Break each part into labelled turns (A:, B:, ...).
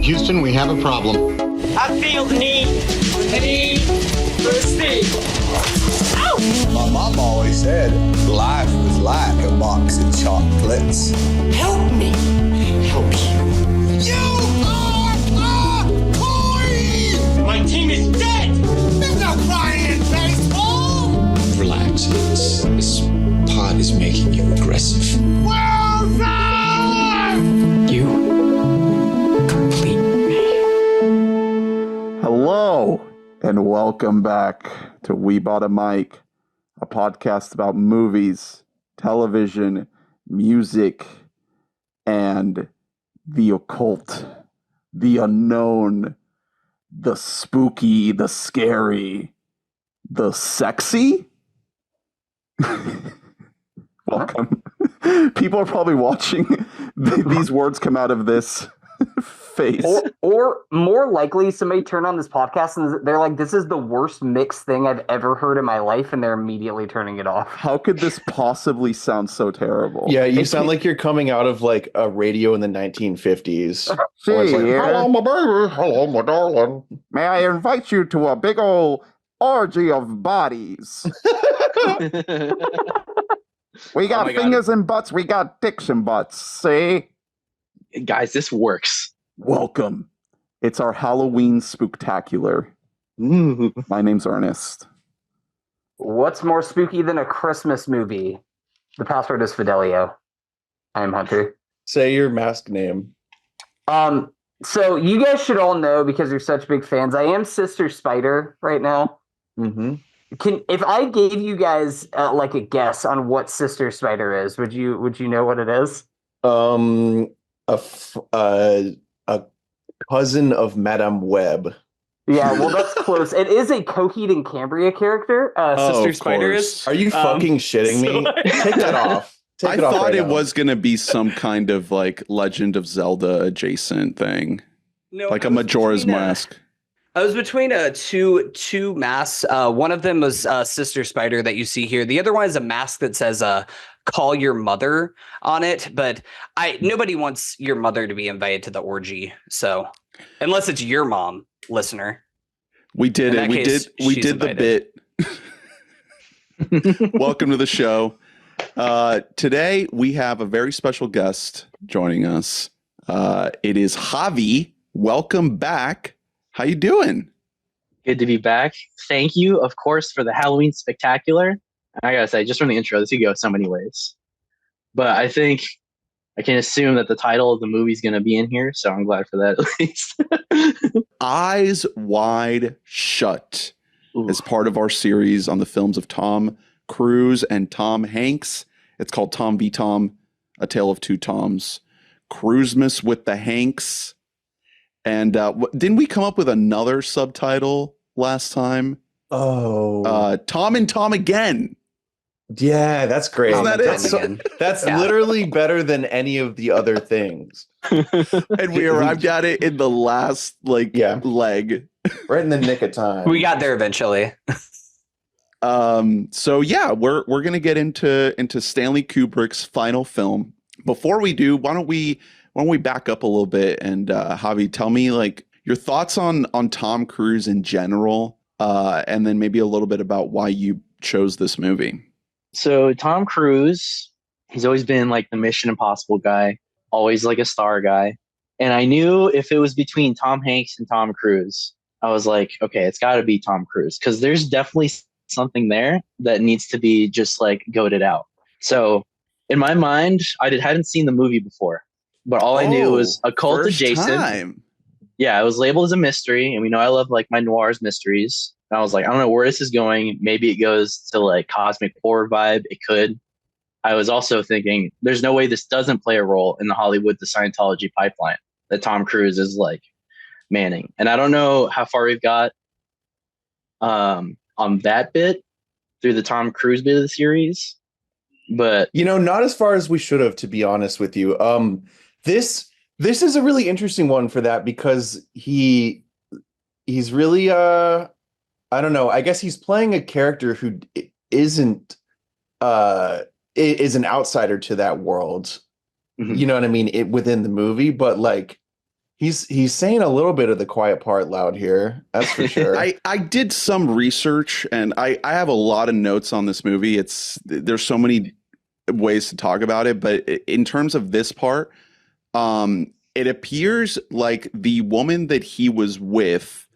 A: Houston, we have a problem.
B: I feel the need for speed. Ow!
C: My mom always said life was like a box of chocolates.
B: Help me help you.
C: You are a toy!
B: My team is dead!
C: There's no crying in baseball!
D: Relax. This pod is making you aggressive.
C: Wilson!
B: You complete me.
E: Hello, and welcome back to We Bought a Mic, a podcast about movies, television, music, and the occult, the unknown, the spooky, the scary, the sexy. Welcome. People are probably watching these words come out of this face.
F: Or more likely, somebody turned on this podcast and they're like, this is the worst mixed thing I've ever heard in my life, and they're immediately turning it off.
E: How could this possibly sound so terrible?
G: Yeah, you sound like you're coming out of like a radio in the 1950s. Where it's like, hello, my baby. Hello, my darling.
E: May I invite you to a big old orgy of bodies? We got fingers and butts, we got dicks and butts, see?
H: Guys, this works.
E: Welcome. It's our Halloween spooktacular. My name's Ernest.
F: What's more spooky than a Christmas movie? The password is Fidelio. I am Hunter.
G: Say your mask name.
F: So you guys should all know, because you're such big fans, I am Sister Spider right now.
G: Mm-hmm.
F: If I gave you guys like a guess on what Sister Spider is, would you know what it is?
G: A cousin of Madame Web.
F: Yeah, well, that's close. It is a Coheed and Cambria character. Sister Spider is.
G: Are you fucking shitting me? Take that off.
I: I thought it was going to be some kind of like Legend of Zelda adjacent thing.
J: No,
I: like a Majora's Mask.
J: I was between two masks. One of them was Sister Spider that you see here. The other one is a mask that says "Call your mother" on it. But nobody wants your mother to be invited to the orgy. So unless it's your mom, listener.
I: We did it. We did the bit. Welcome to the show. Today we have a very special guest joining us. It is Javi. Welcome back. How you doing?
H: Good to be back. Thank you, of course, for the Halloween spectacular. I gotta say, just from the intro, this could go so many ways. But I think I can assume that the title of the movie is going to be in here, so I'm glad for that at least.
I: Eyes Wide Shut is part of our series on the films of Tom Cruise and Tom Hanks. It's called Tom v. Tom, A Tale of Two Toms. Cruisemas with the Hanks. And didn't we come up with another subtitle last time?
G: Oh.
I: Tom and Tom Again.
G: Yeah, that's great.
I: Isn't that
G: That's literally better than any of the other things.
I: And we arrived at it in the last leg.
G: Right in the nick of time.
J: We got there eventually.
I: So yeah, we're gonna get into Stanley Kubrick's final film. Before we do, why don't we back up a little bit and Javi, tell me like your thoughts on Tom Cruise in general, and then maybe a little bit about why you chose this movie.
H: So Tom Cruise, he's always been like the Mission Impossible guy, always like a star guy. And I knew if it was between Tom Hanks and Tom Cruise, I was like, okay, it's got to be Tom Cruise, because there's definitely something there that needs to be just like goated out. So in my mind, I hadn't seen the movie before, but all I knew was occult adjacent. Yeah, it was labeled as a mystery, and we know I love like my noirs mysteries. And I was like, I don't know where this is going. Maybe it goes to like cosmic horror vibe. It could. I was also thinking, there's no way this doesn't play a role in the Hollywood to Scientology pipeline that Tom Cruise is like manning. And I don't know how far we've got on that bit through the Tom Cruise bit of the series, but
G: not as far as we should have, to be honest with you. This is a really interesting one for that, because he's really I don't know. I guess he's playing a character who isn't is an outsider to that world. Mm-hmm. You know what I mean? Within the movie, but like He's saying a little bit of the quiet part loud here. That's for sure.
I: I did some research and I have a lot of notes on this movie. There's so many ways to talk about it, but in terms of this part, it appears like the woman that he was with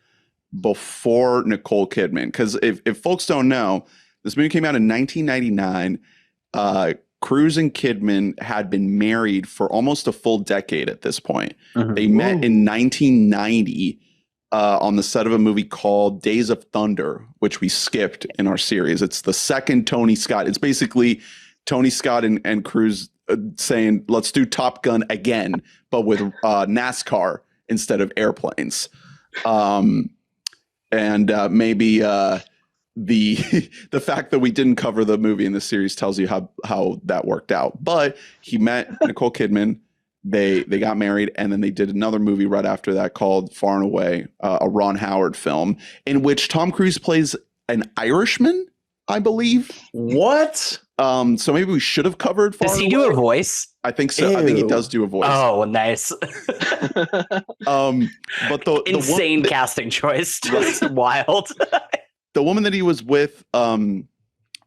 I: before Nicole Kidman, because if folks don't know, this movie came out in 1999. Cruise and Kidman had been married for almost a full decade at this point. They met in 1990 on the set of a movie called Days of Thunder, which we skipped in our series. It's the second Tony Scott. It's basically Tony Scott and Cruise saying, let's do Top Gun again, but with NASCAR instead of airplanes. Maybe the fact that we didn't cover the movie in the series tells you how that worked out. But he met Nicole Kidman, they got married, and then they did another movie right after that called Far and Away, a Ron Howard film in which Tom Cruise plays an Irishman, I believe.
G: What?
I: So maybe we should have covered Far
J: Does he
I: and
J: do
I: Away.
J: a voice?
I: I think so.
G: Ew.
I: I think he does do a voice.
J: Oh, nice.
I: But the
J: Insane
I: one,
J: casting choice. Just wild.
I: the woman that he was with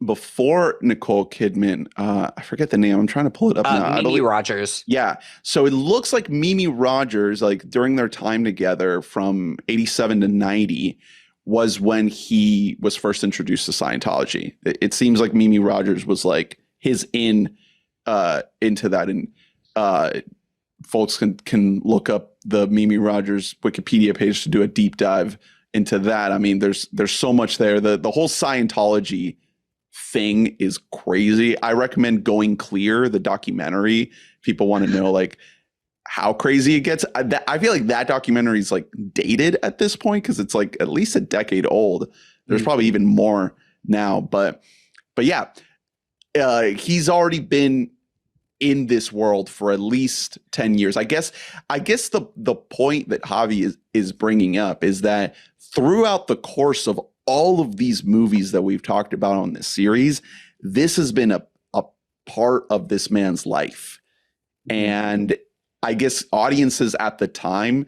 I: before Nicole Kidman, I forget the name. I'm trying to pull it up now.
J: Mimi Rogers.
I: Yeah. So it looks like Mimi Rogers, like during their time together from 87 to 90, was when he was first introduced to Scientology. It seems like Mimi Rogers was like his into that. And folks can look up the Mimi Rogers Wikipedia page to do a deep dive into that. I mean, there's so much there. The whole Scientology thing is crazy. I recommend Going Clear, the documentary. People want to know like how crazy it gets. I feel like that documentary is like dated at this point because it's like at least a decade old. There's probably even more now, but yeah, he's already been in this world for at least 10 years. I guess the point that Javi is bringing up is that throughout the course of all of these movies that we've talked about on this series, this has been a part of this man's life. And I guess audiences at the time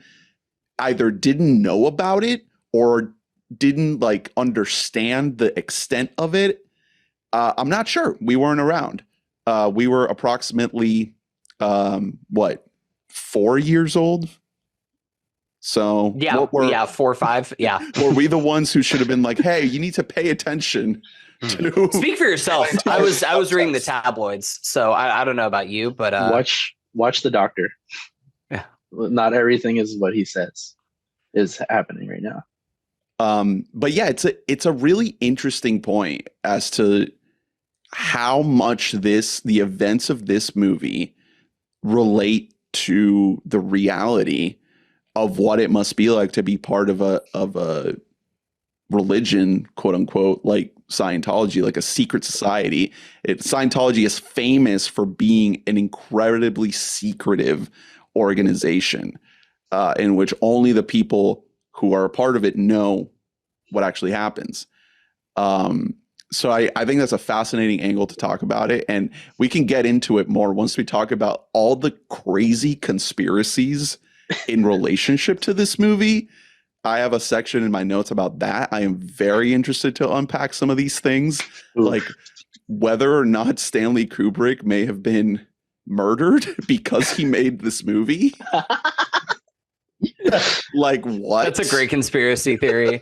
I: either didn't know about it or didn't like understand the extent of it. I'm not sure. We weren't around. We were approximately 4 years old. So
J: Yeah, 4 or 5. Yeah.
I: Were we the ones who should have been like, hey, you need to pay attention to
J: Speak for yourself. I was reading the tabloids, so I don't know about you, but
H: watch the doctor.
J: Yeah.
H: Not everything is what he says is happening right now.
I: But yeah, it's a really interesting point as to how much the events of this movie relate to the reality of what it must be like to be part of a religion, quote unquote, like Scientology, like a secret society. Scientology is famous for being an incredibly secretive organization in which only the people who are a part of it know what actually happens. So I think that's a fascinating angle to talk about it. And we can get into it more once we talk about all the crazy conspiracies in relationship to this movie. I have a section in my notes about that. I am very interested to unpack some of these things, like whether or not Stanley Kubrick may have been murdered because he made this movie. Like what?
J: that's a great conspiracy theory.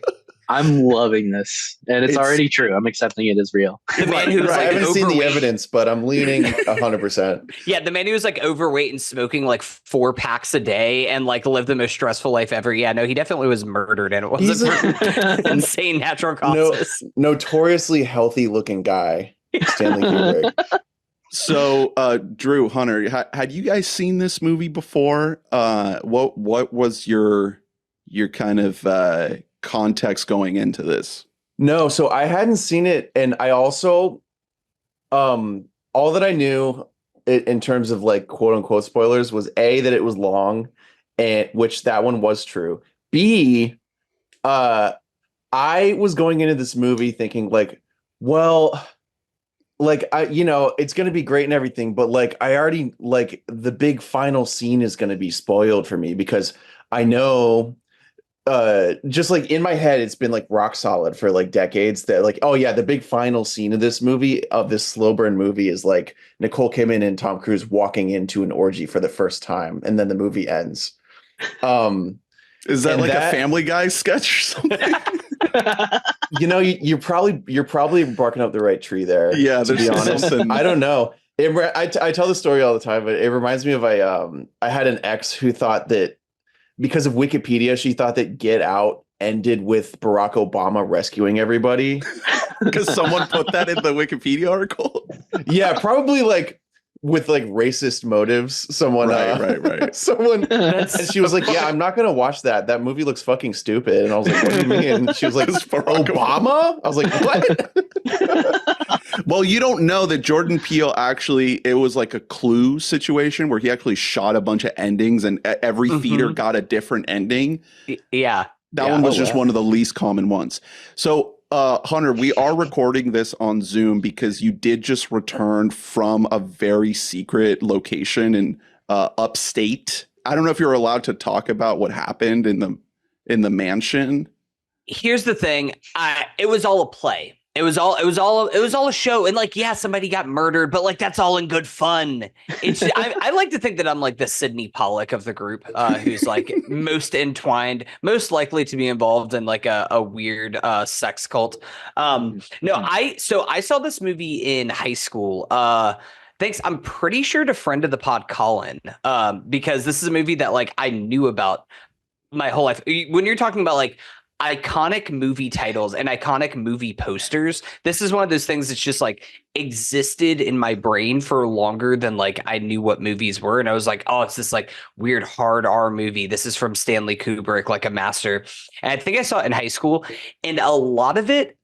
H: I'm loving this, and it's already true. I'm accepting it as real.
J: The man who was
G: I
J: like
G: haven't seen the
J: overweight.
G: evidence, but I'm leaning 100%.
J: Yeah, the man who was like overweight and smoking like 4 packs a day and like lived the most stressful life ever. Yeah, no, he definitely was murdered, and it wasn't for insane natural causes.
G: Notoriously healthy looking guy, Stanley Kubrick.
I: So, Drew, Hunter, had you guys seen this movie before? What was your kind of context going into this?
G: No, so I hadn't seen it, and I also all that I knew in terms of like quote unquote spoilers was A, that it was long, and which that one was true. B, I was going into this movie thinking like, well, like it's gonna be great and everything, but like I already like the big final scene is gonna be spoiled for me because I know just like in my head it's been like rock solid for like decades that like, oh yeah, the big final scene of this movie, of this slow burn movie, is like Nicole Kidman and Tom Cruise walking into an orgy for the first time, and then the movie ends.
I: Is that like a Family Guy sketch or something?
G: You're probably barking up the right tree there.
I: Yeah,
G: to be honest,
I: something.
G: I don't know. I tell the story all the time, but it reminds me of I had an ex who thought that because of Wikipedia, she thought that Get Out ended with Barack Obama rescuing everybody.
I: Because someone put that in the Wikipedia article.
G: Yeah, probably like with like racist motives. Someone,
I: right.
G: Someone, and she was like, "Yeah, I'm not gonna watch that. That movie looks fucking stupid." And I was like, "What do you mean?" And she was like, "Obama?" I was like, "What?"
I: Well, you don't know that Jordan Peele actually, it was like a Clue situation where he actually shot a bunch of endings and every theater got a different ending.
J: Yeah.
I: That one was just one of the least common ones. So, Hunter, we are recording this on Zoom because you did just return from a very secret location in upstate. I don't know if you're allowed to talk about what happened in the mansion.
J: Here's the thing. It was all a play. It was all a show. And like, yeah, somebody got murdered, but like, that's all in good fun. It's, I like to think that I'm like the Sidney Pollack of the group, who's like most entwined, most likely to be involved in like a weird sex cult. I saw this movie in high school. Thanks. I'm pretty sure to friend of the pod, Colin, because this is a movie that like I knew about my whole life. When you're talking about like iconic movie titles and iconic movie posters, this is one of those things that's just like existed in my brain for longer than like I knew what movies were. And I was like, oh, it's this like weird hard R movie. This is from Stanley Kubrick, like a master. And I think I saw it in high school, and a lot of it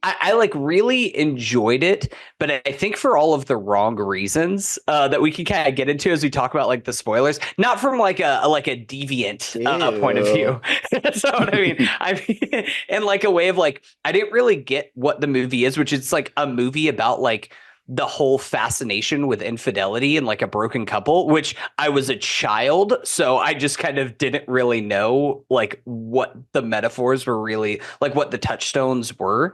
J: I like really enjoyed it, but I think for all of the wrong reasons that we can kind of get into as we talk about like the spoilers, not from like a deviant point of view. That's not what I mean. I mean, in like a way of like, I didn't really get what the movie is, which is like a movie about like the whole fascination with infidelity and like a broken couple, which I was a child, so I just kind of didn't really know like what the metaphors were really, like what the touchstones were.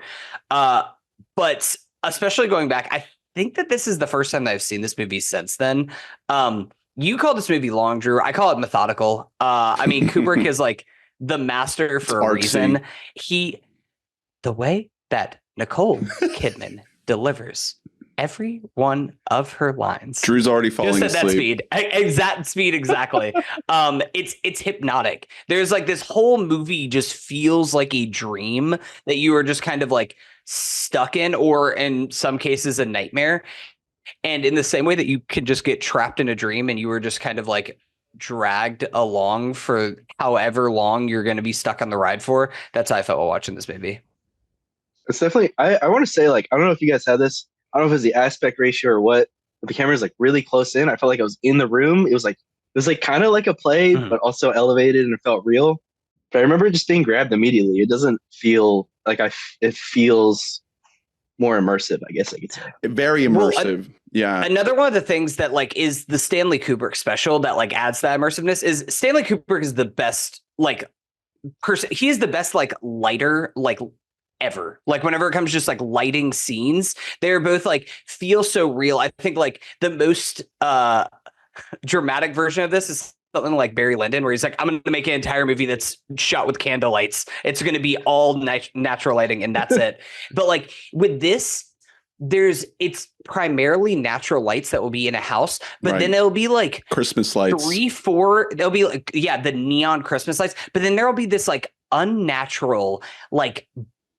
J: But especially going back, I think that this is the first time that I've seen this movie since then. You call this movie long, Drew. I call it methodical. I mean, Kubrick is like the master for a reason. The way that Nicole Kidman delivers every one of her lines.
I: Drew's already falling
J: just at
I: asleep.
J: That speed, exactly. It's hypnotic. There's like this whole movie just feels like a dream that you are just kind of like stuck in, or in some cases a nightmare. And in the same way that you could just get trapped in a dream and you were just kind of like dragged along for however long you're going to be stuck on the ride for, that's how I felt while watching this movie.
H: It's definitely, I want to say, like, I don't know if you guys had this. I don't know if it's the aspect ratio or what, but the camera's like really close in. I felt like I was in the room. It was like kind of like a play, but also elevated, and it felt real. But I remember just being grabbed immediately. It doesn't feel like it feels more immersive, I guess I could say.
I: Very immersive. Yeah.
J: Another one of the things that like is the Stanley Kubrick special that like adds that immersiveness is Stanley Kubrick is the best like person. He is the best like lighter like ever. Like whenever it comes to just like lighting scenes, they're both like feel so real. I think like the most dramatic version of this is something like Barry Lyndon, where he's like, I'm going to make an entire movie that's shot with candle lights. It's going to be all natural lighting, and that's it. But like with this, it's primarily natural lights that will be in a house, but then it'll be like
I: Christmas lights,
J: 3-4. They'll be like, the neon Christmas lights, but then there'll be this like unnatural, like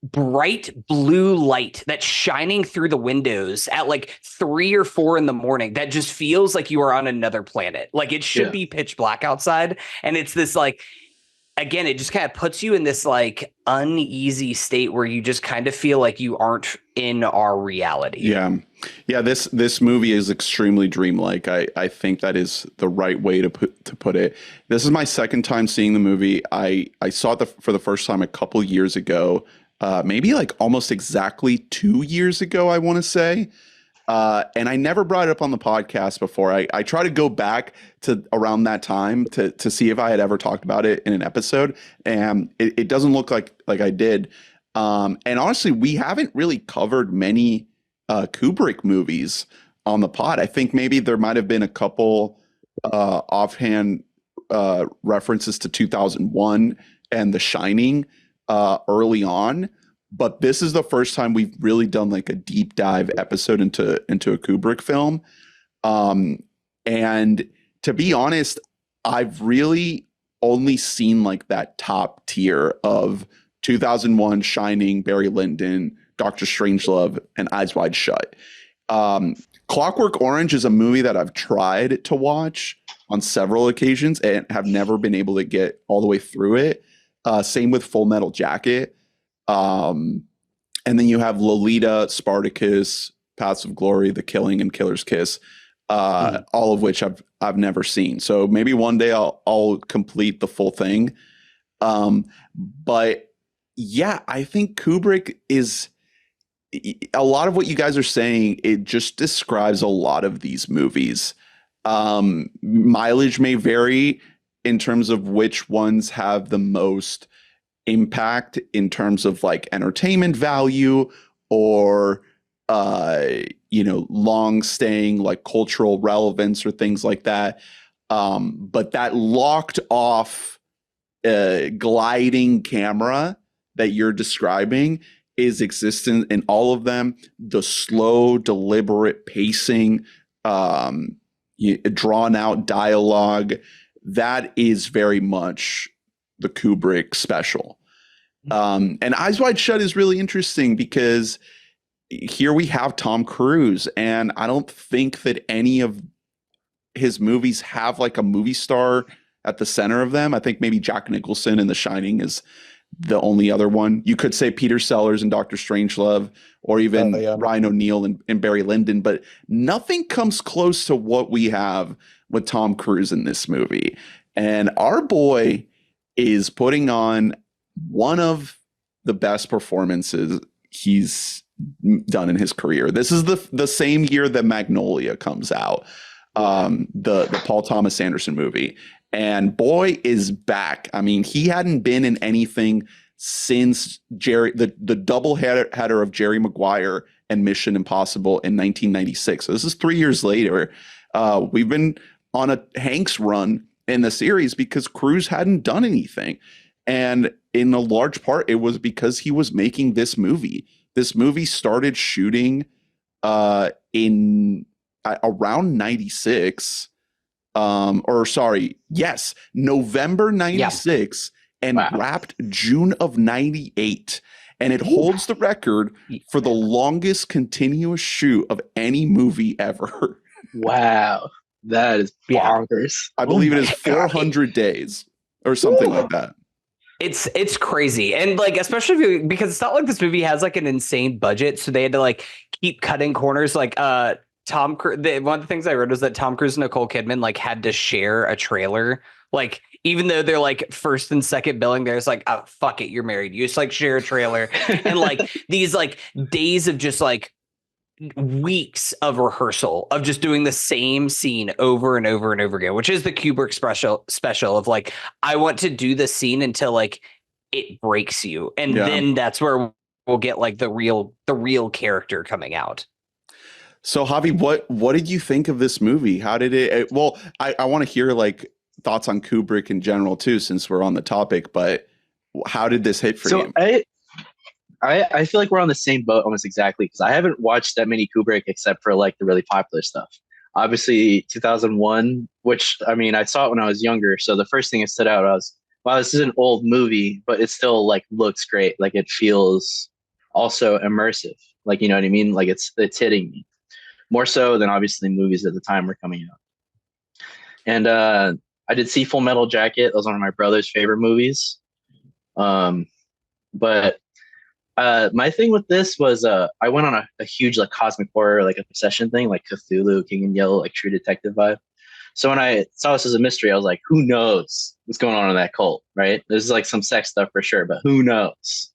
J: bright blue light that's shining through the windows at like 3 or 4 in the morning that just feels like you are on another planet. Like it should be pitch black outside, and it's this like, again, it just kind of puts you in this like uneasy state where you just kind of feel like you aren't in our reality.
I: Yeah, this movie is extremely dreamlike. I think that is the right way to put it. This is my second time seeing the movie. I saw it for the first time a couple years ago maybe like almost exactly 2 years ago, I want to say. And I never brought it up on the podcast before. I try to go back to around that time to see if I had ever talked about it in an episode, and it doesn't look like I did. And honestly, we haven't really covered many Kubrick movies on the pod. I think maybe there might have been a couple offhand references to 2001 and The Shining early on. But this is the first time we've really done like a deep dive episode into a Kubrick film. And to be honest, I've really only seen like that top tier of 2001, Shining, Barry Lyndon, Doctor Strangelove, and Eyes Wide Shut. Clockwork Orange is a movie that I've tried to watch on several occasions and have never been able to get all the way through it. Same with Full Metal Jacket. And then you have Lolita, Spartacus, Paths of Glory, The Killing, and Killer's Kiss, all of which I've never seen. So maybe one day I'll complete the full thing. But yeah, I think Kubrick is a lot of what you guys are saying. It just describes a lot of these movies. Mileage may vary in terms of which ones have the most impact in terms of like entertainment value or long staying like cultural relevance or things like that, but that locked off gliding camera that you're describing is existent in all of them. The slow, deliberate pacing, drawn out dialogue, that is very much the Kubrick special. And Eyes Wide Shut is really interesting because here we have Tom Cruise, and I don't think that any of his movies have like a movie star at the center of them. I think maybe Jack Nicholson in The Shining is the only other one. You could say Peter Sellers and Doctor Strangelove, or even Ryan O'Neal and Barry Lyndon, but nothing comes close to what we have with Tom Cruise in this movie. And our boy is putting on one of the best performances he's done in his career. This is the same year that Magnolia comes out, the Paul Thomas Anderson movie. And boy is back. I mean, he hadn't been in anything since the double header of Jerry Maguire and Mission Impossible in 1996. So this is 3 years later. We've been on a Hanks run in the series because Cruise hadn't done anything. And in a large part, it was because he was making this movie. This movie started shooting in around 96. November 96 and wrapped June of 98. And it holds the record for the longest continuous shoot of any movie ever.
H: Wow. That is bonkers.
I: I believe it is 400 days or something like that.
J: It's crazy. And like, especially because it's not like this movie has like an insane budget. So they had to like keep cutting corners. Like Tom Cruise, one of the things I read was that Tom Cruise and Nicole Kidman like had to share a trailer. Like, even though they're like first and second billing, there's like, oh, fuck it, you're married. You just like share a trailer. And like these like days of just like weeks of rehearsal of just doing the same scene over and over and over again, which is the Kubrick special of like, I want to do the scene until like it breaks you. And then that's where we'll get like the real character coming out.
I: So Javi, what did you think of this movie? How did it, well, I want to hear like thoughts on Kubrick in general too, since we're on the topic, but how did this hit for you?
H: I feel like we're on the same boat almost exactly, because I haven't watched that many Kubrick except for like the really popular stuff. Obviously 2001, which I mean, I saw it when I was younger. So the first thing that stood out was, wow, this is an old movie, but it still like looks great. Like it feels also immersive. Like, you know what I mean? Like it's hitting me more so than obviously movies at the time were coming out. And I did see Full Metal Jacket. That was one of my brother's favorite movies. But my thing with this was I went on a huge like cosmic horror, like a possession thing, like Cthulhu, King in Yellow, like True Detective vibe. So when I saw this as a mystery, I was like, who knows what's going on in that cult, right? There's like some sex stuff for sure, but who knows?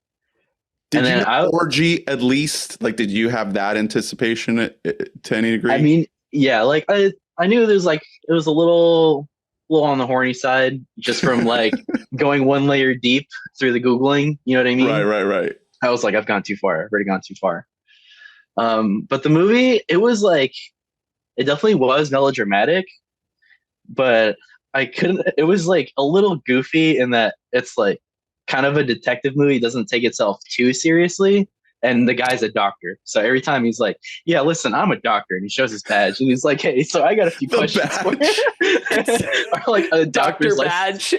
I: Did
H: And
I: you
H: then
I: know orgy at least? Like, did you have that anticipation to any degree?
H: I mean, yeah, like I knew there's like it was a little on the horny side just from like going one layer deep through the Googling. You know what I mean?
I: Right.
H: I was like, I've gone too far. I've already gone too far. But the movie, it was like, it definitely was melodramatic, but I couldn't, it was like a little goofy in that it's like kind of a detective movie. It doesn't take itself too seriously. And the guy's a doctor. So every time he's like, yeah, listen, I'm a doctor. And he shows his badge and he's like, hey, so I got a few questions for you. Or like a doctor's
J: badge.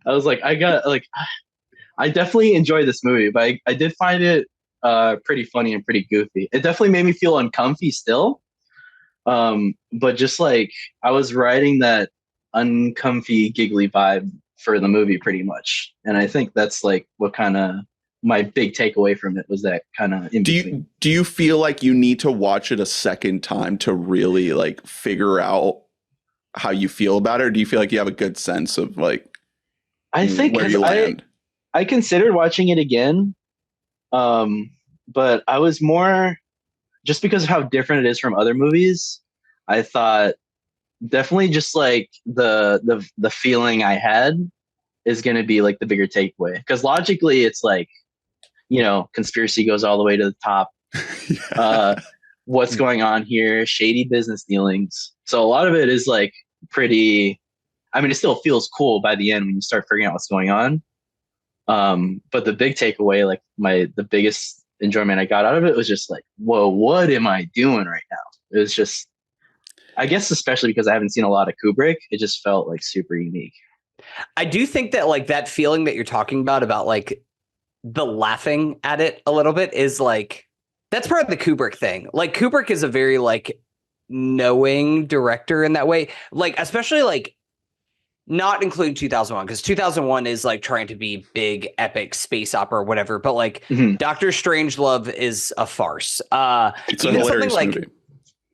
H: I was like, I definitely enjoyed this movie, but I did find it pretty funny and pretty goofy. It definitely made me feel uncomfy still. But just like I was riding that uncomfy, giggly vibe for the movie pretty much. And I think that's like what kind of my big takeaway from it was that kind of in between.
I: Do you feel like you need to watch it a second time to really like figure out how you feel about it? Or do you feel like you have a good sense of like
H: I think
I: where you land?
H: I considered watching it again. But I was more just because of how different it is from other movies. I thought definitely just like the feeling I had is going to be like the bigger takeaway, because logically it's like, you know, conspiracy goes all the way to the top. What's going on here? Shady business dealings. So a lot of it is like pretty, I mean, it still feels cool by the end when you start figuring out what's going on. But the big takeaway, like the biggest enjoyment I got out of it was just like, whoa, what am I doing right now? It was just, I guess, especially because I haven't seen a lot of Kubrick, it just felt like super unique.
J: I do think that like that feeling that you're talking about like the laughing at it a little bit is like, that's part of the Kubrick thing. Like Kubrick is a very like knowing director in that way. Like, especially like not including 2001, because 2001 is like trying to be big, epic space opera or whatever. But like Doctor Strangelove is a farce.
I: It's a
J: even something
I: hilarious
J: like
I: movie.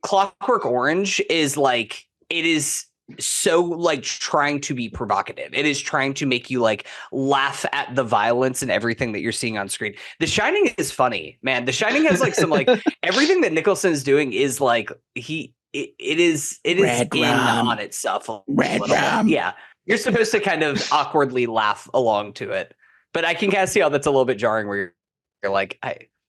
J: Clockwork Orange is like, it is so like trying to be provocative. It is trying to make you like laugh at the violence and everything that you're seeing on screen. The Shining is funny, man. The Shining has like some like everything that Nicholson is doing is like it is
I: Red
J: in
I: rum.
J: on itself.
I: Red rum.
J: Yeah, you're supposed to kind of awkwardly laugh along to it, but I can kind of see how that's a little bit jarring. Where you're like,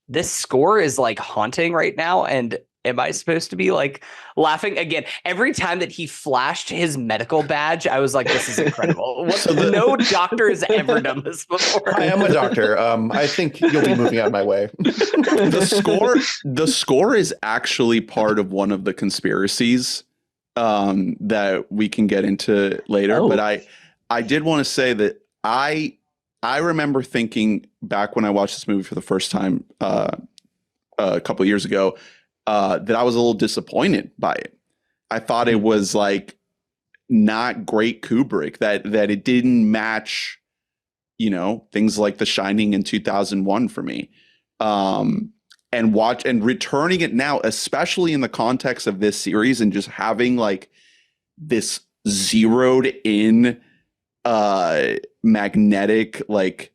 J: this score is like haunting right now, and am I supposed to be like laughing again? Every time that he flashed his medical badge, I was like, this is incredible. No doctor has ever done this before.
G: I am a doctor. I think you'll be moving out my way.
I: The score is actually part of one of the conspiracies that we can get into later.
H: Oh.
I: But I did want to say that I remember thinking back when I watched this movie for the first time a couple of years ago, that I was a little disappointed by it. I thought it was like not great Kubrick, that it didn't match, you know, things like The Shining in 2001 for me. And returning it now, especially in the context of this series, and just having like this zeroed in magnetic like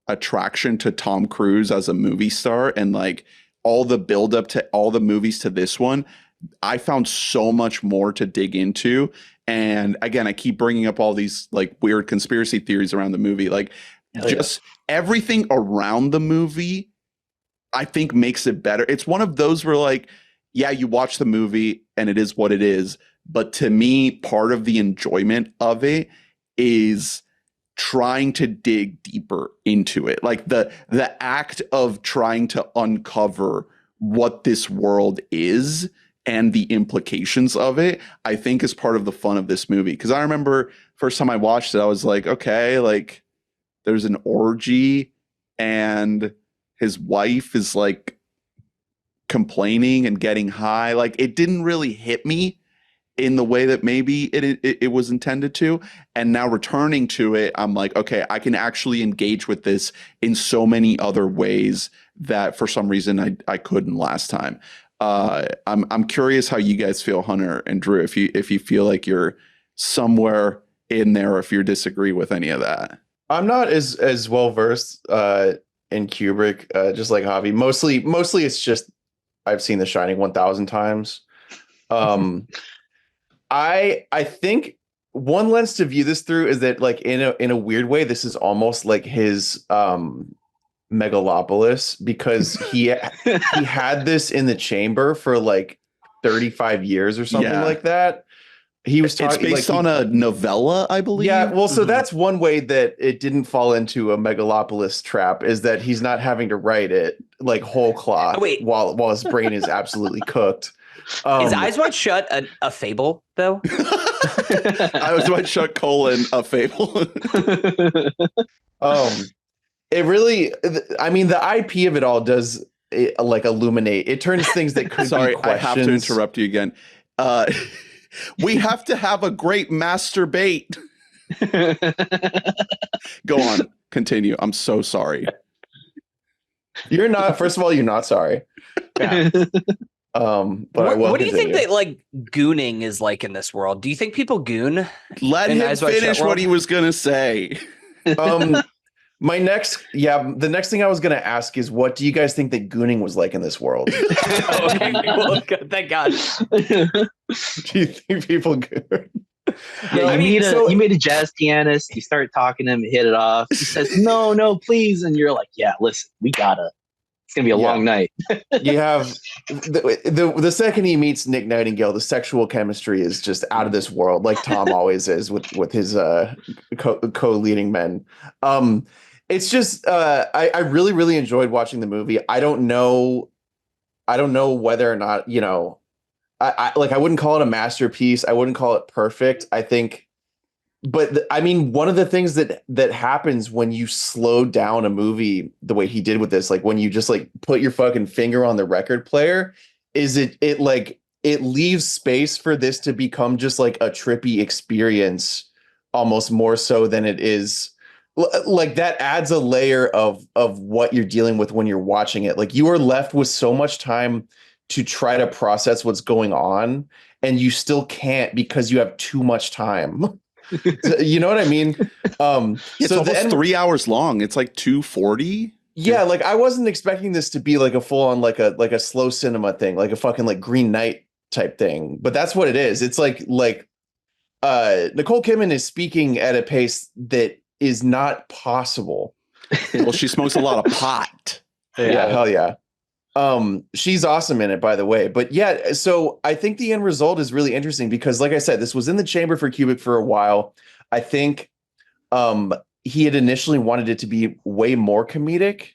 I: attraction to Tom Cruise as a movie star, and like all the build up to all the movies to this one, I found so much more to dig into. And again, I keep bringing up all these like weird conspiracy theories around the movie. Like just everything around the movie, I think makes it better. It's one of those where like, yeah, you watch the movie and it is what it is. But to me, part of the enjoyment of it is trying to dig deeper into it, like the act of trying to uncover what this world is and the implications of it, I think is part of the fun of this movie. Because I remember first time I watched it, I was like, okay, like there's an orgy and his wife is like complaining and getting high. Like it didn't really hit me in the way that maybe it was intended to. And now returning to it, I'm like, okay, I can actually engage with this in so many other ways that for some reason I couldn't last time. I'm curious how you guys feel, Hunter and Drew, if you feel like you're somewhere in there, or if you disagree with any of that.
G: I'm not as well versed in Kubrick, just like Javi. Mostly it's just I've seen The Shining 1,000 times. I think one lens to view this through is that like in a weird way, this is almost like his megalopolis, because he had this in the chamber for like 35 years or something like that. He was talking.
I: It's based on a novella, I believe.
G: Yeah, well, so that's one way that it didn't fall into a megalopolis trap, is that he's not having to write it like whole cloth while his brain is absolutely cooked.
J: Is Eyes Wide Shut a fable, though?
I: Eyes Wide Shut : a fable.
G: It really, I mean, the IP of it all does like illuminate. It turns things that could
I: Sorry,
G: be questions.
I: I have to interrupt you again. We have to have a great masturbate. Go on, continue. I'm so sorry.
G: You're not. First of all, you're not sorry.
J: Yeah.
G: But
J: what do you think that like gooning is like in this world? Do you think people goon?
I: Let him finish what he was gonna say.
G: The next thing I was gonna ask is, what do you guys think that gooning was like in this world?
J: Okay, well, thank God.
G: Do you think people goon?
H: Yeah, you meet a jazz pianist, you start talking to him, hit it off. He says, no, please. And you're like, yeah, listen, it's going to be a long night.
G: You have the second he meets Nick Nightingale, the sexual chemistry is just out of this world, like Tom always is with his co-leading men. It's just I really, really enjoyed watching the movie. I don't know whether or not, I wouldn't call it a masterpiece. I wouldn't call it perfect. I think, but I mean, one of the things that happens when you slow down a movie the way he did with this, like when you just like put your fucking finger on the record player, is it leaves space for this to become just like a trippy experience, almost more so than it is. Like that adds a layer of what you're dealing with when you're watching it. Like you are left with so much time to try to process what's going on, and you still can't because you have too much time. You know what I mean?
I: It's almost 3 hours long. It's like 240.
G: Yeah, like I wasn't expecting this to be like a full on like a slow cinema thing, like a fucking like Green Knight type thing. But that's what it is. It's like Nicole Kidman is speaking at a pace that is not possible.
I: Well, she smokes a lot of pot.
G: Yeah, hell yeah. She's awesome in it, by the way. But yeah, so I think the end result is really interesting because, like I said, this was in the chamber for Kubrick for a while. I think he had initially wanted it to be way more comedic.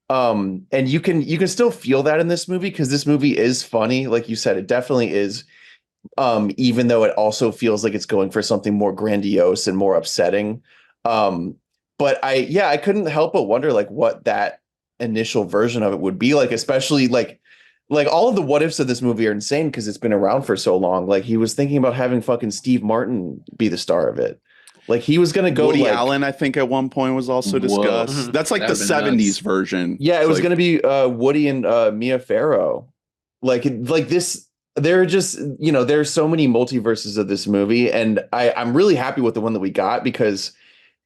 G: And you can still feel that in this movie because this movie is funny. Like you said, it definitely is. Even though it also feels like it's going for something more grandiose and more upsetting. But I couldn't help but wonder like what that initial version of it would be like, especially like all of the what ifs of this movie are insane because it's been around for so long. Like he was thinking about having fucking Steve Martin be the star of it. Like he was gonna go.
I: Woody Allen, I think at one point was also discussed. That's like the 70s version.
G: Yeah, it was gonna be Woody and Mia Farrow. Like this. There are just, there's so many multiverses of this movie, and I'm really happy with the one that we got because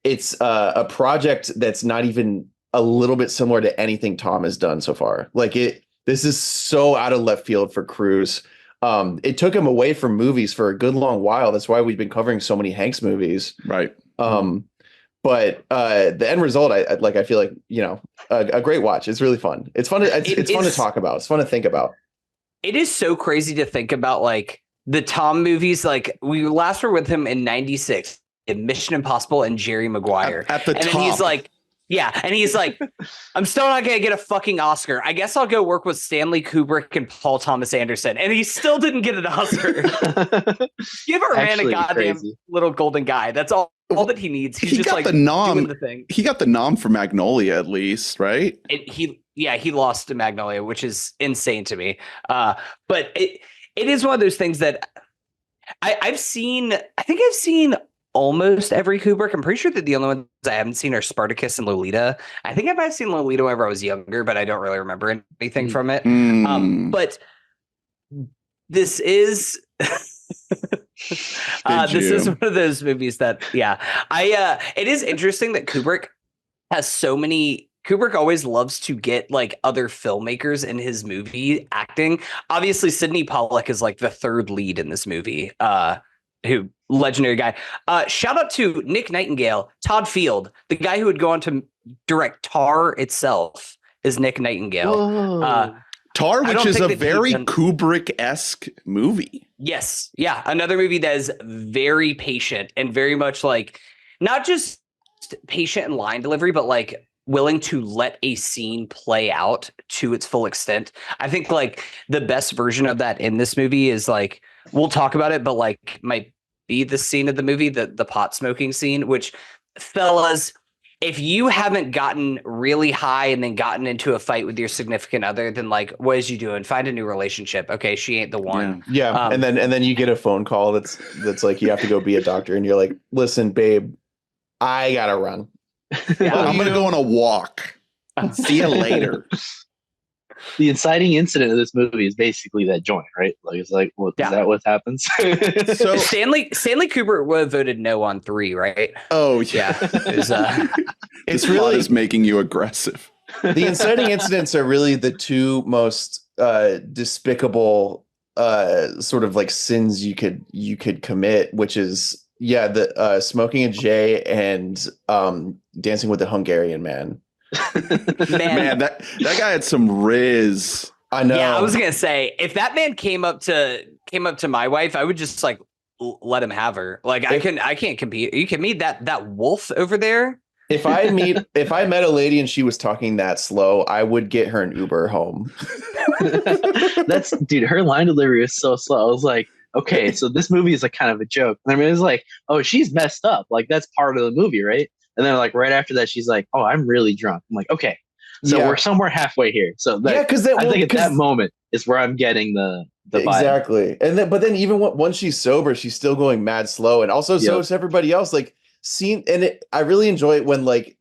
G: it's a project that's not even a little bit similar to anything Tom has done so far. Like this is so out of left field for Cruise. It took him away from movies for a good long while. That's why we've been covering so many Hanks movies.
I: Right.
G: But the end result, I feel like, a great watch. It's really fun. It's fun. It's fun to talk about. It's fun to think about.
J: It is so crazy to think about like the Tom movies. Like we last were with him in '96 in Mission Impossible and Jerry Maguire.
I: At the top.
J: And he's like, I'm still not going to get a fucking Oscar. I guess I'll go work with Stanley Kubrick and Paul Thomas Anderson. And he still didn't get an Oscar. Give our man a goddamn little golden guy. That's all that he needs. He's just like doing the thing.
I: He got the nom for Magnolia at least, right?
J: He lost to Magnolia, which is insane to me. But it is one of those things that I've seen almost every Kubrick. I'm pretty sure that the only ones I haven't seen are Spartacus and Lolita. I think I might have seen Lolita whenever I was younger, but I don't really remember anything from it. But this is this is one of those movies that it is interesting that Kubrick has so many Kubrick always loves to get like other filmmakers in his movie acting. Obviously, Sidney Pollack is like the third lead in this movie. Who legendary guy. Shout out to Nick Nightingale, Todd Field, the guy who would go on to direct Tar itself, is Nick Nightingale.
I: Tar, which is a very
J: done...
I: Kubrick-esque movie.
J: Yes. Yeah. Another movie that is very patient and very much like not just patient in line delivery, but like willing to let a scene play out to its full extent. I think like the best version of that in this movie is like, we'll talk about it, but like might be the scene of the movie, the pot smoking scene, which, fellas, if you haven't gotten really high and then gotten into a fight with your significant other, then like, what is you doing? Find a new relationship. Okay, she ain't the one.
G: Yeah. And then you get a phone call that's like, you have to go be a doctor, and you're like, listen, babe, I gotta run.
J: Yeah,
I: I'm gonna go on a walk. See you later.
H: The inciting incident of this movie is basically that joint, right? Like, it's like, well, is that what happens?
J: So Stanley Kubrick would have voted no on 3, right?
I: Oh yeah. It's really is making you aggressive.
G: The inciting incidents are really the two most despicable sort of like sins you could commit, which is the smoking a J and dancing with the Hungarian man.
I: Man, that guy had some riz.
G: I know.
J: Yeah, I was gonna say, if that man came up to my wife, I would just like let him have her. Like I can't compete. You can meet that wolf over there.
G: If I met a lady and she was talking that slow, I would get her an Uber home.
H: Dude, her line delivery is so slow. I was like, okay, so this movie is like kind of a joke. I mean, it's like, oh, she's messed up. Like that's part of the movie, right? And then like right after that, she's like, oh, I'm really drunk. I'm like, okay, so we're somewhere halfway here. So
G: because
H: I think at that moment is where I'm getting the vibe.
G: Exactly. And then even once she's sober, she's still going mad slow. And also so is everybody else. Like I really enjoy it when like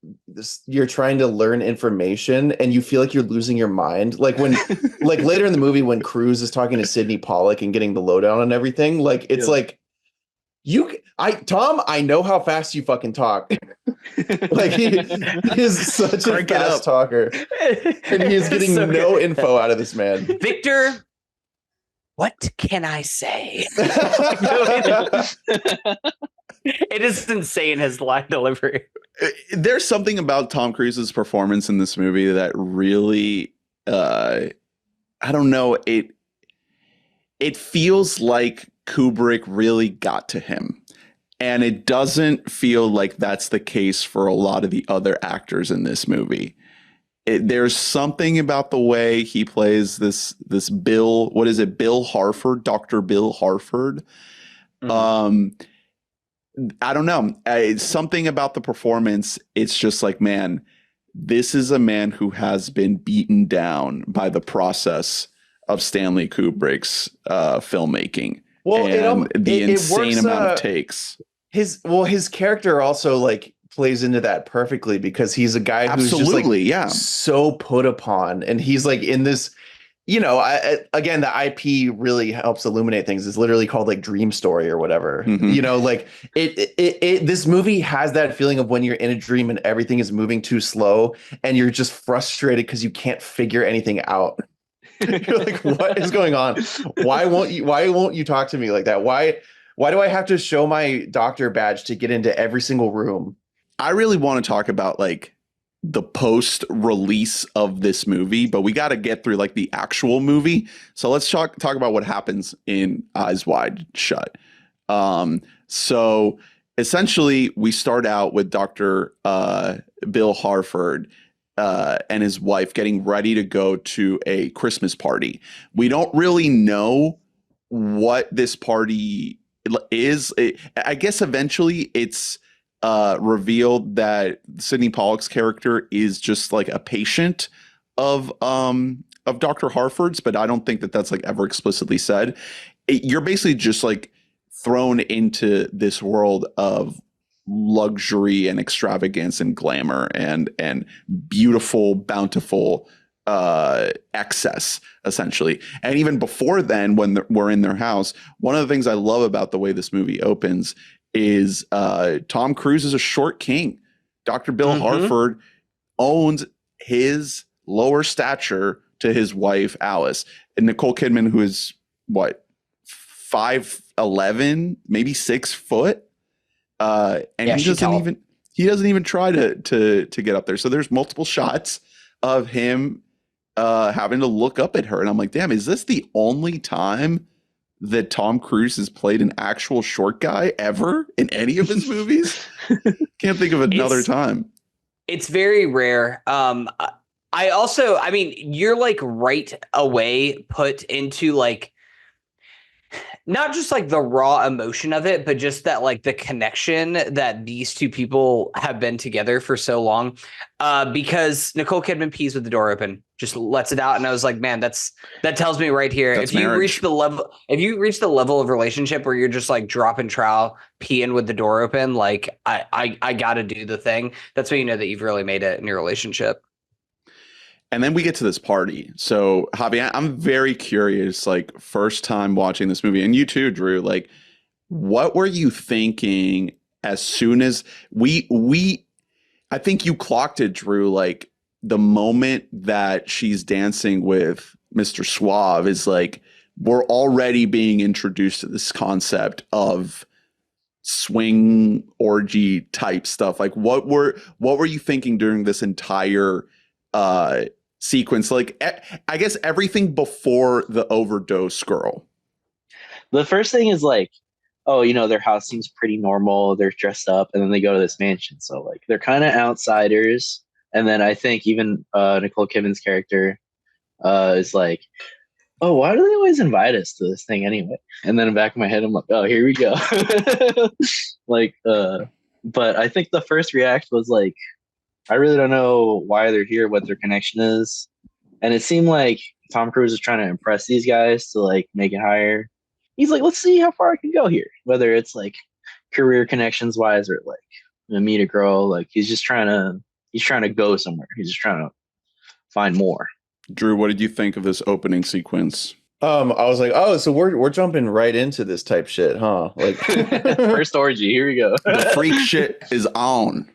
G: you're trying to learn information and you feel like you're losing your mind. Like when like later in the movie when Cruise is talking to Sidney Pollack and getting the lowdown on everything, like it's like Tom, I know how fast you fucking talk. Like he is such a fast talker, and he is getting no info out of this man.
J: Victor, what can I say? It is insane, his line delivery.
I: There's something about Tom Cruise's performance in this movie that really, I don't know, it feels like Kubrick really got to him. And it doesn't feel like that's the case for a lot of the other actors in this movie. There's something about the way he plays this Bill, what is it? Bill Harford, Dr. Bill Harford. Mm-hmm. I don't know. It's something about the performance. It's just like, man, this is a man who has been beaten down by the process of Stanley Kubrick's filmmaking. Well, and the insane amount of takes.
G: His character also like plays into that perfectly because he's a guy who's just like so put upon, and he's like in this, again, the IP really helps illuminate things. It's literally called like Dream Story or whatever. Mm-hmm. Like this movie has that feeling of when you're in a dream and everything is moving too slow and you're just frustrated because you can't figure anything out. You're like, what is going on? Why won't you talk to me like that? Why do I have to show my doctor badge to get into every single room?
I: I really want to talk about like the post release of this movie, but we got to get through like the actual movie. So let's talk about what happens in Eyes Wide Shut. So essentially we start out with Dr. Bill Harford and his wife getting ready to go to a Christmas party. We don't really know what this party is. I guess eventually it's revealed that Sidney Pollack's character is just like a patient of Dr. Harford's, but I don't think that that's like ever explicitly said. You're basically just like thrown into this world of luxury and extravagance and glamour and beautiful, bountiful excess, essentially. And even before then, when we're in their house, one of the things I love about the way this movie opens is Tom Cruise is a short king. Dr. Bill Harford owns his lower stature to his wife Alice, and Nicole Kidman, who is what, 5'11", maybe 6 foot, and
J: Yeah,
I: he
J: she's tall.
I: doesn't even try to get up there. So there's multiple shots of him having to look up at her, and I'm like, damn, is this the only time that Tom Cruise has played an actual short guy ever in any of his movies? Can't think of another time.
J: It's very rare. I mean, you're like right away put into like not just like the raw emotion of it, but just that like the connection that these two people have been together for so long. Because Nicole Kidman pees with the door open, just lets it out, and I was like, man, that tells me right here.
I: That's
J: if you
I: marriage.
J: reach the level of relationship where you're just like dropping trowel, peeing with the door open, like I gotta do the thing. That's when you know that you've really made it in your relationship.
I: And then we get to this party. So, Javi, I'm very curious, like, first time watching this movie, and you too, Drew, like, what were you thinking as soon as I think you clocked it, Drew, like, the moment that she's dancing with Mr. Suave is like, we're already being introduced to this concept of swing orgy type stuff. Like, what were you thinking during this entire sequence? Like, I guess everything before the overdose girl.
H: The first thing is like, oh, their house seems pretty normal. They're dressed up, and then they go to this mansion. So like, they're kind of outsiders. And then I think even Nicole Kidman's character is like, oh, why do they always invite us to this thing anyway? And then in the back of my head, I'm like, oh, here we go. Like, but I think the first react was like, I really don't know why they're here, what their connection is. And it seemed like Tom Cruise is trying to impress these guys to like make it higher. He's like, let's see how far I can go here. Whether it's like career connections wise or like meet a girl, like he's trying to go somewhere. He's just trying to find more.
I: Drew, what did you think of this opening sequence?
G: I was like, oh, so we're jumping right into this type shit, huh? Like,
H: first orgy, here we go.
I: The freak shit is on.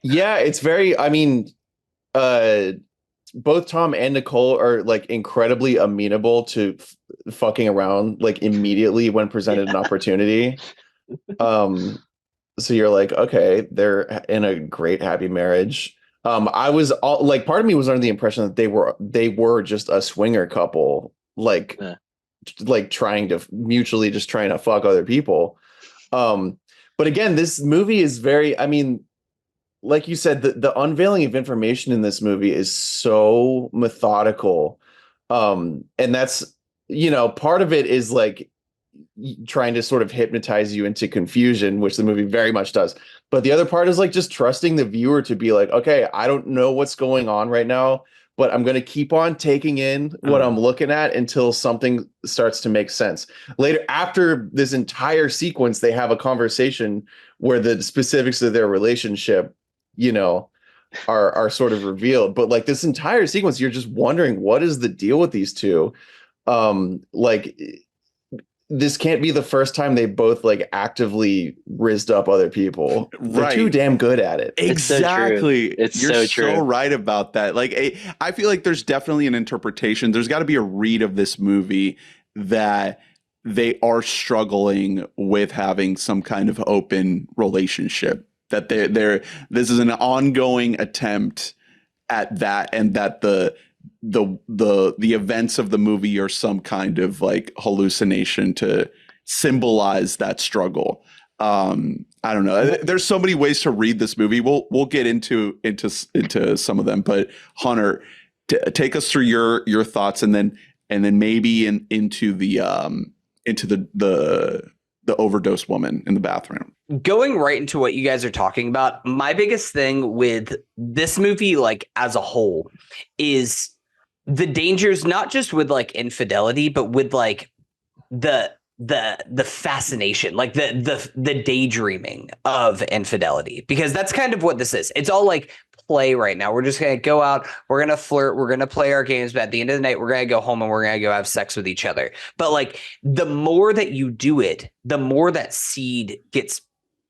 G: Yeah, it's very, I mean, both Tom and Nicole are like incredibly amenable to fucking around like immediately when presented an opportunity. So you're like, okay, they're in a great happy marriage. I was like, part of me was under the impression that they were just a swinger couple, like trying to mutually just trying to fuck other people. But again, this movie is very, I mean, like you said, the unveiling of information in this movie is so methodical. And that's, part of it is like trying to sort of hypnotize you into confusion, which the movie very much does. But the other part is like just trusting the viewer to be like, okay, I don't know what's going on right now, but I'm going to keep on taking in what I'm looking at until something starts to make sense. Later, after this entire sequence, they have a conversation where the specifics of their relationship are sort of revealed. But like this entire sequence, you're just wondering, what is the deal with these two? Like this can't be the first time they both like actively rizzed up other people. They're too damn good at it.
I: Exactly.
H: You're
I: so right about that. Like, I feel like there's definitely an interpretation. There's got to be a read of this movie that they are struggling with having some kind of open relationship. That this is an ongoing attempt at that, and that the events of the movie are some kind of like hallucination to symbolize that struggle. I don't know. There's so many ways to read this movie. We'll get into some of them, but Hunter, take us through your thoughts, and then maybe into the overdose woman in the bathroom.
J: Going right into what you guys are talking about, my biggest thing with this movie, like as a whole, is the dangers, not just with like infidelity, but with like the fascination, like the daydreaming of infidelity, because that's kind of what this is. It's all like play right now. We're just going to go out, we're going to flirt, we're going to play our games, but at the end of the night, we're going to go home and we're going to go have sex with each other. But like the more that you do it, the more that seed gets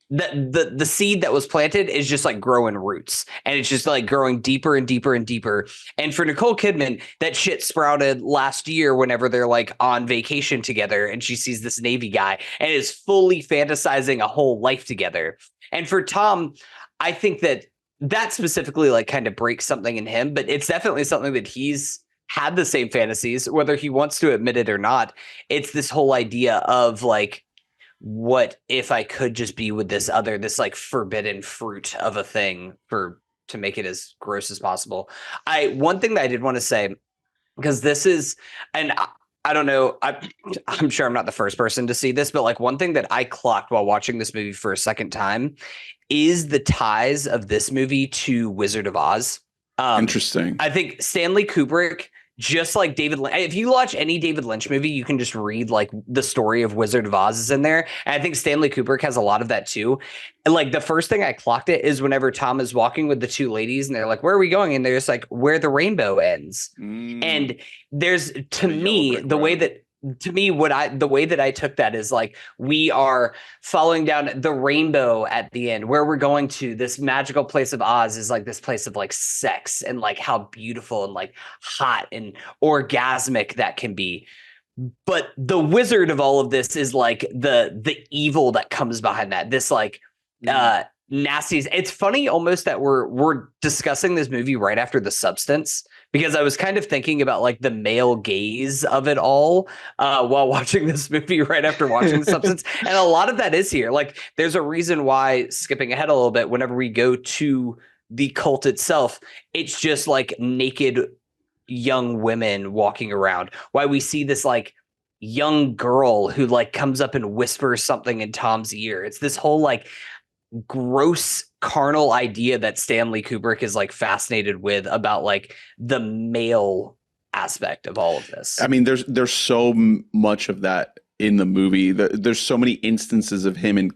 J: the seed that was planted is just like growing roots, and it's just like growing deeper and deeper and deeper. And for Nicole Kidman, that shit sprouted last year whenever they're like on vacation together and she sees this Navy guy and is fully fantasizing a whole life together. And for Tom, I think that specifically like kind of breaks something in him, but it's definitely something that he's had the same fantasies, whether he wants to admit it or not. It's this whole idea of like, what if I could just be with this like forbidden fruit of a thing to make it as gross as possible. One thing that I did want to say, because this is, and I don't know, I'm sure I'm not the first person to see this, but like one thing that I clocked while watching this movie for a second time is the ties of this movie to Wizard of Oz.
I: Interesting.
J: I think Stanley Kubrick, just like David Lynch, if you watch any David Lynch movie, you can just read like the story of Wizard of Oz is in there. And I think Stanley Kubrick has a lot of that too. And like the first thing I clocked it is whenever Tom is walking with the two ladies and they're like, where are we going? And they're just like, where the rainbow ends. And there's, to me, the way that I took that is like, we are following down the rainbow at the end. Where we're going to, this magical place of Oz is like this place of like sex and like how beautiful and like hot and orgasmic that can be. But the wizard of all of this is like the evil that comes behind that. This like nasty. It's funny almost that we're discussing this movie right after The Substance, because I was kind of thinking about like the male gaze of it all while watching this movie right after watching The Substance. And a lot of that is here. Like there's a reason why, skipping ahead a little bit, whenever we go to the cult itself, it's just like naked young women walking around. Why we see this like young girl who like comes up and whispers something in Tom's ear. It's this whole like gross carnal idea that Stanley Kubrick is like fascinated with about like the male aspect of all of this.
I: I mean, there's so much of that in the movie. There's so many instances of him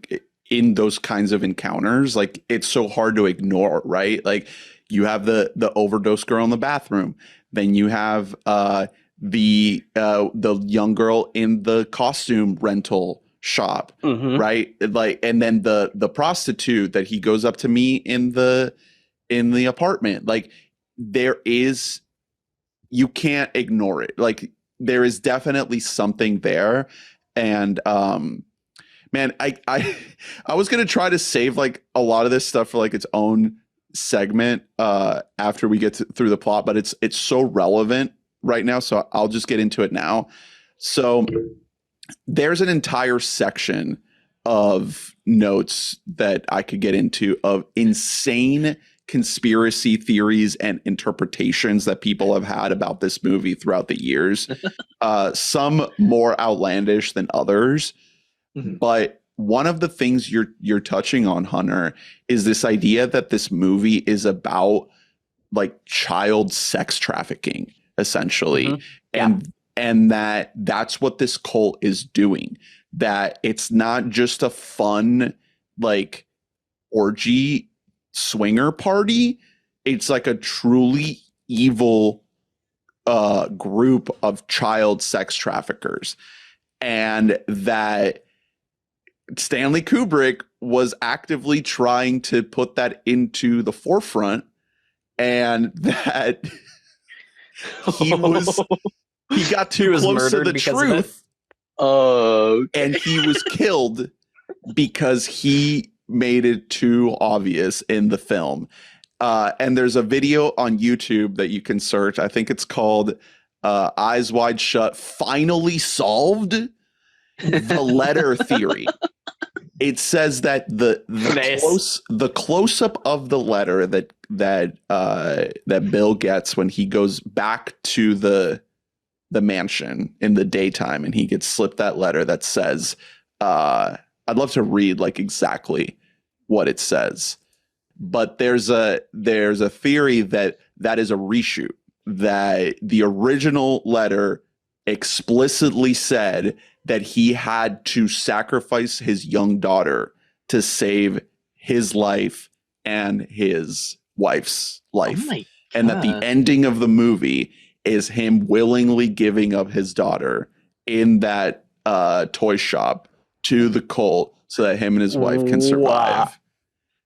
I: in those kinds of encounters. Like it's so hard to ignore, right? Like you have the overdose girl in the bathroom. Then you have the young girl in the costume rental shop, right? Like, and then the prostitute that he goes up to meet in the apartment. Like you can't ignore it. Like there is definitely something there. And man, I was gonna try to save like a lot of this stuff for like its own segment after we get through the plot, but it's so relevant right now, so I'll just get into it now. So there's an entire section of notes that I could get into of insane conspiracy theories and interpretations that people have had about this movie throughout the years. Some more outlandish than others, but one of the things you're touching on, Hunter, is this idea that this movie is about like child sex trafficking, essentially. And that's what this cult is doing. That it's not just a fun like orgy swinger party. It's like a truly evil group of child sex traffickers. And that Stanley Kubrick was actively trying to put that into the forefront, and that he got too close to the truth. And he was killed because he made it too obvious in the film. And there's a video on YouTube that you can search. I think it's called Eyes Wide Shut, Finally Solved, the Letter Theory. It says that the close up of the letter that Bill gets when he goes back to the mansion in the daytime, and he gets slipped that letter that says, I'd love to read like exactly what it says, but there's a theory that is a reshoot, that the original letter explicitly said that he had to sacrifice his young daughter to save his life and his wife's life. And that the ending of the movie is him willingly giving up his daughter in that toy shop to the cult so that him and his wife can survive.
J: Wow.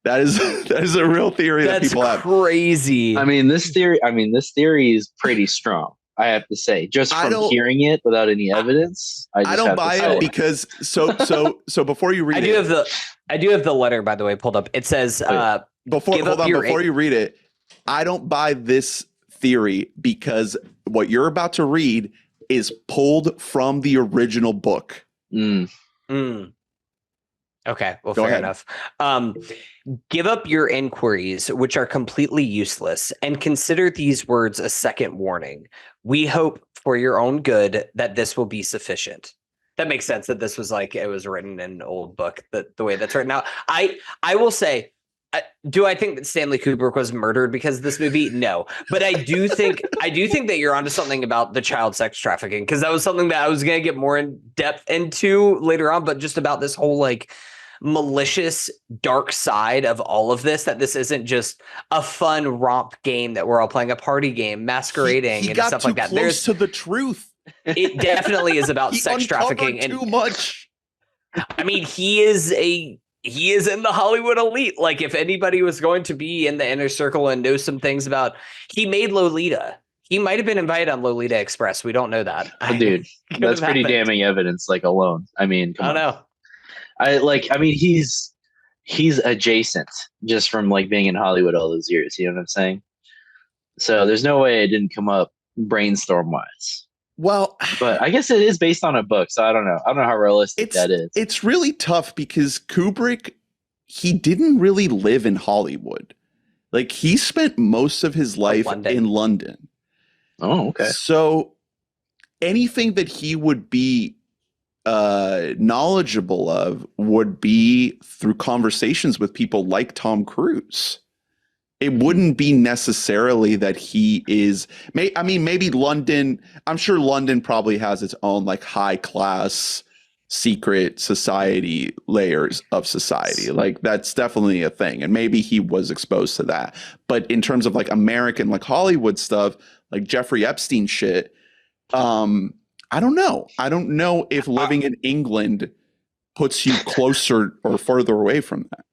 I: That is a real theory that
J: That's
I: people have.
J: crazy.
H: I mean, this theory is pretty strong. I have to say, just
I: I
H: from
I: don't-
H: hearing it without any evidence,
I: I don't buy it because so before you read
J: I do have the letter, by the way, pulled up. It says
I: before you read it, I don't buy this theory because what you're about to read is pulled from the original book.
J: Okay, well,
I: Go
J: fair
I: ahead.
J: enough. Give up your inquiries, which are completely useless, and consider these words a second warning. We hope for your own good that this will be sufficient. That makes sense that this was like it was written in an old book, the way that's written out. I will say, do I think that Stanley Kubrick was murdered because of this movie? No, but I do think that you're onto something about the child sex trafficking, because that was something that I was going to get more in depth into later on, but just about this whole like malicious dark side of all of this, that this isn't just a fun romp game that we're all playing, a party game masquerading
I: He
J: and
I: got
J: stuff
I: too
J: like that.
I: close
J: There's
I: to the truth.
J: it definitely is about
I: He
J: sex trafficking,
I: uncovered
J: and
I: too much.
J: I mean, he is in the Hollywood elite. Like, if anybody was going to be in the inner circle and know some things about, he made Lolita. He might have been invited on Lolita Express. We don't know that.
H: Oh, dude,
J: Could
H: that's
J: have
H: pretty
J: happened.
H: damning evidence. Like alone, I mean,
J: I don't know.
H: I mean, he's adjacent just from like being in Hollywood all those years. You know what I'm saying? So there's no way it didn't come up brainstorm wise.
I: Well,
H: But I guess it is based on a book, so I don't know. I don't know how realistic that is.
I: It's really tough because Kubrick, he didn't really live in Hollywood. Like, he spent most of his life in London.
H: Oh, okay.
I: So anything that he would be knowledgeable of would be through conversations with people like Tom Cruise. It wouldn't be necessarily that he is, I mean, maybe London, I'm sure London probably has its own like high class secret society layers of society. Like, that's definitely a thing. And maybe he was exposed to that. But in terms of like American, like Hollywood stuff, like Jeffrey Epstein shit, I don't know. I don't know if living in England puts you closer or further away from that.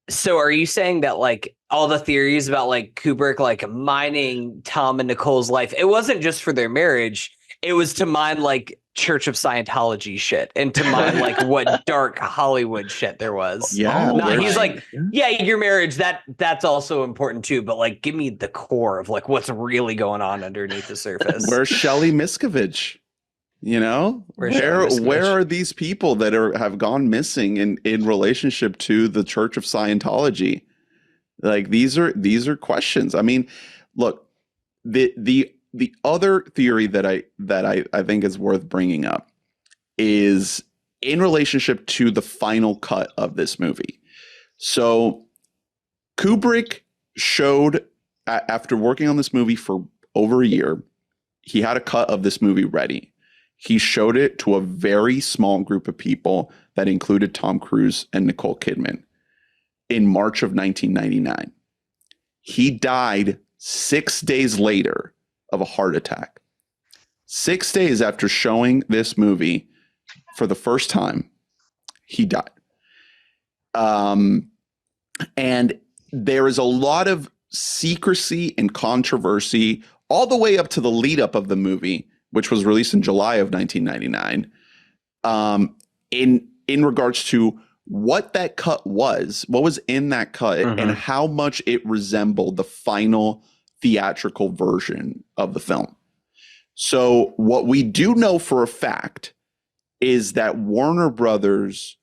J: So are you saying that like all the theories about like Kubrick like mining Tom and Nicole's life, it wasn't just for their marriage, it was to mine like Church of Scientology shit and to mine like what dark Hollywood shit there was?
I: Yeah.
J: No, he's like, yeah, your marriage, that's also important too, but like give me the core of like what's really going on underneath the surface.
I: Where's Shelley Miscavige? You know, where are these people that have gone missing in relationship to the Church of Scientology? Like, these are questions. I mean, look, the other theory that I think is worth bringing up is in relationship to the final cut of this movie. So Kubrick showed, after working on this movie for over a year, he had a cut of this movie ready. He showed it to a very small group of people that included Tom Cruise and Nicole Kidman in March of 1999. He died 6 days later of a heart attack. 6 days after showing this movie for the first time, he died. And there is a lot of secrecy and controversy all the way up to the lead up of the movie, which was released in July of 1999, in regards to what that cut was, what was in that cut, and how much it resembled the final theatrical version of the film. So what we do know for a fact is that Warner Brothers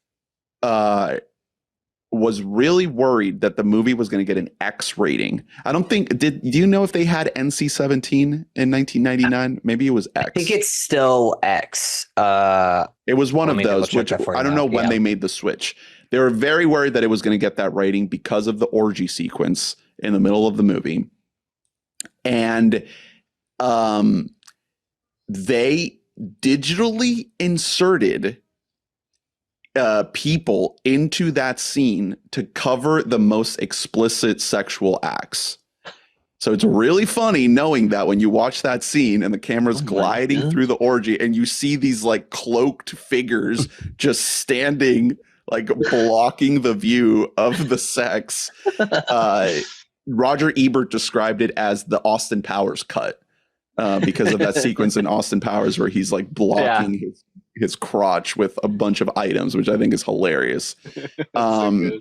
I: was really worried that the movie was going to get an X rating. I don't think, do you know if they had NC-17 in 1999? Maybe it was X.
J: I think it's still X.
I: It was one of those, which I don't know when they made the switch. They were very worried that it was going to get that rating because of the orgy sequence in the middle of the movie. And they digitally inserted people into that scene to cover the most explicit sexual acts. So it's really funny knowing that when you watch that scene and the camera's gliding through the orgy and you see these like cloaked figures just standing like blocking the view of the sex. Roger Ebert described it as the Austin Powers cut because of that sequence in Austin Powers where he's like blocking his crotch with a bunch of items, which I think is hilarious.
H: So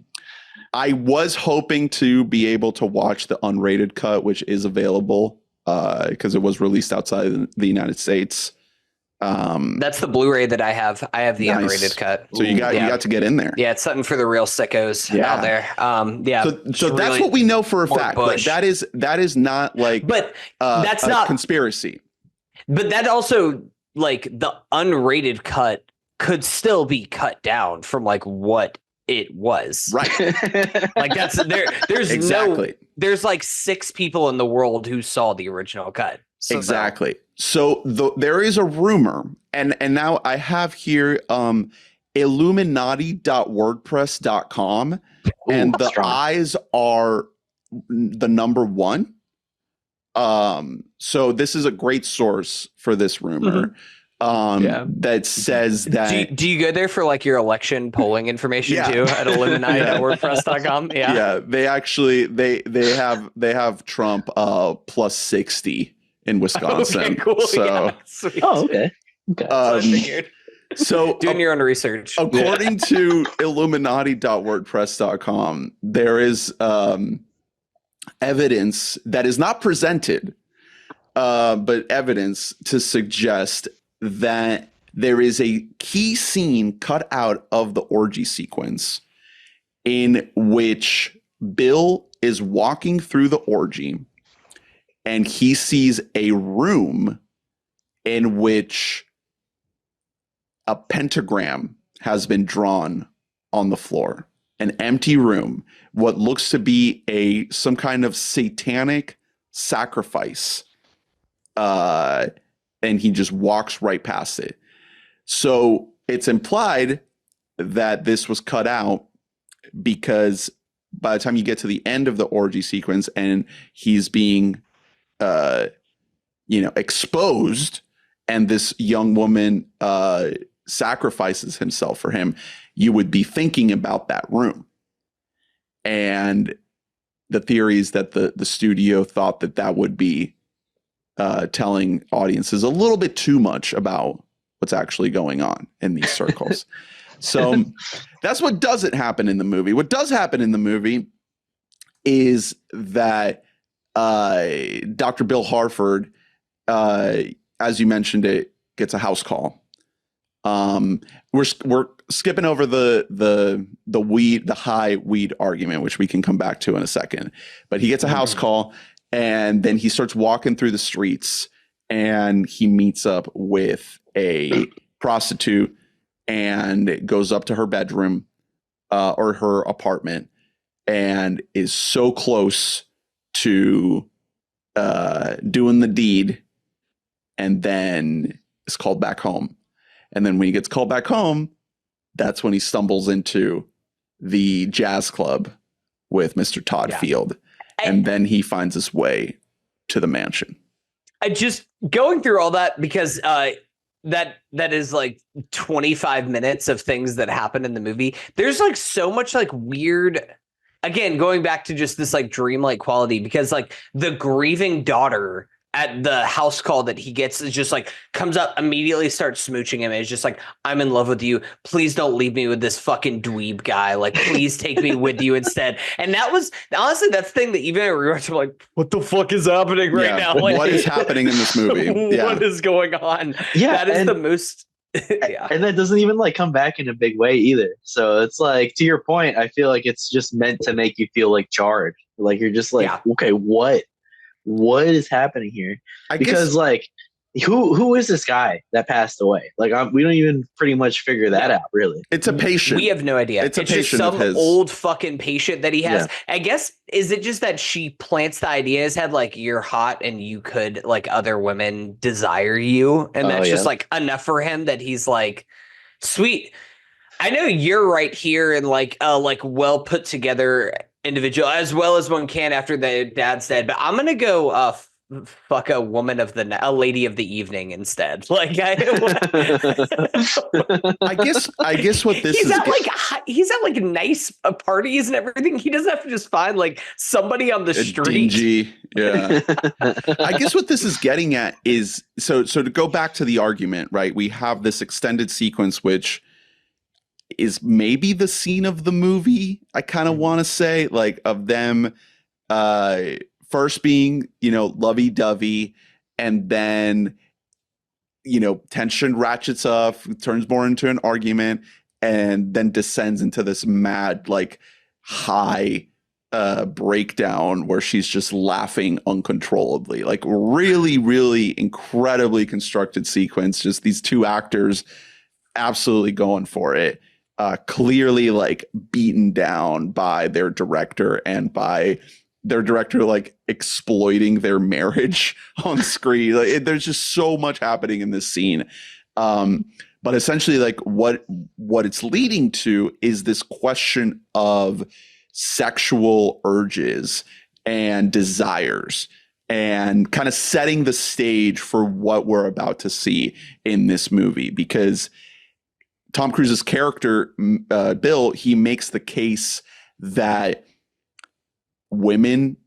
I: I was hoping to be able to watch the unrated cut, which is available because it was released outside the United States.
J: That's the Blu-ray that I have. I have the unrated cut.
I: So you got to get in there.
J: Yeah, it's something for the real sickos out there.
I: So that's really what we know for a fact. Like that is not like,
J: but that's
I: a
J: not
I: conspiracy.
J: But that also, like, the unrated cut could still be cut down from like what it was.
I: Right.
J: Like that's there's
I: exactly.
J: There's like 6 people in the world who saw the original cut. So
I: exactly. So there is a rumor, and now I have here illuminati.wordpress.com, and the eyes are the number 1. So this is a great source for this rumor. That says that.
J: Do you go there for like your election polling information too at illuminati.wordpress.com?
I: Yeah, they actually they have Trump plus 60 in Wisconsin.
J: Okay, cool.
I: So
H: okay.
I: So
J: doing your own research.
I: According to illuminati.wordpress.com, there is evidence that is not presented, but evidence to suggest that there is a key scene cut out of the orgy sequence in which Bill is walking through the orgy and he sees a room in which a pentagram has been drawn on the floor, an empty room, what looks to be some kind of satanic sacrifice. And he just walks right past it. So it's implied that this was cut out because by the time you get to the end of the orgy sequence and he's being, exposed, and this young woman sacrifices himself for him, you would be thinking about that room. And the theory is that the studio thought that would be telling audiences a little bit too much about what's actually going on in these circles. So that's what doesn't happen in the movie. What does happen in the movie is that Dr. Bill Harford, as you mentioned, it gets a house call. We're skipping over the high weed argument, which we can come back to in a second. But he gets a house call. And then he starts walking through the streets and he meets up with a prostitute and goes up to her bedroom or her apartment and is so close to doing the deed, and then is called back home. And then when he gets called back home, that's when he stumbles into the jazz club with Mr. Todd Field. And then he finds his way to the mansion.
J: I just going through all that because that is like 25 minutes of things that happen in the movie. There's like so much like weird, again, going back to just this like dreamlike quality, because like the grieving daughter at the house call that he gets is just like comes up, immediately starts smooching him. And it's just like, I'm in love with you. Please don't leave me with this fucking dweeb guy. Like, please take me with you instead. And that was honestly that thing that even I rewatched, I'm like, what the fuck is happening right now? Like,
I: what is happening in this movie?
J: What is going on?
H: Yeah,
J: that is the most.
H: And that doesn't even like come back in a big way either. So it's like, to your point, I feel like it's just meant to make you feel like jarred. Like you're just like, okay, what is happening here? Because like, who is this guy that passed away? Like, we don't even pretty much figure that out, really.
I: It's a patient.
J: We have no idea. It's just some old fucking patient that he has. Yeah. I guess, is it just that she plants the idea in his head, like, you're hot and you could, like, other women desire you, and that's just like enough for him that he's like, sweet, I know you're right here, and like well put together individual as well as one can after the dad's dead, but I'm gonna go fuck a woman of a lady of the evening instead. Like
I: I guess what this
J: he's
I: is
J: at like nice parties and everything. He doesn't have to just find like somebody on the street.
I: dingy. Yeah. I guess what this is getting at is so to go back to the argument, right? We have this extended sequence which is maybe the scene of the movie. I kind of want to say, like, of them first being, lovey-dovey, and then, tension ratchets up, turns more into an argument, and then descends into this mad, like, high breakdown where she's just laughing uncontrollably. Like, really, really incredibly constructed sequence. Just these two actors absolutely going for it. Clearly, like, beaten down by their director and by their director, like, exploiting their marriage on screen. Like, there's just so much happening in this scene. But essentially, like, what it's leading to is this question of sexual urges and desires, and kind of setting the stage for what we're about to see in this movie. Because Tom Cruise's character, Bill, he makes the case that women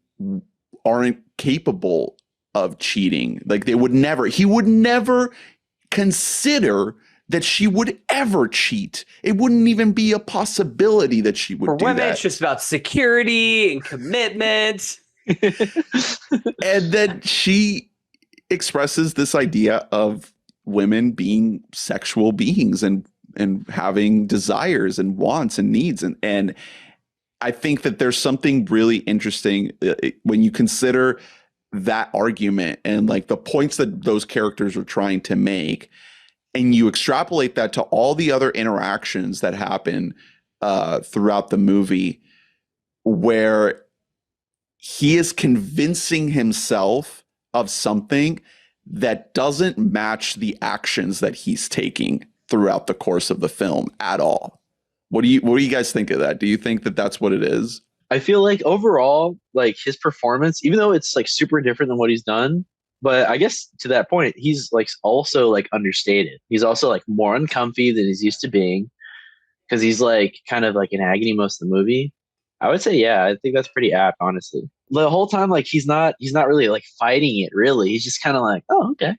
I: aren't capable of cheating. Like, he would never consider that she would ever cheat. It wouldn't even be a possibility that she would do that. For women,
J: it's just about security and commitment.
I: And then she expresses this idea of women being sexual beings and having desires and wants and needs. And I think that there's something really interesting when you consider that argument and, like, the points that those characters are trying to make, and you extrapolate that to all the other interactions that happen throughout the movie, where he is convincing himself of something that doesn't match the actions that he's taking throughout the course of the film at all. What do you guys think of that? Do you think that that's what it is?
H: I feel like overall, like, his performance, even though it's, like, super different than what he's done, but I guess to that point, he's, like, also, like, understated. He's also, like, more uncomfy than he's used to being, because he's, like, kind of, like, in agony most of the movie. I would say, yeah, I think that's pretty apt, honestly. The whole time, like, he's not really, like, fighting it, really. He's just kind of like, oh, okay.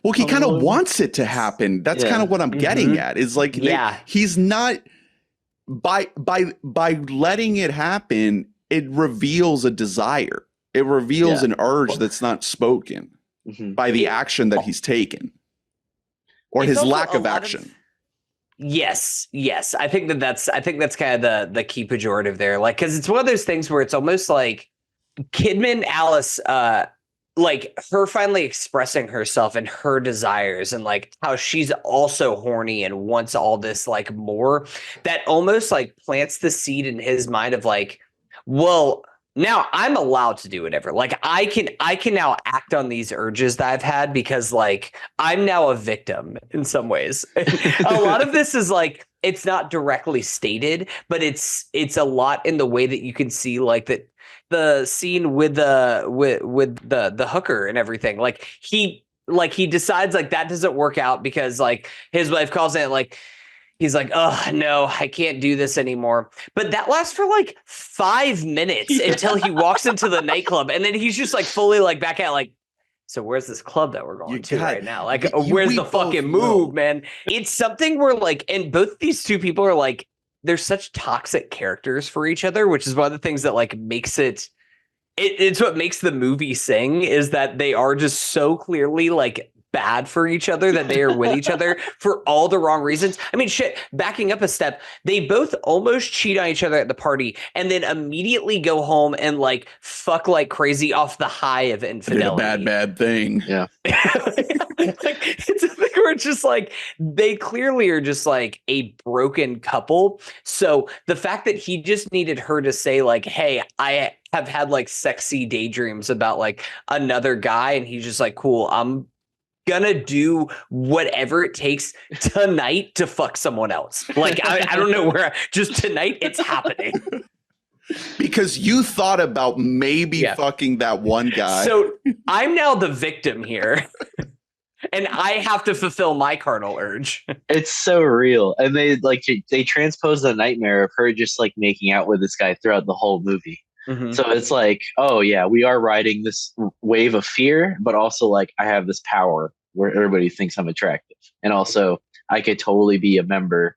I: Well, he kind of wants it to happen. That's kind of what I'm getting at. Is like, he's not, by letting it happen, it reveals a desire. It reveals an urge that's not spoken by the action that he's taken, or his lack of action.
J: Yes. I think that's kind of the key pejorative there. Like, because it's one of those things where it's almost like Kidman, Alice, like, her finally expressing herself and her desires, and, like, how she's also horny and wants all this, like, more, that almost, like, plants the seed in his mind of, like, well, now I'm allowed to do whatever. Like, I can now act on these urges that I've had, because, like, I'm now a victim in some ways. A lot of this is, like, it's not directly stated, but it's a lot in the way that you can see, like, that the scene with the hooker and everything. Like, he decides, like, that doesn't work out because, like, his wife calls it, like, he's like, oh, no, I can't do this anymore. But that lasts for, like, 5 minutes until he walks into the nightclub. And then he's just, like, fully, like, back at, like, so where's this club that we're going to right now? Like, where's the fucking move, man? It's something where, like, and both these two people are, like, they're such toxic characters for each other, which is one of the things that, like, makes it's what makes the movie sing, is that they are just so clearly, like, bad for each other, that they are with each other for all the wrong reasons. I mean, shit, backing up a step, they both almost cheat on each other at the party and then immediately go home and, like, fuck like crazy off the high of infidelity.
I: Did a bad thing.
H: Yeah.
J: Like, it's a thing where it's just like, they clearly are just, like, a broken couple. So the fact that he just needed her to say, like, hey, I have had, like, sexy daydreams about, like, another guy, and he's just like, cool, I'm gonna do whatever it takes tonight to fuck someone else. Like, I don't know where, just tonight it's happening.
I: Because you thought about maybe
J: Yeah.
I: fucking that one guy.
J: So I'm now the victim here. And I have to fulfill my carnal urge.
H: It's so real. And they transpose the nightmare of her just like making out with this guy throughout the whole movie.
J: Mhm.
H: So it's like, oh yeah, we are riding this wave of fear, but also like I have this power where everybody thinks I'm attractive. And also I could totally be a member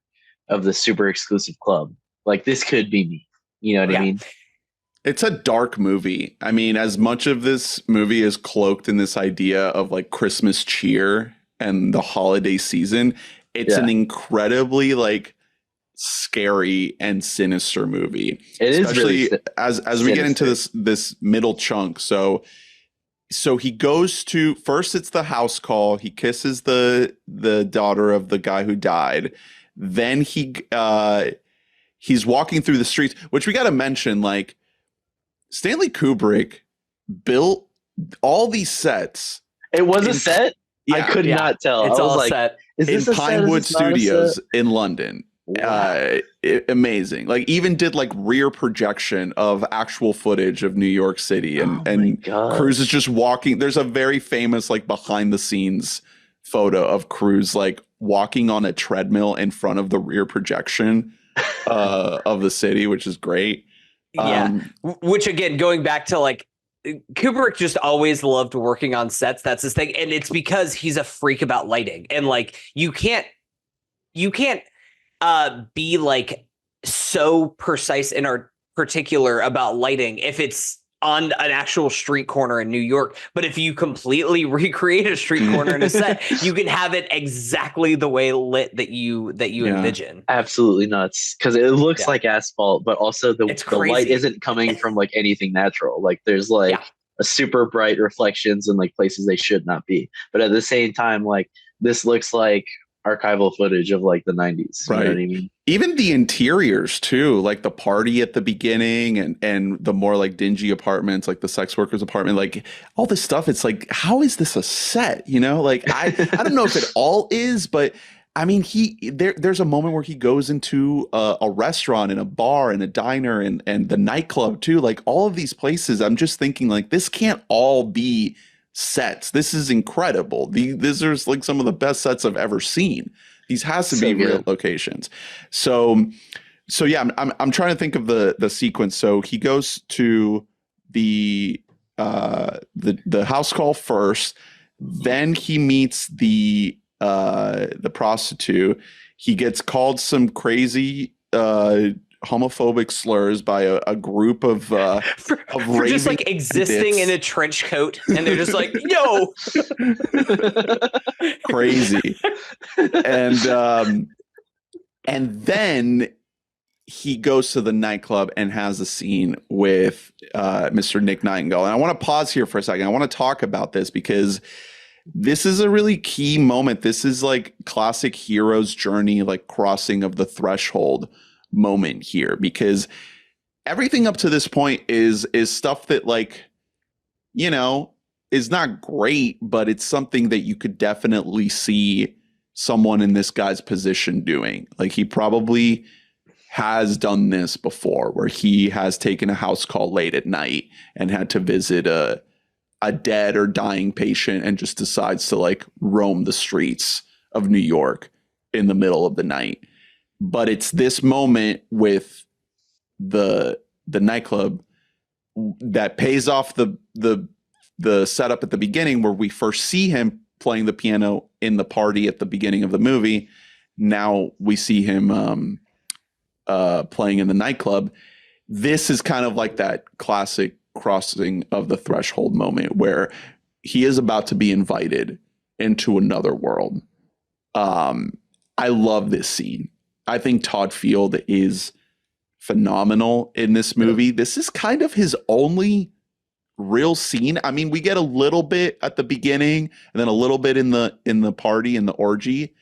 H: of the super exclusive club. Like this could be me. You know what I mean?
I: It's a dark movie. I mean, as much of this movie is cloaked in this idea of like Christmas cheer and the holiday season, it's an incredibly like scary and sinister movie.
H: It is
I: especially
H: really
I: as we get into this middle chunk. So he goes to, first it's the house call. He kisses the daughter of the guy who died. Then he's walking through the streets, which we got to mention, like, Stanley Kubrick built all these sets.
H: It was a set?
I: Yeah,
H: I could not tell.
J: It's
H: I was
J: all
H: like,
J: set.
H: is
I: in
H: this a set? Is
I: Pinewood
H: this not a
I: Studios
H: set?
I: in London.
H: Wow.
I: Amazing. Like, even did like rear projection of actual footage of New York City, and Cruise is just walking. There's a very famous like behind the scenes photo of Cruise like walking on a treadmill in front of the rear projection of the city, which is great.
J: Yeah. Which again, going back to like Kubrick just always loved working on sets. That's his thing. And it's because he's a freak about lighting. And like you can't be like so precise in our particular about lighting if it's on an actual street corner in New York. But if you completely recreate a street corner in a set, you can have it exactly the way lit that you envision.
H: Absolutely nuts. Because it looks like asphalt, but also the light isn't coming from like anything natural. Like there's like a super bright reflections in like places they should not be. But at the same time, like this looks like archival footage of like the 90s. You know what I mean?
I: Even the interiors too, like the party at the beginning and the more like dingy apartments, like the sex workers apartment, like all this stuff. It's like, how is this a set? You know, like I don't know if it all is, but I mean, there's a moment where he goes into a restaurant and a bar and a diner and the nightclub too. Like all of these places, I'm just thinking like this can't all be sets. This is incredible. These are like some of the best sets I've ever seen. These has to be real locations. So yeah, I'm trying to think of the sequence. So he goes to the house call first, then he meets the prostitute. He gets called some crazy homophobic slurs by a group of
J: for just like existing in a trench coat, and they're just like, yo,
I: crazy. And then he goes to the nightclub and has a scene with Mr. Nick Nightingale. And I want to pause here for a second. I want to talk about this because this is a really key moment. This is like classic hero's journey, like crossing of the threshold moment here, because everything up to this point is stuff that, like, you know, is not great, but it's something that you could definitely see someone in this guy's position doing. Like, he probably has done this before, where he has taken a house call late at night and had to visit a dead or dying patient and just decides to like roam the streets of New York in the middle of the night. But it's this moment with the nightclub that pays off the setup at the beginning, where we first see him playing the piano in the party at the beginning of the movie. Now we see him playing in the nightclub. This is kind of like that classic crossing of the threshold moment where he is about to be invited into another world. I love this scene. I think Todd Field is phenomenal in this movie. This is kind of his only real scene. I mean, we get a little bit at the beginning and then a little bit in the party and the orgy,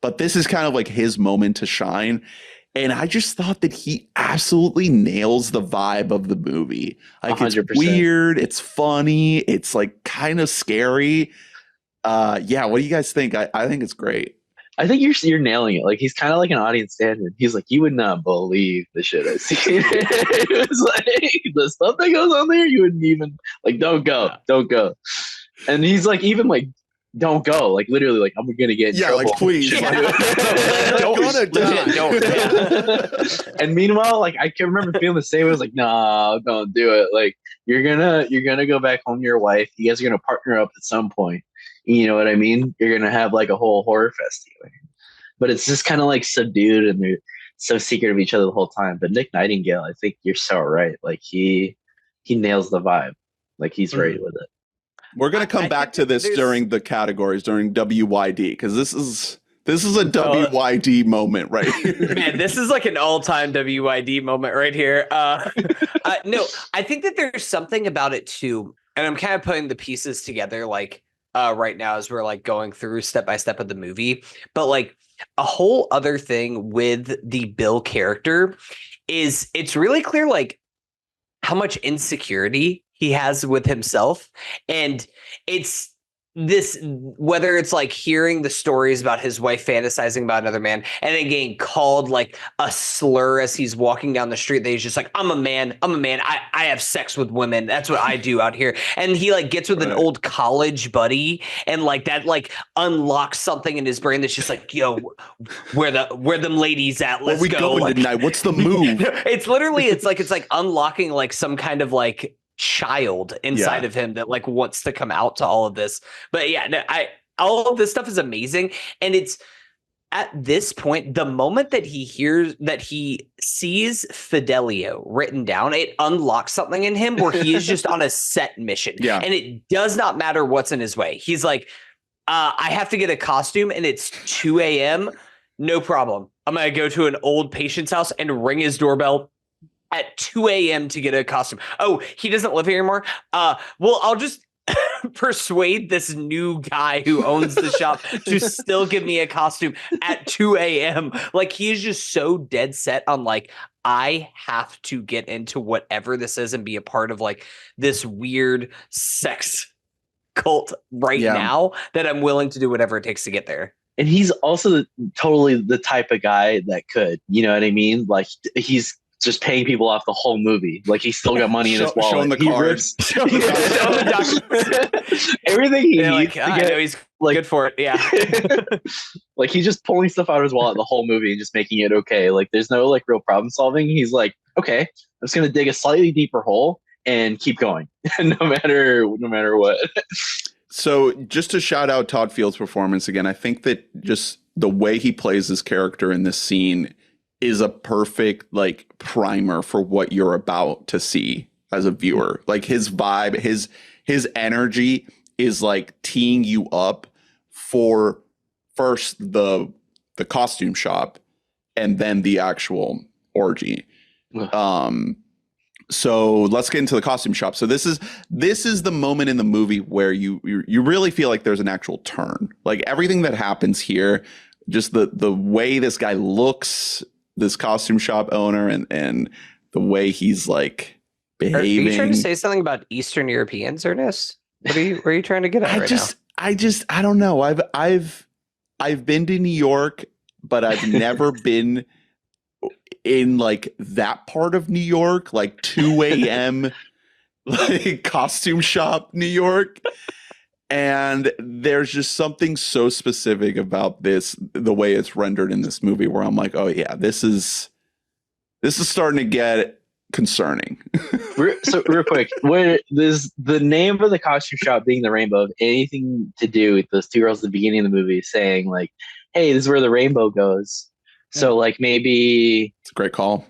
I: but this is kind of like his moment to shine. And I just thought that he absolutely nails the vibe of the movie. Like, 100%. It's weird, it's funny, it's like kind of scary. Yeah, what do you guys think? I think it's great.
H: I think you're nailing it. Like he's kind of like an audience standard. He's like, you would not believe the shit I see. It was like the stuff that goes on there. You wouldn't even like. Don't go. And he's like, even like, don't go. Like literally, like I'm gonna get in trouble.
I: like please.
H: Don't
I: gonna die.
H: Don't. And meanwhile, like I can remember feeling the same. I was like, no, don't do it. Like you're gonna go back home to your wife. You guys are gonna partner up at some point. You know what I mean? You're gonna have like a whole horror fest together. But it's just kind of like subdued and they're so secret of each other the whole time. But Nick Nightingale, I think you're so right. Like he nails the vibe. Like he's right with it.
I: We're gonna come back to this during the categories during WYD because this is a WYD moment right here.
J: Man, this is like an all-time WYD moment right here. No, I think that there's something about it too, and I'm kind of putting the pieces together like right now as we're like going through step by step of the movie. But like a whole other thing with the Bill character is it's really clear like how much insecurity he has with himself, and it's this, whether it's like hearing the stories about his wife fantasizing about another man and then getting called like a slur as he's walking down the street, that he's just like, I'm a man, I have sex with women, that's what I do out here. And he like gets with an old college buddy, and like that like unlocks something in his brain that's just like, yo, where them ladies at, let's
I: Where we
J: go
I: going
J: like,
I: tonight? What's the move?
J: it's literally it's like unlocking like some kind of like child inside of him that like wants to come out to all of this. But yeah, no, all of this stuff is amazing. And it's at this point, the moment that he sees Fidelio written down, it unlocks something in him where he is just on a set mission.
I: Yeah.
J: And it does not matter what's in his way. He's like, I have to get a costume and it's 2 a.m. No problem. I'm going to go to an old patient's house and ring his doorbell at 2 a.m. to get a costume. Oh, he doesn't live here anymore? Well, I'll just persuade this new guy who owns the shop to still give me a costume at 2 a.m. Like, he is just so dead set on, like, I have to get into whatever this is and be a part of, like, this weird sex cult right now that I'm willing to do whatever it takes to get there.
H: And he's also totally the type of guy that could, you know what I mean? Like, he's just paying people off the whole movie. Like he's still got money in his wallet.
I: Showing the cards.
H: Everything he needs
J: like,
H: to get,
J: I know he's like, good for it. Yeah.
H: Like he's just pulling stuff out of his wallet the whole movie and just making it okay. Like there's no like real problem solving. He's like, okay, I'm just gonna dig a slightly deeper hole and keep going, no matter what.
I: So just to shout out Todd Field's performance again, I think that just the way he plays his character in this scene is a perfect like primer for what you're about to see as a viewer. Like his vibe, his energy is like teeing you up for first the costume shop and then the actual orgy. So let's get into the costume shop. So this is the moment in the movie where you really feel like there's an actual turn. Like everything that happens here, just the way this guy looks, this costume shop owner, and the way he's like behaving.
J: Are you trying to say something about Eastern Europeans, Ernest? Where are you trying to get at
I: I don't know. I've been to New York, but I've never been in like that part of New York, like 2 a.m. like costume shop New York. And there's just something so specific about this, the way it's rendered in this movie, where I'm like, oh yeah, this is starting to get concerning.
H: So real quick, where does the name of the costume shop being the Rainbow have anything to do with those two girls at the beginning of the movie saying like, hey, this is where the rainbow goes? So like maybe
I: it's a great call.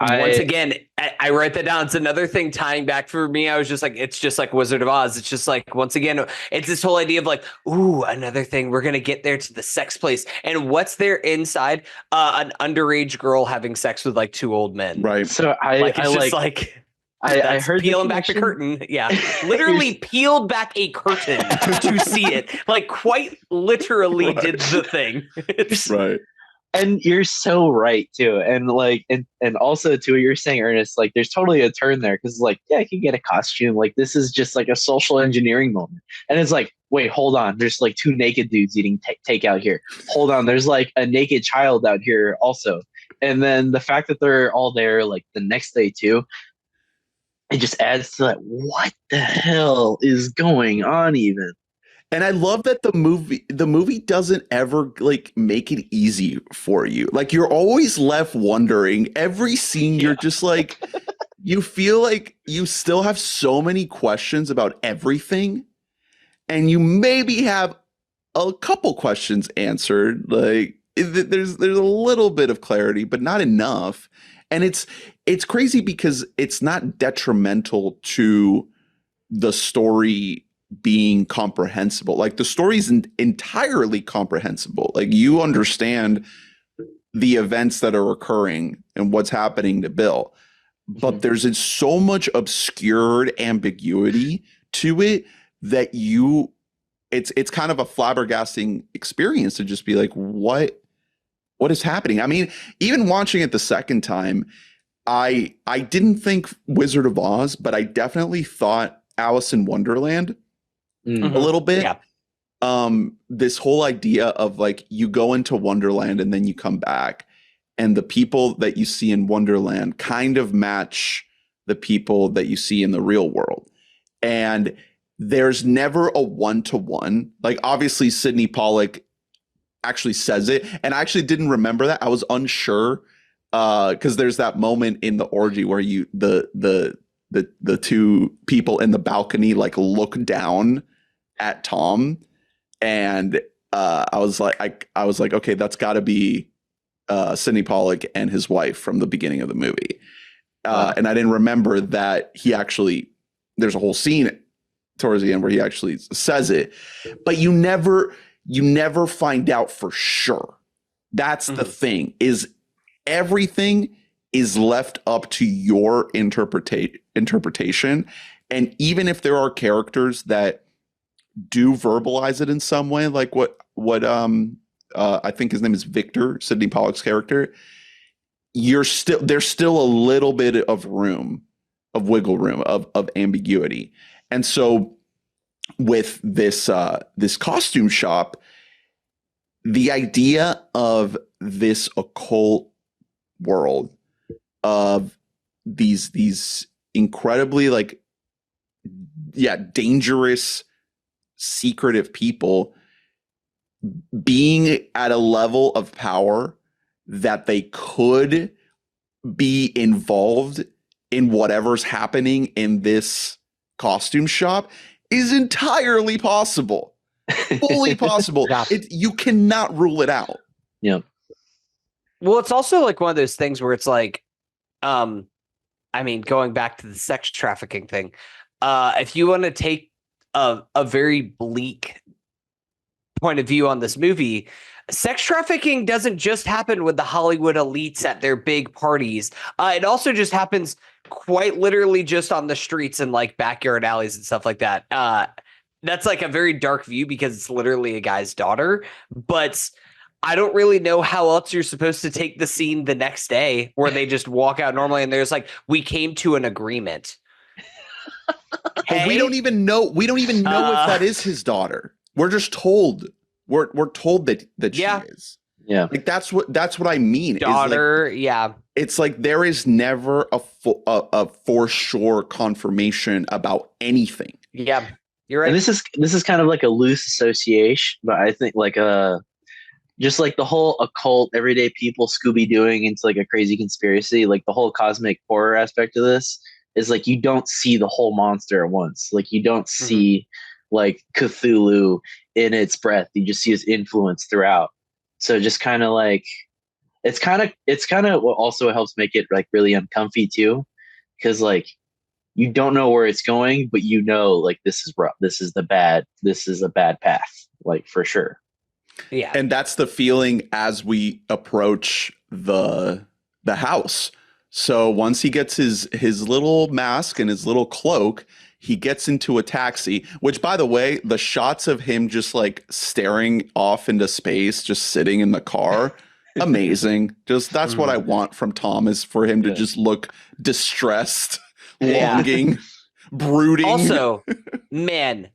J: Once again, I write that down. It's another thing tying back for me. I was just like, it's just like Wizard of Oz. It's just like, once again, it's this whole idea of like, ooh, another thing. We're going to get there to the sex place. And what's there inside? An underage girl having sex with like two old men.
I: Right.
H: So I heard
J: peeling back the curtain. Yeah. Literally peeled back a curtain to see it. Like quite literally did the thing.
I: Right.
H: And you're so right too. And like, and also to what you're saying, Ernest, like there's totally a turn there. Cause like, yeah, I can get a costume. Like this is just like a social engineering moment. And it's like, wait, hold on. There's like two naked dudes eating takeout here. Hold on. There's like a naked child out here also. And then the fact that they're all there like the next day too, it just adds to that. What the hell is going on even?
I: And I love that the movie doesn't ever like make it easy for you. Like you're always left wondering every scene. You're just like, you feel like you still have so many questions about everything. And you maybe have a couple questions answered. Like there's a little bit of clarity, but not enough. And it's crazy because it's not detrimental to the story being comprehensible. Like the story is entirely comprehensible. Like you understand the events that are occurring and what's happening to Bill. But there's so much obscured ambiguity to it that it's kind of a flabbergasting experience to just be like, what is happening? I mean, even watching it the second time, I didn't think Wizard of Oz, but I definitely thought Alice in Wonderland a little bit.
J: Yeah.
I: This whole idea of like you go into Wonderland and then you come back, and the people that you see in Wonderland kind of match the people that you see in the real world. And there's never a one-to-one. Like obviously Sidney Pollack actually says it, and I actually didn't remember that. I was unsure because there's that moment in the orgy where the two people in the balcony like look down at Tom, and I was like, okay, that's got to be Sidney Pollack and his wife from the beginning of the movie. And I didn't remember that there's a whole scene towards the end where he actually says it, but you never find out for sure. That's the thing, is everything is left up to your interpretation. And even if there are characters that do verbalize it in some way, like what I think his name is Victor, Sidney Pollack's character, there's still a little bit of wiggle room of ambiguity. And so with this costume shop, the idea of this occult world of these incredibly like dangerous, secretive people being at a level of power that they could be involved in whatever's happening in this costume shop is entirely possible. Fully possible.
J: Yeah.
I: You cannot rule it out.
H: Yeah.
J: Well, it's also like one of those things where it's like, I mean, going back to the sex trafficking thing, if you want to take a very bleak point of view on this movie, sex trafficking doesn't just happen with the Hollywood elites at their big parties. It also just happens quite literally just on the streets and like backyard alleys and stuff like that. That's like a very dark view because it's literally a guy's daughter, but I don't really know how else you're supposed to take the scene the next day where they just walk out normally and there's like, we came to an agreement.
I: But we don't even know if that is his daughter. We're just told. We're told that she is.
H: Yeah.
I: Like that's what I mean.
J: Daughter,
I: It's like there is never a for sure confirmation about anything.
J: Yeah. You're right.
H: And this is kind of like a loose association, but I think like just like the whole occult everyday people Scooby-Dooing into like a crazy conspiracy, like the whole cosmic horror aspect of this is like you don't see the whole monster at once. Like you don't see like Cthulhu in its breath. You just see his influence throughout. So just kind of like it's kind of what also helps make it like really uncomfy too, because like you don't know where it's going, but you know like this is rough. This is a bad path, like for sure.
J: Yeah.
I: And that's the feeling as we approach the house. So once he gets his little mask and his little cloak, he gets into a taxi, which by the way, the shots of him just like staring off into space, just sitting in the car, amazing. Just that's what I want from Tom, is for him to just look distressed, longing, brooding.
J: Also, man,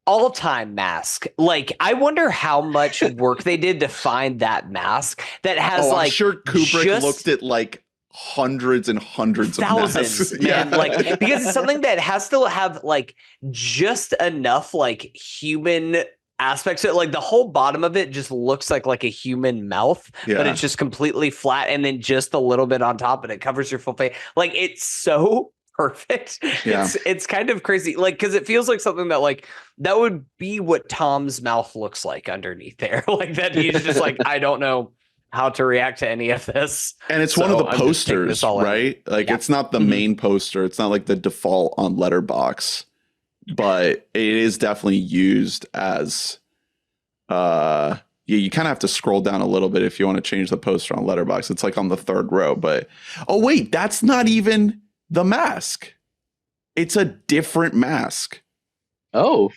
J: all-time mask. Like, I wonder how much work they did to find that mask that has
I: I'm
J: like
I: sure Kubrick
J: just
I: looked at like hundreds and hundreds of
J: thousands,
I: masks.
J: man.
I: Yeah.
J: Like, because it's something that has to have like just enough like human aspects to it. Like the whole bottom of it just looks like a human mouth, but
I: Yeah.
J: it's just completely flat, and then just a little bit on top, and it covers your full face. Like, it's so perfect.
I: Yeah.
J: It's kind of crazy, like, because it feels like something that like that would be what Tom's mouth looks like underneath there. Like, that he's just like, I don't know how to react to any of this.
I: And it's one of the
J: I'm just taking
I: posters,
J: this all in.
I: right? Like,
J: Yeah.
I: it's not the main poster. It's not like the default on Letterbox, but it is definitely used as you kind of have to scroll down a little bit if you want to change the poster on Letterbox. It's like on the third row, but oh wait, that's not even the mask. It's a different mask.
H: Oh,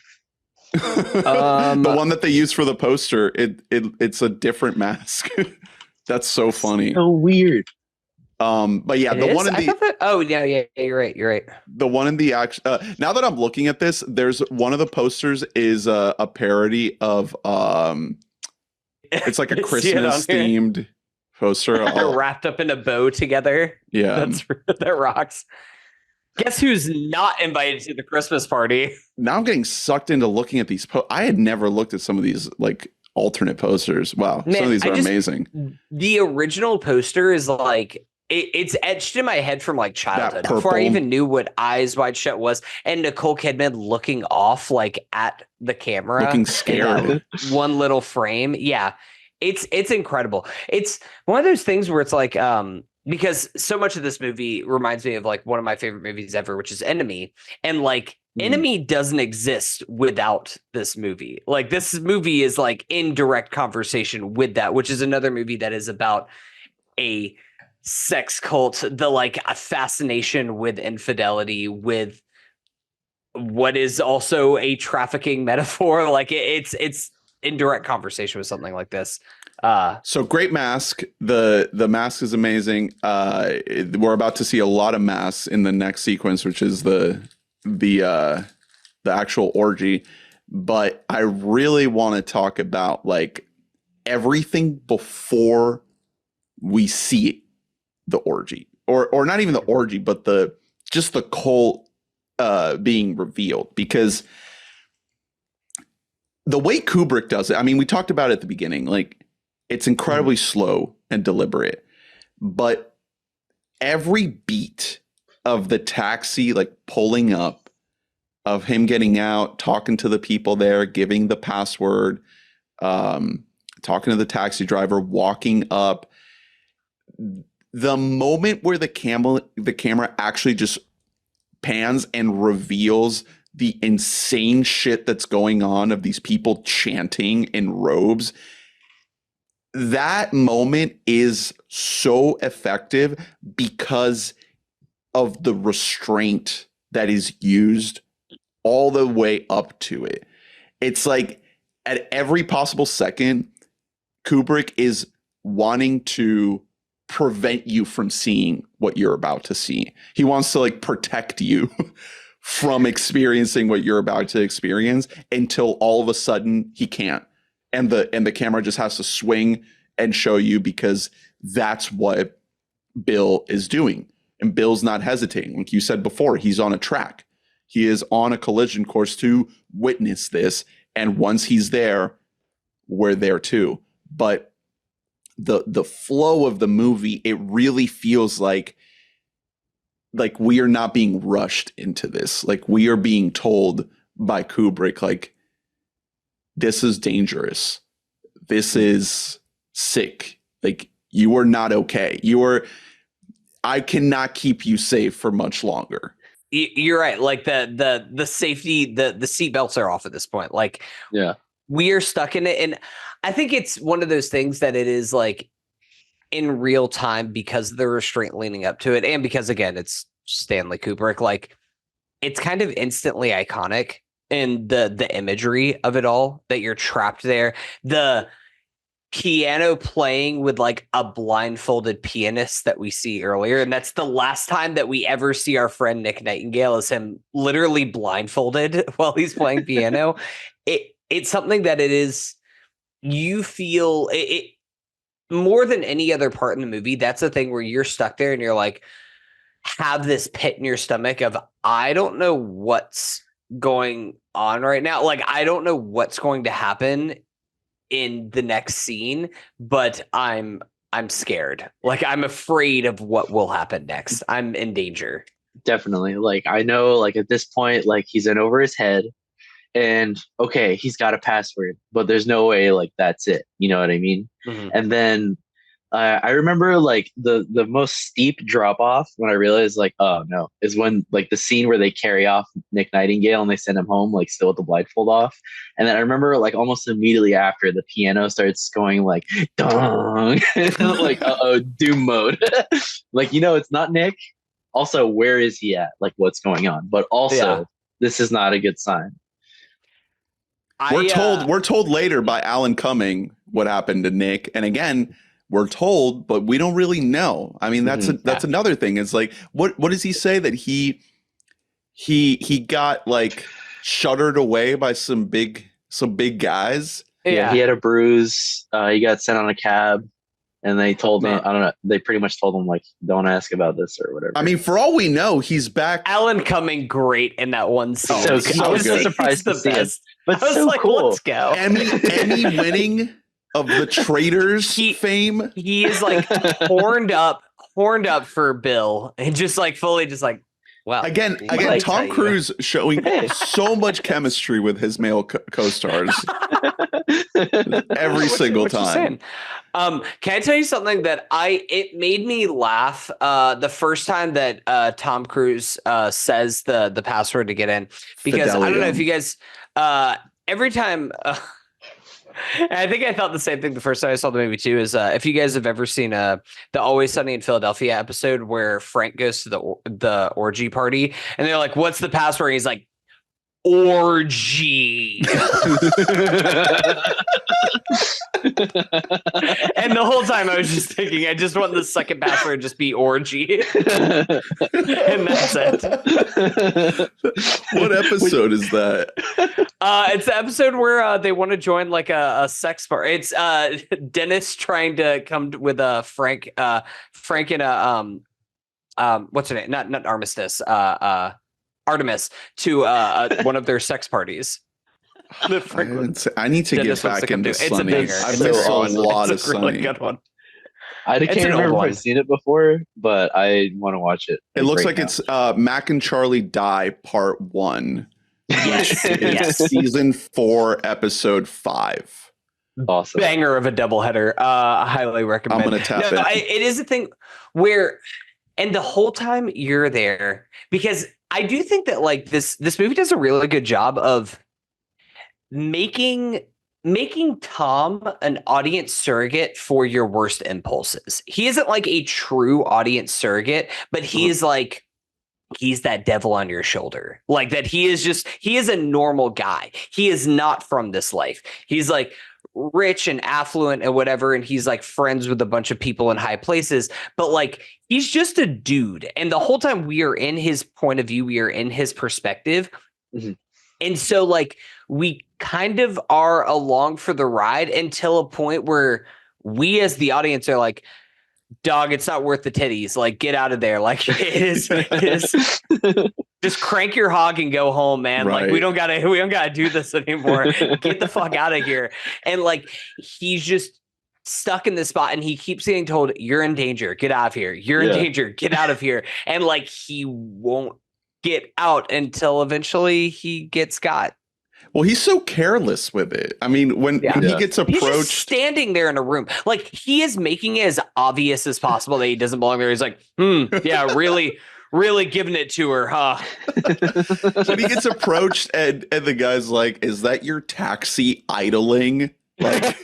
I: The one that they use for the poster, it's a different mask. That's so funny.
H: so weird.
I: But yeah,
J: It
I: the
J: is?
I: one in
J: I
I: the
J: thought that- oh yeah, you're right.
I: the one in the action. Now that I'm looking at this, there's one of the posters is a parody of it's like a
J: I see it
I: Christmas
J: on here.
I: themed poster.
J: They're wrapped up in a bow together.
I: Yeah.
J: That rocks. Guess who's not invited to the Christmas party?
I: Now I'm getting sucked into looking at these. I had never looked at some of these like alternate posters. Wow, some
J: Man,
I: of these
J: I
I: are
J: just-
I: amazing.
J: The original poster is like it's etched in my head from like childhood before I
I: purple.
J: even knew what Eyes Wide Shut was, and Nicole Kidman looking off like at the camera,
I: Looking
J: in
I: scared.
J: that one little frame. Yeah, it's incredible. It's one of those things where it's like because so much of this movie reminds me of like one of my favorite movies ever, which is Enemy, and like Enemy doesn't exist without this movie. Like, this movie is like in direct conversation with that, which is another movie that is about a sex cult, the like a fascination with infidelity, with what is also a trafficking metaphor. Like, it's in direct conversation with something like this.
I: So great mask. The mask is amazing. We're about to see a lot of masks in the next sequence, which is the actual orgy. But I really want to talk about like everything before we see the orgy, or not even the orgy, but the cult being revealed, because the way Kubrick does it, I mean, we talked about it at the beginning, like it's incredibly slow and deliberate, but every beat of the taxi, like pulling up, of him getting out, talking to the people there, giving the password, talking to the taxi driver, walking up, the moment where the camera actually just pans and reveals the insane shit that's going on of these people chanting in robes, that moment is so effective because of the restraint that is used all the way up to it. It's like at every possible second, Kubrick is wanting to prevent you from seeing what you're about to see. He wants to like protect you from experiencing what you're about to experience until all of a sudden he can't. And the camera just has to swing and show you, because that's what Bill is doing. And Bill's not hesitating. Like you said before, he's on a track. He is on a collision course to witness this. And once he's there, we're there too. But the flow of the movie, it really feels like we are not being rushed into this. Like, we are being told by Kubrick, like, this is dangerous. This is sick. Like, you are not okay. I cannot keep you safe for much longer.
J: You're right. Like the safety, the seatbelts are off at this point. Like,
H: Yeah.
J: we are stuck in it. And I think it's one of those things that it is like in real time, because of the restraint leaning up to it. And because, again, it's Stanley Kubrick, like, it's kind of instantly iconic in the imagery of it all, that you're trapped there. piano playing with like a blindfolded pianist that we see earlier, and that's the last time that we ever see our friend Nick Nightingale, is him literally blindfolded while he's playing piano. It's something that it is, you feel it more than any other part in the movie. That's the thing where you're stuck there and you're like, have this pit in your stomach of, I don't know what's going on right now. Like, I don't know what's going to happen in the next scene, but I'm scared. Like, I'm afraid of what will happen next. I'm in danger.
H: Definitely. Like, I know, like, at this point, like, he's in over his head, and okay, he's got a password, but there's no way, like, that's it. You know what I mean?
J: Mhm.
H: And then I remember, like, the most steep drop off when I realized, like, oh no, is when, like, the scene where they carry off Nick Nightingale and they send him home, like, still with the blindfold off. And then I remember, like, almost immediately after, the piano starts going like dong, like, doom mode. Like, you know, it's not Nick. Also, where is he at? Like, what's going on? But also, this is not a good sign.
I: We're told later by Alan Cumming what happened to Nick, and again, we're told, but we don't really know. I mean, that's another thing. It's like, what does he say, that he got like shuttered away by some big guys?
H: Yeah, he had a bruise. He got sent on a cab, and they told him, I don't know, they pretty much told him, like, don't ask about this or whatever.
I: I mean, for all we know, he's back.
J: Alan Cumming, great in that one scene.
H: So good. I was so surprised to see it. But
J: I was
H: so
J: like,
H: cool.
J: let's go.
I: Emmy winning of the Traitors fame.
J: He is like horned up for Bill, and just like fully just like, wow.
I: Again, Tom Cruise showing so much chemistry with his male co-stars every single time.
J: Can I tell you something that it made me laugh the first time that Tom Cruise says the password to get in, because I don't know if you guys every time I think I thought the same thing the first time I saw the movie too, is if you guys have ever seen the Always Sunny in Philadelphia episode where Frank goes to the orgy party and they're like, what's the password? And he's like, orgy. And the whole time I was just thinking, I just want the second password to just be orgy. And that's it.
I: What episode is that?
J: It's the episode where they want to join like a sex bar. It's Dennis trying to come with Frank and what's her name? Not Armistice. Artemis to one of their sex parties.
I: I need to get back into Sunny. I've missed a lot of Sunny.
J: Really good one.
H: I can't remember if I've seen it before, but I want to watch it.
I: It looks like it's Mac and Charlie Die Part 1.
J: Yes.
I: It's season 4, episode 5.
H: Awesome.
J: Banger of a doubleheader. I highly recommend.
I: I'm going to tap it.
J: It is a thing where, and the whole time you're there, because I do think that like this movie does a really good job of making Tom an audience surrogate for your worst impulses. He isn't like a true audience surrogate, but he is like, he's that devil on your shoulder. Like that he is a normal guy. He is not from this life. He's like rich and affluent and whatever, and he's like friends with a bunch of people in high places, but like he's just a dude. And the whole time we are in his point of view, we are in his perspective. Mm-hmm. And so like we kind of are along for the ride until a point where we as the audience are like, dog, it's not worth the titties. Like, get out of there. Like, it is just crank your hog and go home, man.
I: Right.
J: Like, we don't gotta do this anymore. Get the fuck out of here. And like, he's just stuck in this spot, and he keeps getting told, "You're in danger. Get out of here. You're in danger. Get out of here." And like, he won't get out until eventually he gets got.
I: Well, he's so careless with it. I mean, when he gets approached,
J: he's just standing there in a room, like he is making it as obvious as possible that he doesn't belong there. He's like, yeah, really giving it to her, huh?
I: When he gets approached and the guy's like, "Is that your taxi idling?" Like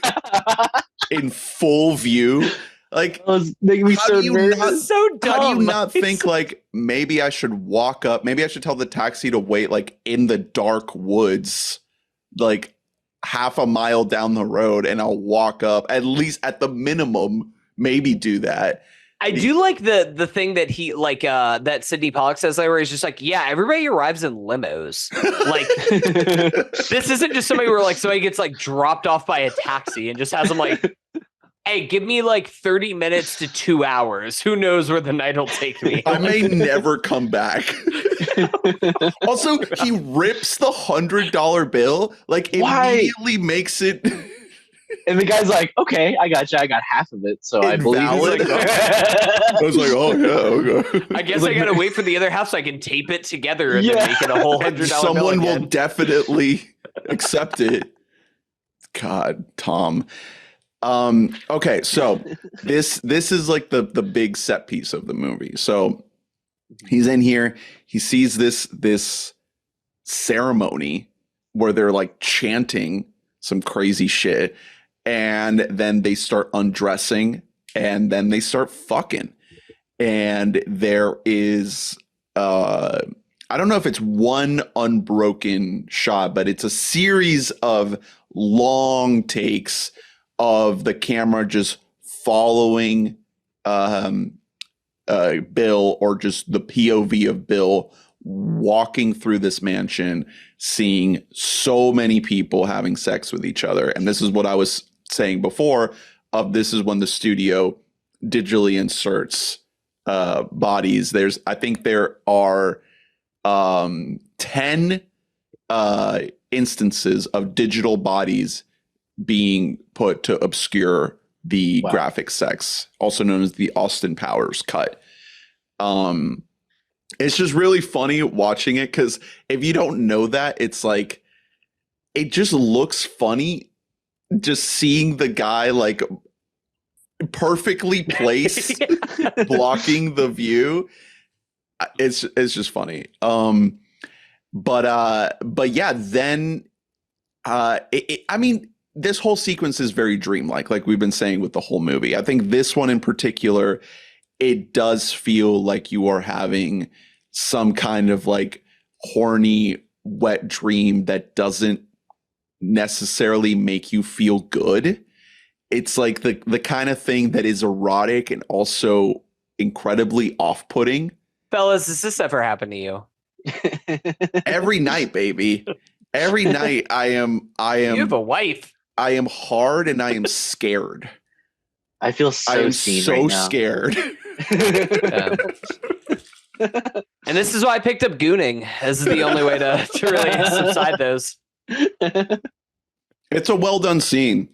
I: in full view. Like,
H: was making me so nervous.
J: So dumb.
I: How do you not think like maybe I should walk up? Maybe I should tell the taxi to wait like in the dark woods. Like, half a mile down the road and I'll walk up, at least at the minimum, maybe do that.
J: I do like the thing that he like that Sidney Pollack says there, where he's just like, yeah, everybody arrives in limos. Like this isn't just somebody where like somebody gets like dropped off by a taxi and just has them like, hey, give me like 30 minutes to 2 hours. Who knows where the night will take me?
I: I may never come back. Also, he rips the $100 bill, like immediately makes it.
H: And the guy's like, okay, I got you. I got half of it. So I believe
I: Invalid?
H: he's like,
I: I was like, oh yeah, okay.
J: I guess I gotta wait for the other half so I can tape it together and then make it a whole $100
I: Someone
J: bill
I: will
J: again.
I: definitely accept it. God, Tom. Okay, so this is like the big set piece of the movie. So he's in here, he sees this ceremony where they're like chanting some crazy shit, and then they start undressing, and then they start fucking. And there is I don't know if it's one unbroken shot, but it's a series of long takes of the camera just following Bill, or just the POV of Bill walking through this mansion, seeing so many people having sex with each other. And this is what I was saying before, of this is when the studio digitally inserts bodies. I think there are 10 instances of digital bodies being put to obscure the graphic sex, also known as the Austin Powers cut. It's just really funny watching it, because if you don't know that, it's like, it just looks funny just seeing the guy like perfectly placed blocking the view. It's just funny. But yeah, then I mean, this whole sequence is very dreamlike, like we've been saying with the whole movie. I think this one in particular, it does feel like you are having some kind of like horny, wet dream that doesn't necessarily make you feel good. It's like the kind of thing that is erotic and also incredibly off-putting.
J: Fellas, has this ever happened to you?
I: Every night, baby. Every night I am
J: You have a wife.
I: I am hard and I am scared.
H: I feel
I: I am
H: seen
I: so
H: right now.
I: scared.
J: And this is why I picked up gooning. This is the only way to really subside those.
I: It's a well done scene.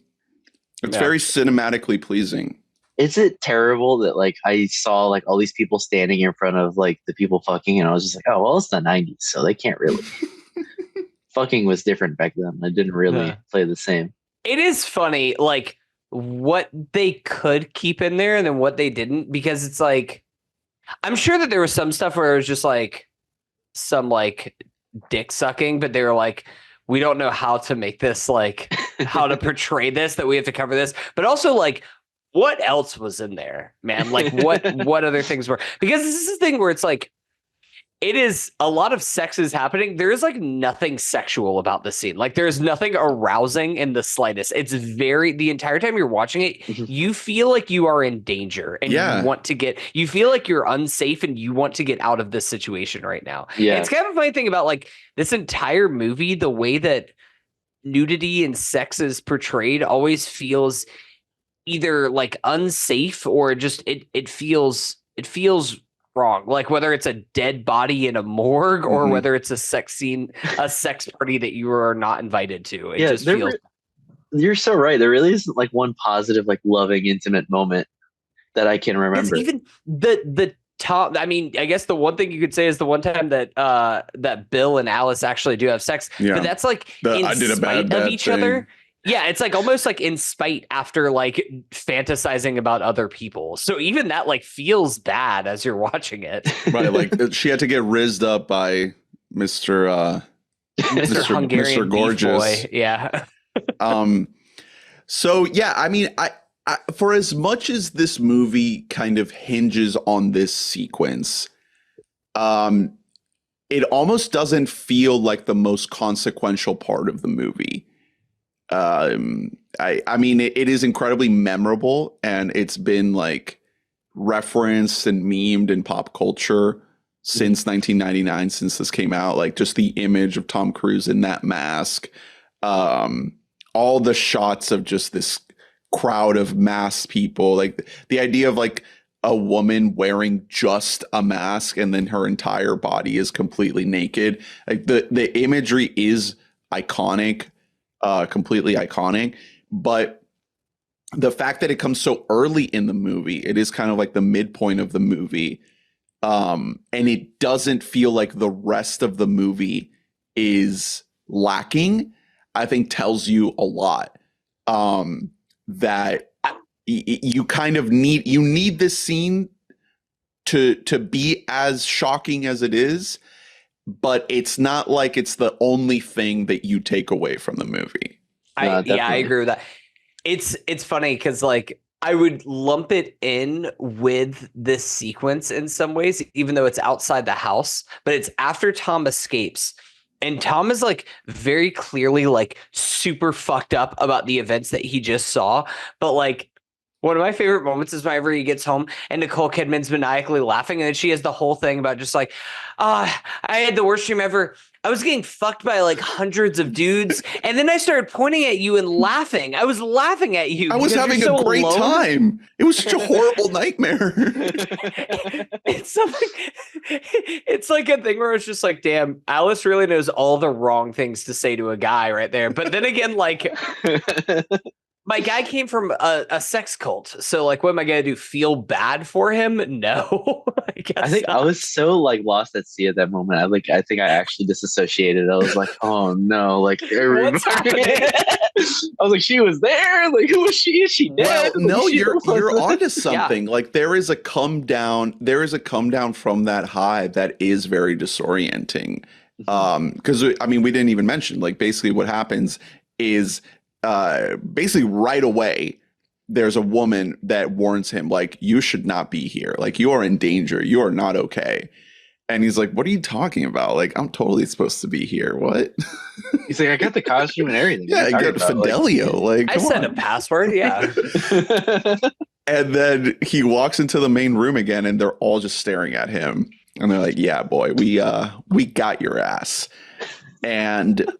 I: It's very cinematically pleasing.
H: Is it terrible that like I saw like all these people standing in front of like the people fucking, and I was just like, oh well, it's the 90s, so they can't really. Fucking was different back then. It didn't really play the same.
J: It is funny, like what they could keep in there and then what they didn't, because it's like, I'm sure that there was some stuff where it was just like some like dick sucking, but they were like, we don't know how to make this, like how to portray this, that we have to cover this. But also like, what else was in there, man? Like what other things were, because this is the thing where it's like, it is a lot of sex is happening. There is like nothing sexual about the scene. Like there's nothing arousing in the slightest. It's the entire time you're watching it, you feel like you are in danger and you feel like you're unsafe and you want to get out of this situation right now. Yeah. And it's kind of a funny thing about like this entire movie, the way that nudity and sex is portrayed always feels either like unsafe or just it feels wrong, like whether it's a dead body in a morgue or whether it's a sex scene, a sex party that you are not invited to. It just feels.
H: You're so right. There really isn't like one positive, like loving, intimate moment that I can remember.
J: It's even the top. I mean, I guess the one thing you could say is the one time that that Bill and Alice actually do have sex, but that's like
I: I did a bad
J: of each
I: thing.
J: other. Yeah, it's like almost like in spite after like fantasizing about other people. So even that like feels bad as you're watching it.
I: Right, like she had to get rizzed up by Mr.
J: Hungarian
I: Mr. Gorgeous.
J: Beef Boy. Yeah.
I: So yeah, I mean, I for as much as this movie kind of hinges on this sequence, it almost doesn't feel like the most consequential part of the movie. I mean, it is incredibly memorable, and it's been like referenced and memed in pop culture since 1999, since this came out. Like, just the image of Tom Cruise in that mask, all the shots of just this crowd of masked people, like the idea of like a woman wearing just a mask and then her entire body is completely naked. Like the imagery is iconic, completely iconic. But the fact that it comes so early in the movie, it is kind of like the midpoint of the movie. And it doesn't feel like the rest of the movie is lacking, I think tells you a lot. That you kind of need this scene to be as shocking as it is, but it's not like it's the only thing that you take away from the movie.
J: I agree with that. It's funny because like I would lump it in with this sequence in some ways, even though it's outside the house, but it's after Tom escapes. And Tom is like very clearly like super fucked up about the events that he just saw. But like one of my favorite moments is whenever he gets home and Nicole Kidman's maniacally laughing. And then she has the whole thing about just like, I had the worst dream ever. I was getting fucked by like hundreds of dudes. And then I started pointing at you and laughing. I was laughing at you.
I: I was having a great time. It was such a horrible nightmare.
J: It's like a thing where it's just like, damn, Alice really knows all the wrong things to say to a guy right there. But then again, like my guy came from a sex cult. So like, what am I going to do? Feel bad for him? No.
H: I think I was so like lost at sea at that moment. I think I actually disassociated. I was like, oh no, like
J: what's happening?
H: I was like, she was there. Like, who was she? Is she dead?
I: Well, no, you're onto something. Yeah. Like there is a come down from that high that is very disorienting. Because I mean, we didn't even mention like basically what happens is basically right away there's a woman that warns him like, you should not be here, like you are in danger, you are not okay. And he's like, what are you talking about? Like, I'm totally supposed to be here. What?
H: He's like, I got the costume and everything.
I: Yeah, I got Fidelio. Like
J: I set a password. Yeah.
I: And then he walks into the main room again and they're all just staring at him and they're like, yeah, boy, we got your ass. And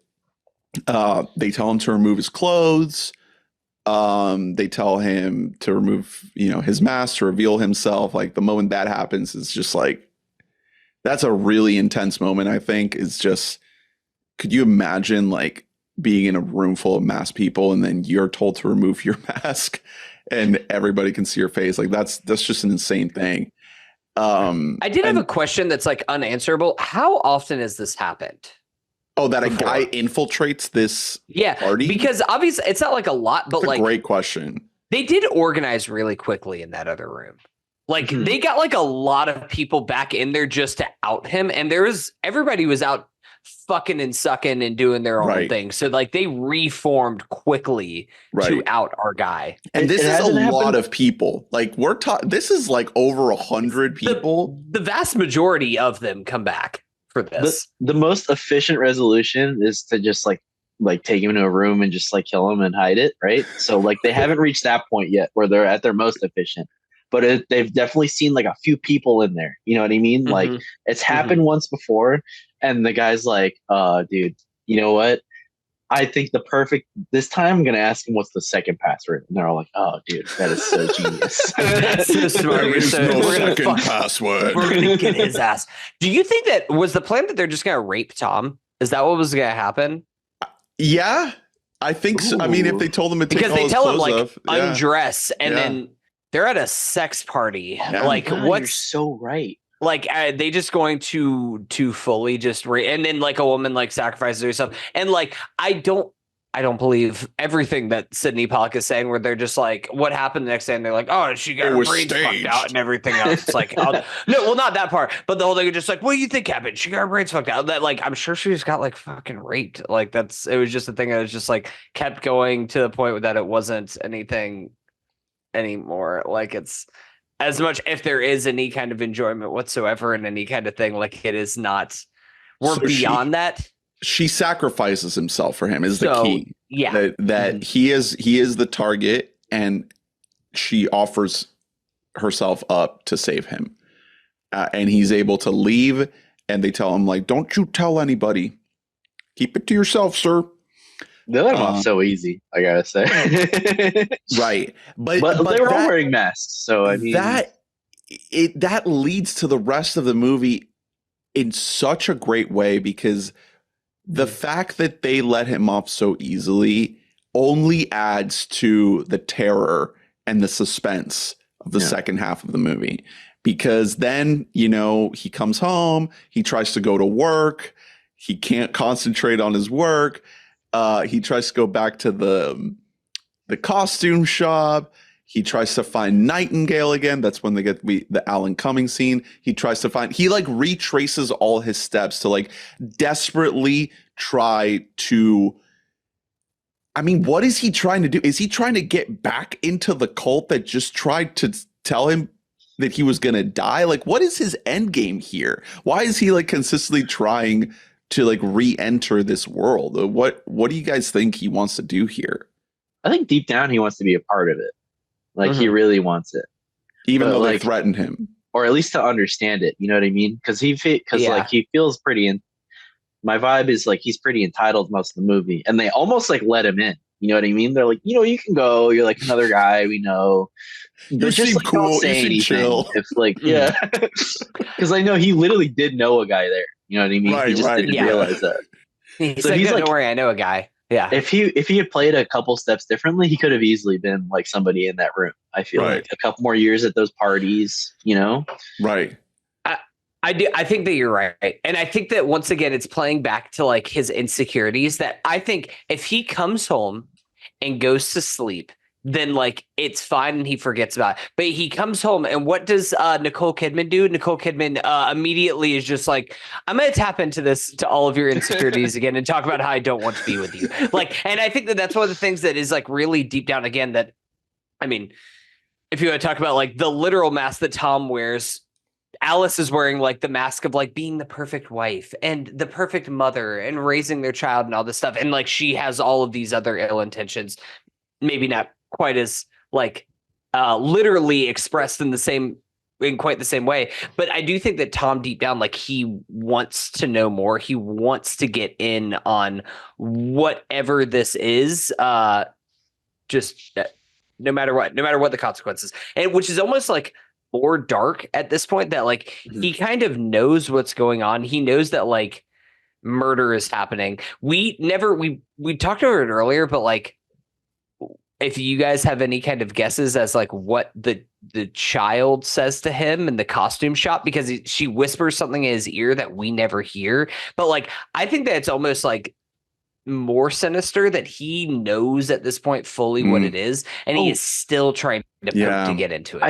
I: they tell him to remove his clothes. They tell him to remove, his mask, to reveal himself. Like the moment that happens, it's just like, that's a really intense moment. I think it's just, could you imagine like being in a room full of masked people and then you're told to remove your mask and everybody can see your face? Like that's just an insane thing.
J: I did have a question that's like unanswerable. How often has this happened?
I: Oh, that a guy infiltrates this party?
J: Because obviously it's not like a lot, but
I: that's a great question.
J: They did organize really quickly in that other room. Like they got like a lot of people back in there just to out him. And everybody was out fucking and sucking and doing their own thing. So like they reformed quickly to out our guy.
I: And this is a lot of people. Like this is like over 100 people.
J: The vast majority of them come back for this.
H: The most efficient resolution is to just like take him into a room and just like kill him and hide it, right? So like they haven't reached that point yet where they're at their most efficient, but they've definitely seen like a few people in there. You know what I mean? Mm-hmm. Like it's happened once before, and the guy's like, dude, you know what? I think this time I'm going to ask him what's the second password. And they're all like, oh, dude, that is so genius.
J: That's so smart.
I: There is no second password.
J: We're going to get his ass. Do you think that was the plan that they're just going to rape Tom? Is that what was going to happen?
I: Yeah, I think so. I mean, if they told him to take all his clothes off.
J: Undress and then they're at a sex party. Yeah. Like,
H: you're so right.
J: Like, are they just going to fully just and then like a woman like sacrifices herself, and like I don't believe everything that Sydney Pollack is saying, where they're just like, what happened the next day, and they're like, oh, she got her brains fucked out and everything else. It's like, no, well, not that part, but the whole thing is just like, what do you think happened? She got her brains fucked out. That like, I'm sure she just got like fucking raped. Like it was just a thing that was just like kept going to the point that it wasn't anything anymore. Like it's. As much, if there is any kind of enjoyment whatsoever in any kind of thing, like it is not, we're beyond that.
I: She sacrifices himself for him is the key.
J: Yeah.
I: that he is the target, and she offers herself up to save him, and he's able to leave. And they tell him, like, don't you tell anybody. Keep it to yourself, sir.
H: They let him off so easy, I gotta say.
I: Right. But
H: they were all wearing masks, so I mean
I: that leads to the rest of the movie in such a great way, because the fact that they let him off so easily only adds to the terror and the suspense of the second half of the movie. Because then, you know, he comes home, he tries to go to work, he can't concentrate on his work. He tries to go back to the costume shop. He tries to find Nightingale again. That's when they get the Alan Cumming scene. He like retraces all his steps to like desperately try to. I mean, what is he trying to do? Is he trying to get back into the cult that just tried to tell him that he was going to die? Like, what is his end game here? Why is he like consistently trying to like re-enter this world? What do you guys think he wants to do here?
H: I think deep down he wants to be a part of it. Like he really wants it.
I: Even though they
H: like,
I: threatened him.
H: Or at least to understand it, you know what I mean? Because like he feels pretty my vibe is like he's pretty entitled most of the movie, and they almost like let him in. You know what I mean? They're like, you know, you can go. You're like another guy we know.
I: You seem
H: like,
I: cool.
H: Don't say
I: you seem
H: anything.
I: chill.
H: If like, yeah, because I know he literally did know a guy there. You know what I mean?
I: Right,
H: he just didn't realize that.
J: He's like, don't worry, I know a guy. Yeah.
H: If he had played a couple steps differently, he could have easily been like somebody in that room. I feel like a couple more years at those parties, you know?
I: Right.
J: I do. I think that you're right. And I think that once again, it's playing back to like his insecurities, that I think if he comes home and goes to sleep, then like it's fine and he forgets about it. But he comes home, and what does Nicole Kidman do? Nicole Kidman immediately is just like, I'm going to tap into all of your insecurities again and talk about how I don't want to be with you. Like, and I think that that's one of the things that is like really deep down again, that, I mean, if you want to talk about like the literal mask that Tom wears, Alice is wearing like the mask of like being the perfect wife and the perfect mother and raising their child and all this stuff. And like, she has all of these other ill intentions, maybe not quite as like literally expressed in quite the same way. But I do think that Tom deep down, like he wants to know more. He wants to get in on whatever this is, just no matter what the consequences, and which is almost like more dark at this point, that like he kind of knows what's going on. He knows that like murder is happening. We talked about it earlier, but like, if you guys have any kind of guesses as like what the child says to him in the costume shop, because she whispers something in his ear that we never hear. But like, I think that it's almost like more sinister that he knows at this point fully what it is, and he is still trying to get into it.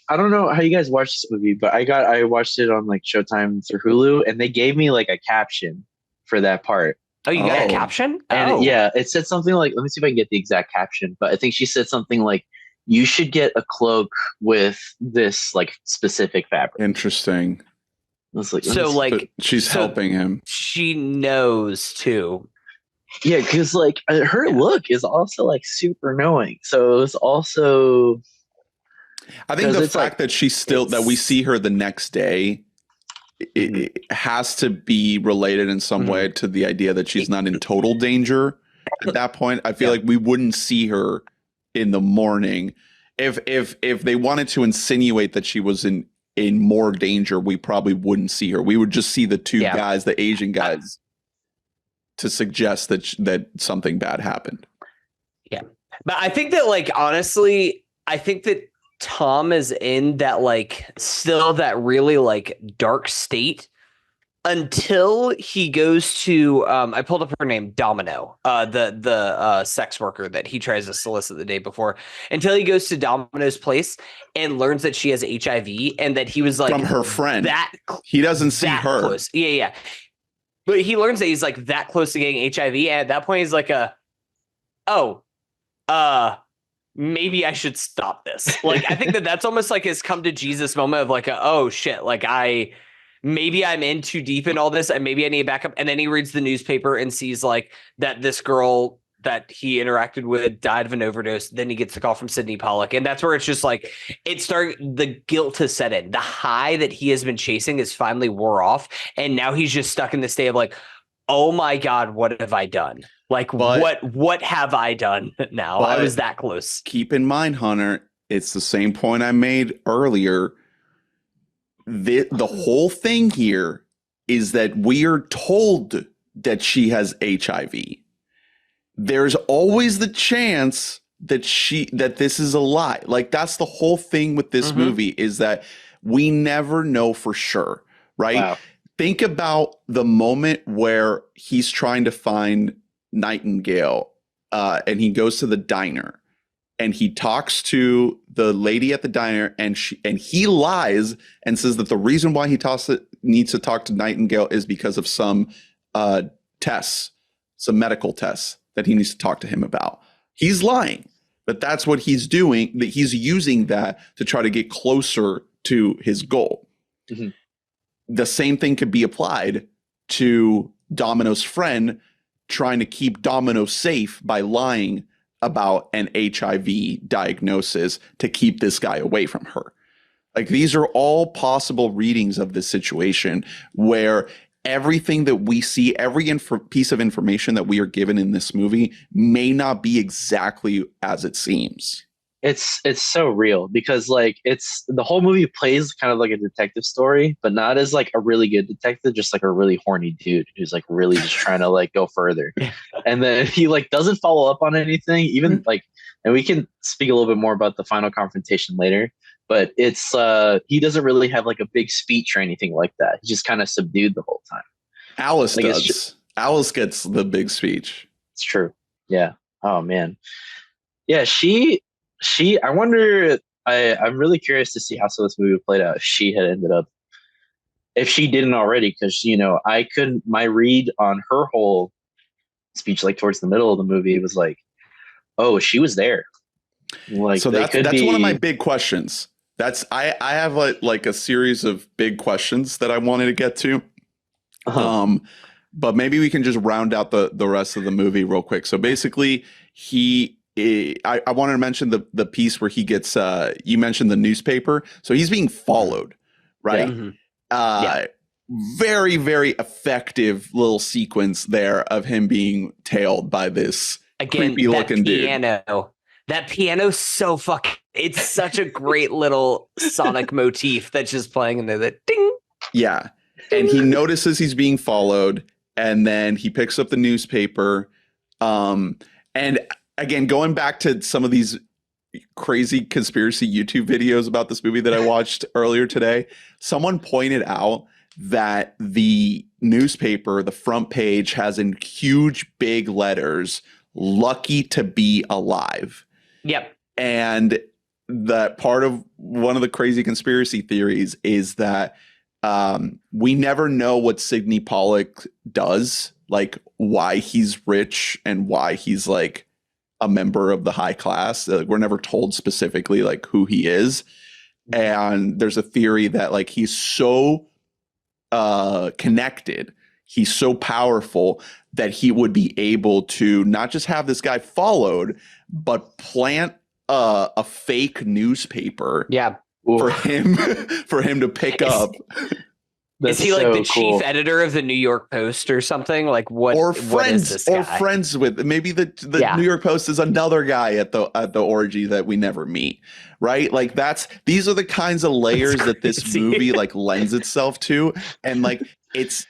H: I don't know how you guys watched this movie, but I watched it on like Showtime through Hulu, and they gave me like a caption for that part.
J: Oh, you got a caption?
H: And it said something like, let me see if I can get the exact caption, but I think she said something like, you should get a cloak with this like specific fabric.
I: Interesting. She's helping him.
J: She knows too.
H: Yeah, because like her look is also like super knowing. So it's also,
I: I think the fact that she's still, that we see her the next day, it has to be related in some way to the idea that she's not in total danger at that point. I feel like we wouldn't see her in the morning. If they wanted to insinuate that she was in more danger, we probably wouldn't see her. We would just see the two guys, the Asian guys, to suggest that something bad happened.
J: Yeah. But I think that like, honestly, I think that Tom is in that like still that really like dark state until he goes to I pulled up her name, Domino, the sex worker that he tries to solicit the day before, until he goes to Domino's place and learns that she has HIV, and that he was like,
I: from her friend, that he doesn't see her
J: close. Yeah. But he learns that he's like that close to getting HIV, and at that point he's like maybe I should stop this. Like, I think that that's almost like his come to Jesus moment of like, oh shit, like maybe I'm in too deep in all this, and maybe I need to back up. And then he reads the newspaper and sees like that this girl that he interacted with died of an overdose. Then he gets the call from Sidney Pollack. And that's where it's just like, the guilt has set in. The high that he has been chasing is finally wore off. And now he's just stuck in this state of like, oh my God, what have I done? Like, what have I done now? I was that close.
I: Keep in mind, Hunter, it's the same point I made earlier. The whole thing here is that we are told that she has HIV. There's always the chance that this is a lie. Like, that's the whole thing with this movie, is that we never know for sure, right? Wow. Think about the moment where he's trying to find Nightingale, and he goes to the diner and he talks to the lady at the diner, and he lies and says that the reason why he needs to talk to Nightingale is because of some tests, some medical tests that he needs to talk to him about. He's lying, but that's what he's doing. That he's using that to try to get closer to his goal. Mm-hmm. The same thing could be applied to Domino's friend trying to keep Domino safe by lying about an HIV diagnosis to keep this guy away from her. Like, these are all possible readings of this situation where everything that we see, every piece of information that we are given in this movie may not be exactly as it seems.
H: It's so real because like the whole movie plays kind of like a detective story, but not as like a really good detective, just like a really horny dude who's like really just trying to like go further. And then he like doesn't follow up on anything, even like, and we can speak a little bit more about the final confrontation later, but it's he doesn't really have like a big speech or anything like that. He's just kind of subdued the whole time.
I: Alice does. Alice gets the big speech.
H: It's true. Yeah. Oh man. Yeah, I wonder, I'm really curious to see how this movie played out if she had ended up, if she didn't already, because, you know, my read on her whole speech, like towards the middle of the movie, was like, oh, she was there. Like,
I: so that's one of my big questions. I have like a series of big questions that I wanted to get to. But maybe we can just round out the rest of the movie real quick. So basically I wanted to mention the piece where he gets, you mentioned the newspaper. So he's being followed, right? Yeah. Very, very effective little sequence there of him being tailed by this creepy looking dude.
J: That piano's so it's such a great little sonic motif that's just playing in there. That ding.
I: Yeah. And he notices he's being followed, and then he picks up the newspaper. And again, going back to some of these crazy conspiracy YouTube videos about this movie that I watched earlier today, someone pointed out that the newspaper, the front page, has in huge big letters, "Lucky to be alive."
J: Yep.
I: And that part of one of the crazy conspiracy theories is that we never know what Sidney Pollack does, like why he's rich and why he's like a member of the high class. We're never told specifically like who he is. And there's a theory that like he's so connected, he's so powerful that he would be able to not just have this guy followed, but plant a fake newspaper.
J: Yeah.
I: For him to pick up.
J: Is he like the chief editor of the New York Post or something? Like what?
I: Or
J: friends?
I: What is
J: this guy?
I: Or friends with maybe the New York Post is another guy at the orgy that we never meet, right? Like these are the kinds of layers that this movie like lends itself to, and like it's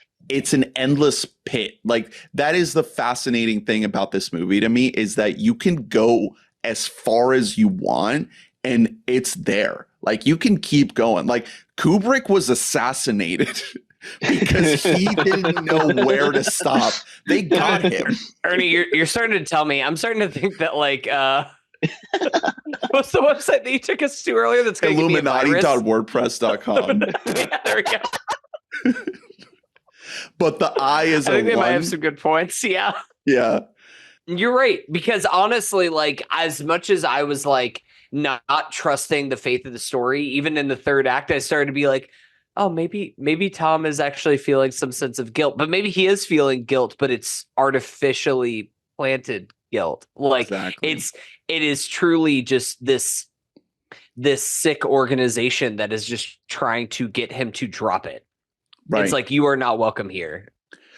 I: an endless pit. Like that is the fascinating thing about this movie to me, is that you can go as far as you want and it's there. Like you can keep going. Like Kubrick was assassinated because he didn't know where to stop. They got him.
J: Ernie, you're starting to tell me. I'm starting to think that like what's the website that you took us to earlier? That's going to
I: Illuminati.wordpress.com.
J: Yeah, there we go.
I: But the I is
J: I think they might have some good points. Yeah.
I: Yeah.
J: You're right. Because honestly, like as much as I was like not trusting the faith of the story, even in the third act, I started to be like, oh, maybe Tom is actually feeling some sense of guilt, but maybe he is feeling guilt, but it's artificially planted guilt. Like
I: Exactly.
J: it is truly just this sick organization that is just trying to get him to drop it.
I: Right.
J: It's like, you are not welcome here.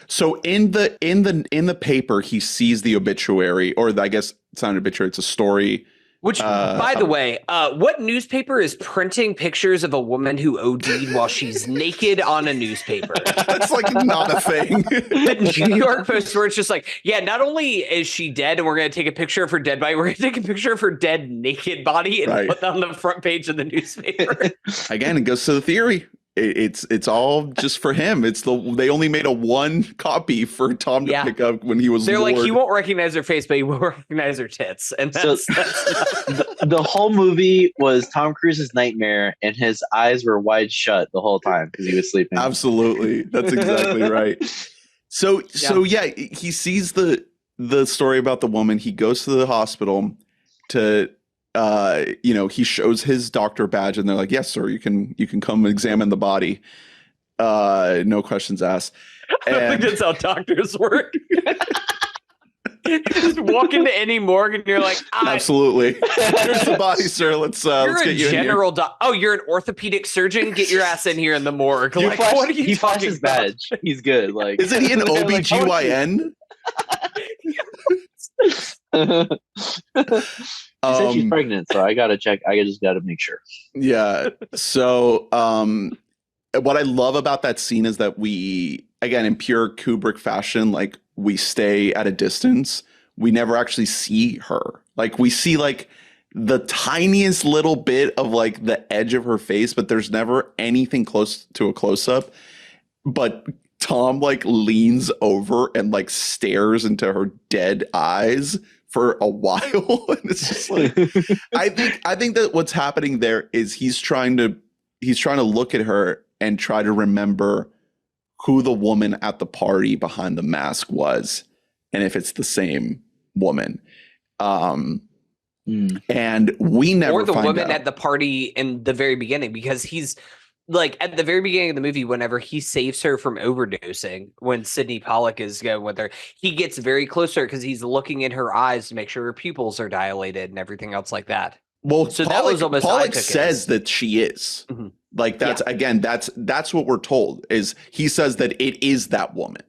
I: So in the paper, he sees the obituary, or I guess it's not an obituary, it's a story.
J: Which, by the way, what newspaper is printing pictures of a woman who OD'd while she's naked on a newspaper?
I: That's like not a thing.
J: The New York Post, where it's just like, yeah, not only is she dead and we're going to take a picture of her dead body, we're going to take a picture of her dead naked body and put that on the front page of the newspaper.
I: Again, it goes to the theory. It's all just for him. They only made a one copy for Tom to pick up when he was.
J: They're
I: lured.
J: like, he won't recognize her face, but he will recognize her tits, and that's
H: the whole movie was Tom Cruise's nightmare, and his eyes were wide shut the whole time because he was sleeping.
I: Absolutely, that's exactly right. So he sees the story about the woman. He goes to the hospital to. He shows his doctor badge and they're like, yes, sir, you can come examine the body. No questions asked.
J: I don't think that's how doctors work. You just walk into any morgue and you're like,
I: absolutely. Here's the body, sir. Let's get you
J: general you're an orthopedic surgeon. Get your ass in here in the morgue.
H: He
J: Like, what are you
H: he flashed
J: talking
H: his
J: about?
H: badge. He's good. Like,
I: isn't he an OBGYN?
H: She said she's pregnant, so I gotta check. I just gotta make sure.
I: Yeah. So, what I love about that scene is that we, again, in pure Kubrick fashion, like we stay at a distance. We never actually see her. Like we see like the tiniest little bit of like the edge of her face, but there's never anything close to a close up. But Tom like leans over and like stares into her dead eyes for a while. And it's just like, I think that what's happening there is he's trying to look at her and try to remember who the woman at the party behind the mask was, and if it's the same woman. And we never
J: or the
I: find
J: woman
I: out.
J: at the party in the very beginning, because he's like at the very beginning of the movie, whenever he saves her from overdosing, when Sidney Pollack is going with her, he gets very close to her because he's looking in her eyes to make sure her pupils are dilated and everything else like that.
I: Well,
J: so
I: Pollack,
J: that was almost
I: Pollack says that she is.
J: Mm-hmm.
I: Like that's again, that's what we're told is he says that it is that woman.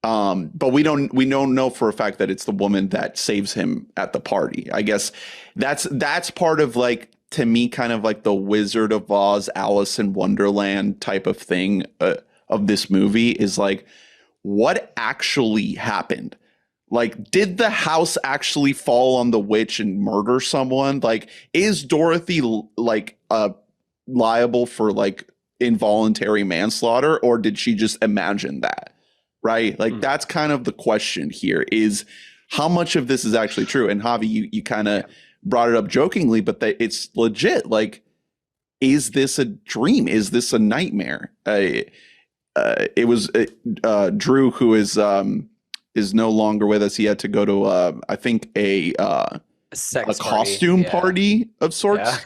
I: But we don't know for a fact that it's the woman that saves him at the party. I guess that's part of like, to me, kind of like the Wizard of Oz, Alice in Wonderland type of thing of this movie is like, what actually happened? Like, did the house actually fall on the witch and murder someone? Like, is Dorothy like liable for like involuntary manslaughter, or did she just imagine that? Right? Like, that's kind of the question here, is how much of this is actually true? And Javi, you kind of brought it up jokingly, but it's legit. Like, is this a dream? Is this a nightmare? It was Drew, who is no longer with us. He had to go to I think a costume party of sorts.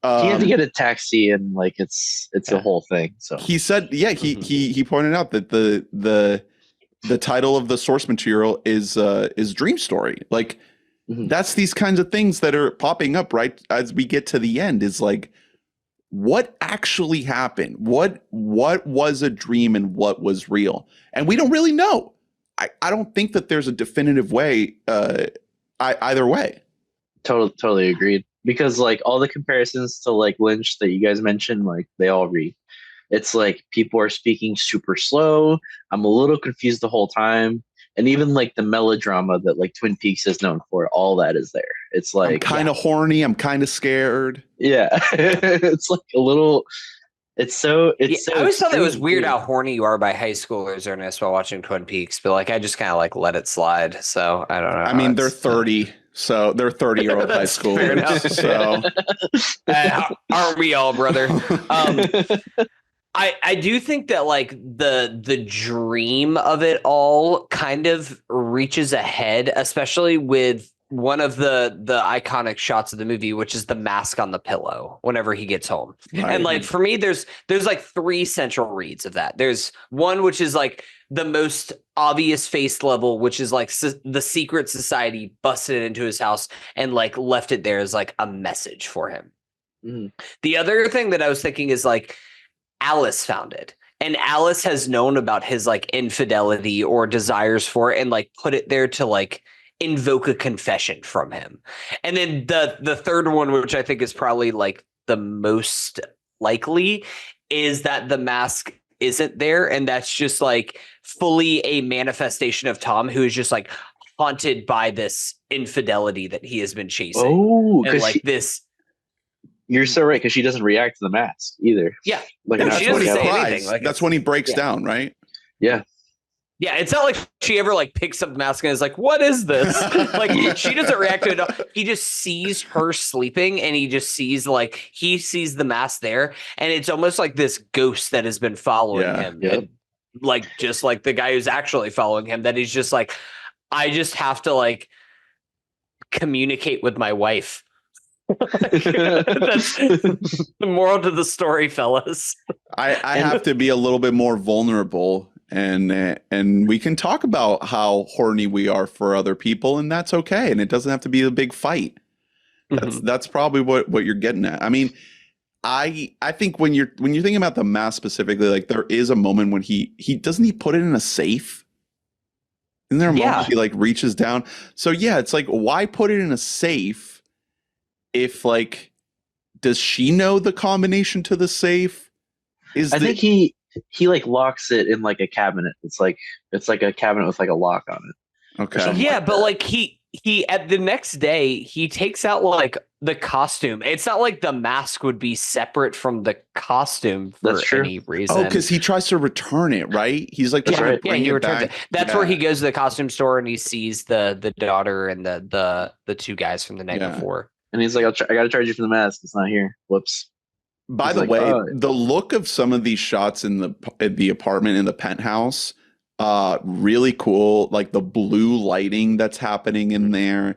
H: Yeah. He had to get a taxi, and like it's a whole thing. So
I: he said, he pointed out that the title of the source material is Dream Story. Like, that's these kinds of things that are popping up right as we get to the end, is like, what actually happened? What was a dream and what was real? And we don't really know. I don't think that there's a definitive way either way.
H: Totally agreed. Because like all the comparisons to like Lynch that you guys mentioned, like they all read. It's like people are speaking super slow. I'm a little confused the whole time. And even like the melodrama that like Twin Peaks is known for, all that is there. It's like
I: I'm kind of horny. I'm kind of scared.
H: Yeah. It's like a little. I
J: always thought it was weird how horny you are by high schoolers, Ernest, while watching Twin Peaks. But like, I just kind of like let it slide. So I don't know.
I: I mean, they're 30. So they're 30-year-old high schoolers. So
J: aren't we all, brother? I do think that like the dream of it all kind of reaches ahead, especially with one of the iconic shots of the movie, which is the mask on the pillow whenever he gets home. Right. And like for me, there's like three central reads of that. There's one which is like the most obvious face level, which is like the secret society busted into his house and like left it there as like a message for him. The other thing that I was thinking is like Alice found it, and Alice has known about his like infidelity or desires for it and like put it there to like invoke a confession from him. And then the third one, which I think is probably like the most likely, is that the mask isn't there, and that's just like fully a manifestation of Tom, who is just like haunted by this infidelity that he has been chasing.
H: Oh,
J: and like this.
H: You're so right, because she doesn't react to the mask either.
J: Yeah,
H: like
J: no,
I: That's
J: she
I: when
J: doesn't
I: he
J: say
I: cries.
J: anything. Like,
I: That's when he breaks down, right?
H: Yeah.
J: Yeah, it's not like she ever like picks up the mask and is like, "What is this?" Like she doesn't react to it. He just sees her sleeping, and he just sees like he sees the mask there, and it's almost like this ghost that has been following him, and, like just like the guy who's actually following him. That he's just like, I just have to like communicate with my wife. That's the moral to the story, fellas.
I: I have to be a little bit more vulnerable, and we can talk about how horny we are for other people, and that's okay, and it doesn't have to be a big fight. That's probably what you're getting at. I mean, I think when you're thinking about the mask specifically, like there is a moment when he doesn't he put it in a safe. Isn't there a moment he like reaches down? So yeah, it's like, why put it in a safe? If like, does she know the combination to the safe?
H: I think he like locks it in like a cabinet. It's like a cabinet with like a lock on it.
I: Okay.
J: Yeah, but like he at the next day he takes out like the costume. It's not like the mask would be separate from the costume for any reason.
I: Oh, because he tries to return it, right? He's like,
J: he returns it. That's where he goes to the costume store and he sees the daughter and the two guys from the night before.
H: And he's like, I got to charge you for the mask. It's not here. Whoops.
I: By the way, the look of some of these shots in the apartment in the penthouse, really cool. Like the blue lighting that's happening in there,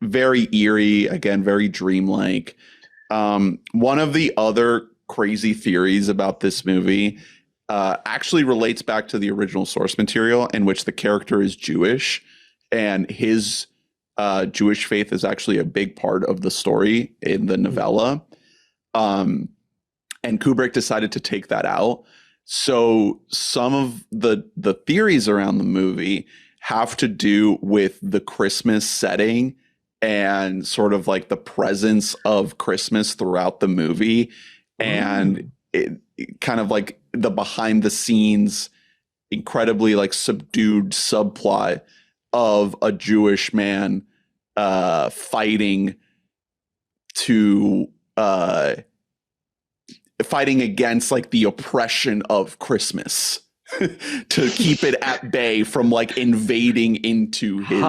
I: very eerie. Again, very dreamlike. One of the other crazy theories about this movie actually relates back to the original source material, in which the character is Jewish, and his Jewish faith is actually a big part of the story in the novella. And Kubrick decided to take that out. So some of the theories around the movie have to do with the Christmas setting and sort of like the presence of Christmas throughout the movie. And it kind of like the behind the scenes, incredibly like subdued subplot of a Jewish man fighting against like the oppression of Christmas to keep it at bay from like invading into his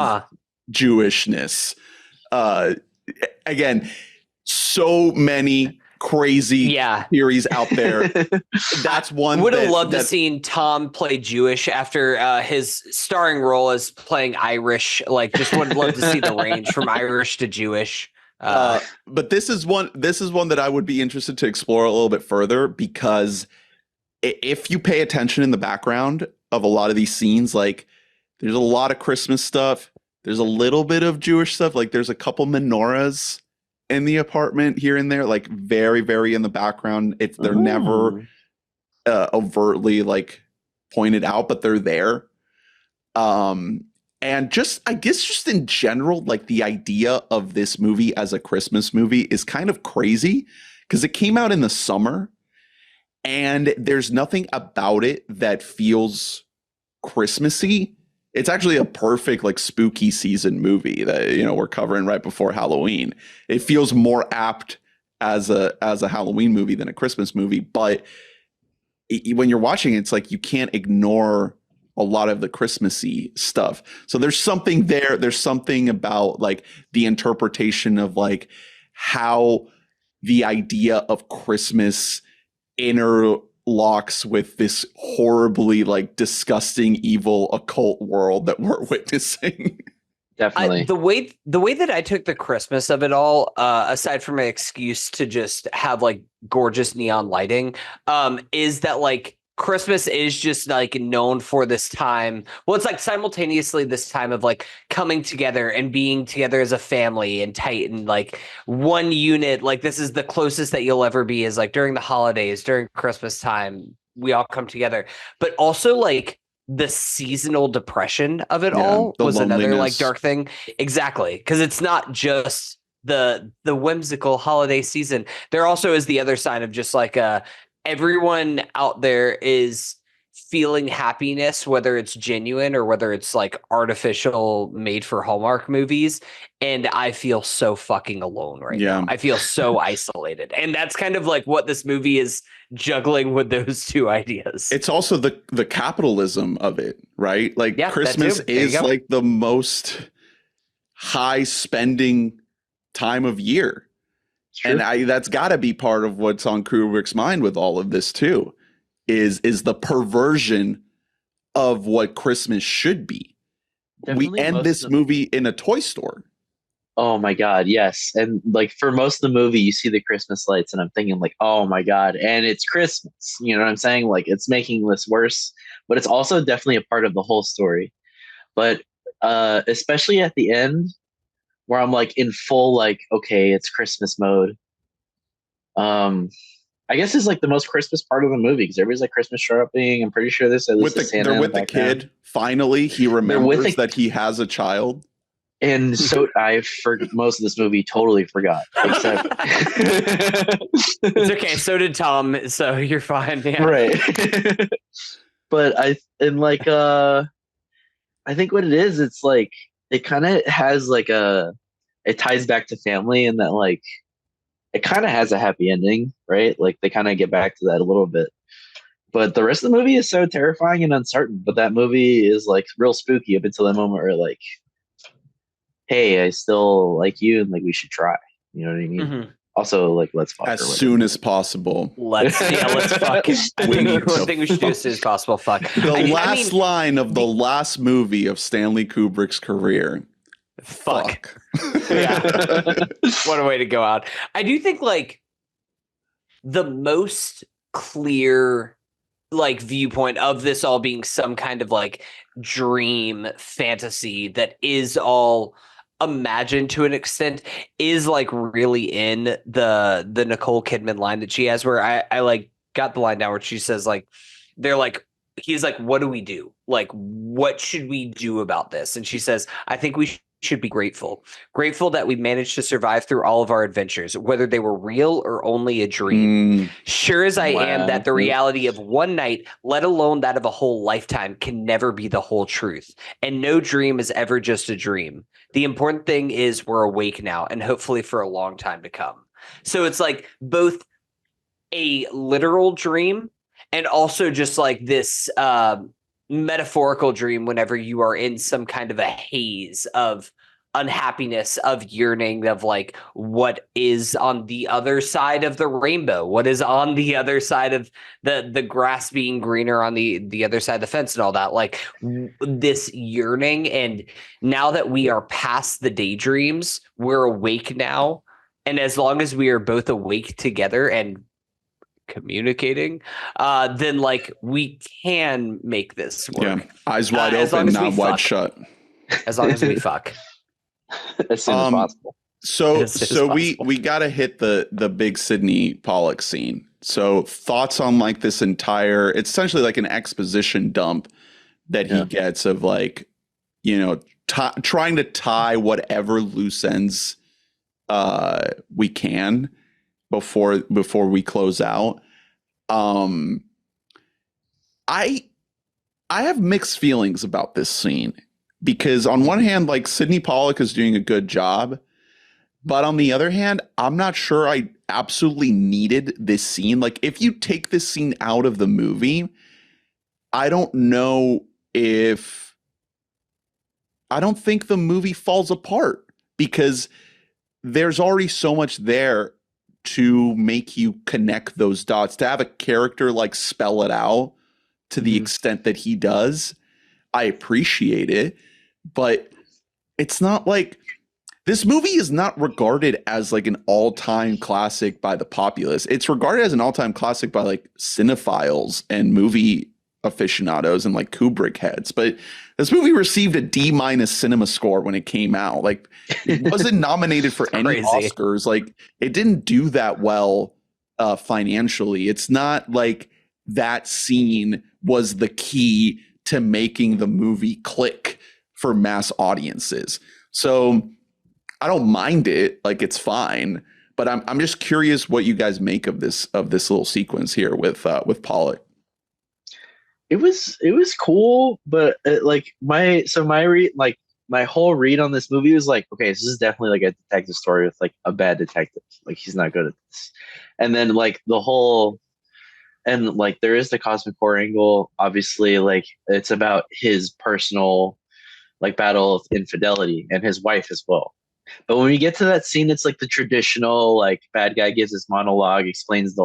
I: Jewishness. Again, so many crazy theories out there. That's one.
J: Would have loved to seen Tom play Jewish after his starring role as playing Irish. Like, just would love to see the range from Irish to Jewish.
I: But this is one that I would be interested to explore a little bit further, because if you pay attention in the background of a lot of these scenes, like there's a lot of Christmas stuff. There's a little bit of Jewish stuff. Like there's a couple menorahs in the apartment here and there, like very, very in the background. They're never overtly like pointed out, but they're there. And just, I guess just in general, like the idea of this movie as a Christmas movie is kind of crazy, because it came out in the summer and there's nothing about it that feels Christmassy. It's actually a perfect like spooky season movie that, you know, we're covering right before Halloween. It feels more apt as a Halloween movie than a Christmas movie, but when you're watching it, it's like you can't ignore a lot of the Christmassy stuff. So there's something there. There's something about like the interpretation of like how the idea of Christmas interlocks with this horribly like disgusting, evil occult world that we're witnessing.
H: Definitely.
J: The way that I took the Christmas of it all, aside from an excuse to just have like gorgeous neon lighting, is that like Christmas is just like known for this time. Well, it's like simultaneously this time of like coming together and being together as a family and tight and like one unit. Like this is the closest that you'll ever be is like during the holidays, during Christmas time, we all come together. But also like the seasonal depression of it all
I: the
J: was another like
I: loneliness.
J: dark thing. Exactly. Because it's not just the whimsical holiday season. There also is the other side of just like everyone out there is feeling happiness, whether it's genuine or whether it's like artificial made for Hallmark movies. And I feel so fucking alone right now. I feel so isolated. And that's kind of like what this movie is juggling with those two ideas.
I: It's also the capitalism of it, right? Like Christmas
J: that too. There you
I: is
J: go.
I: like the most high spending time of year.
H: True.
I: And that's got to be part of what's on Kubrick's mind with all of this too, is the perversion of what Christmas should be.
H: Definitely
I: we end
H: most
I: this
H: of-
I: movie in a toy store.
H: Oh my God, yes. And like for most of the movie, you see the Christmas lights, and I'm thinking like, oh my God, and it's Christmas. You know what I'm saying? Like it's making this worse, but it's also definitely a part of the whole story. But especially at the end, where I'm like in full like, okay, it's Christmas mode. I guess it's like the most Christmas part of the movie because everybody's like Christmas shopping. I'm pretty sure there's at least
I: They're with the kid. Finally, he remembers that he has a child.
H: And so most of this movie totally forgot, except
J: It's okay. So did Tom. So you're fine. Yeah.
H: Right. But I think what it is, it's like it kind of has like it ties back to family, and that like it kind of has a happy ending, right? Like they kind of get back to that a little bit. But the rest of the movie is so terrifying and uncertain. But that movie is like real spooky up until that moment where like, hey, I still like you, and like we should try. You know what I mean?
J: Mm-hmm.
H: Also, like let's fuck
I: as
H: or whatever.
I: soon as possible.
J: Let's fuck. I think we should do as soon as possible. Fuck.
I: The last line of the last movie of Stanley Kubrick's career.
J: Fuck. Yeah. What a way to go out. I do think like the most clear like viewpoint of this all being some kind of like dream fantasy that is all imagined to an extent is like really in the Nicole Kidman line that she has, where I like got the line now where she says like they're like he's like, what do we do? Like, what should we do about this? And she says, I think we should be grateful that we managed to survive through all of our adventures, whether they were real or only a dream. Sure as I am that the reality of one night, let alone that of a whole lifetime, can never be the whole truth. And no dream is ever just a dream. The important thing is we're awake now, and hopefully for a long time to come. So it's like both a literal dream and also just like this metaphorical dream whenever you are in some kind of a haze of unhappiness, of yearning, of like what is on the other side of the rainbow, what is on the other side of the grass being greener on the other side of the fence and all that, like this yearning. And now that we are past the daydreams, we're awake now. And as long as we are both awake together and communicating, then like we can make this work.
I: Yeah, eyes wide open, not wide shut.
J: As long as we fuck.
H: As soon as possible.
I: So we gotta hit the big Sidney Pollack scene. So thoughts on like this entire, it's essentially like an exposition dump that he gets of like, you know, trying to tie whatever loose ends we can before we close out. I have mixed feelings about this scene, because on one hand, like Sidney Pollack is doing a good job, but on the other hand, I'm not sure I absolutely needed this scene. Like if you take this scene out of the movie, I don't know if, I don't think the movie falls apart, because there's already so much there to make you connect those dots, to have a character like spell it out to the extent that he does. I appreciate it, but it's not like This movie is not regarded as like an all-time classic by the populace. It's regarded as an all-time classic by like cinephiles and movie aficionados and like Kubrick heads. But this movie received a D- cinema score when it came out. Like it wasn't nominated for any Oscars. Like it didn't do that well financially. It's not like that scene was the key to making the movie click for mass audiences. So I don't mind it, like it's fine, but I'm just curious what you guys make of this little sequence here with Pollock.
H: It was cool, but my whole read on this movie was like, okay, this is definitely like a detective story with like a bad detective, like he's not good at this, and then like there is the cosmic horror angle, obviously, like it's about his personal like battle of infidelity and his wife as well. But when we get to that scene, it's like the traditional like bad guy gives his monologue, explains the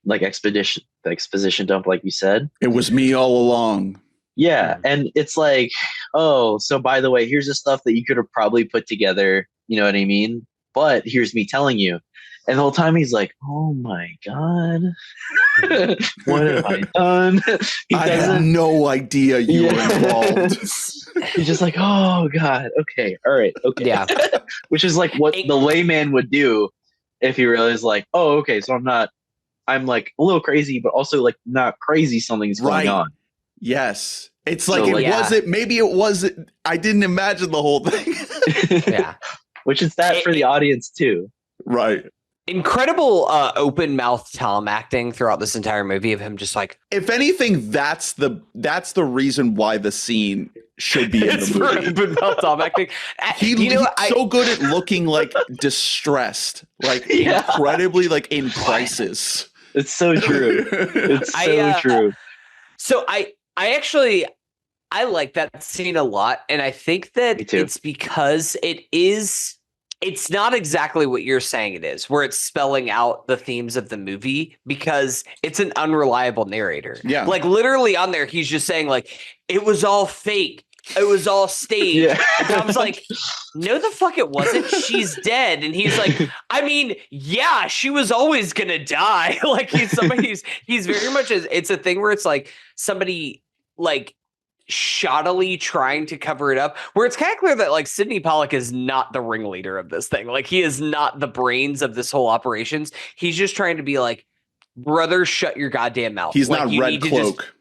H: like exposition dump, like you said.
I: It was me all along.
H: Yeah, and it's like, oh, so by the way, here's the stuff that you could have probably put together. You know what I mean? But here's me telling you. And the whole time he's like, oh my God, what have I done?
I: I had no idea you were involved.
H: He's just like, oh God, okay, all right, okay.
J: Yeah.
H: Which is like what the layman would do if he realized like, oh, okay, so I'm like a little crazy, but also like not crazy, something's going on.
I: Yes. It's like,
H: So,
I: maybe it wasn't, I didn't imagine the whole thing.
J: Yeah.
H: Which is that for the audience too.
I: Right.
J: Incredible open mouth Tom acting throughout this entire movie of him just like,
I: if anything, that's the reason why the scene should be in the movie.
J: open mouth Tom acting.
I: He's so good at looking like distressed, like incredibly like in crisis.
H: It's so true. It's so true.
J: So I actually like that scene a lot, and I think that it's because it's not exactly what you're saying it is, where it's spelling out the themes of the movie, because it's an unreliable narrator.
I: Yeah.
J: Like literally on there, he's just saying like, it was all fake. It was all staged.
H: Yeah.
J: And I was like, no, the fuck it wasn't. She's dead. And he's like, I mean, yeah, she was always going to die. Like he's very much, it's a thing where it's like somebody like shoddily trying to cover it up, where it's kind of clear that like Sidney Pollack is not the ringleader of this thing. Like he is not the brains of this whole operations. He's just trying to be like, brother, shut your goddamn mouth.
I: He's
J: like,
I: not Red Cloak.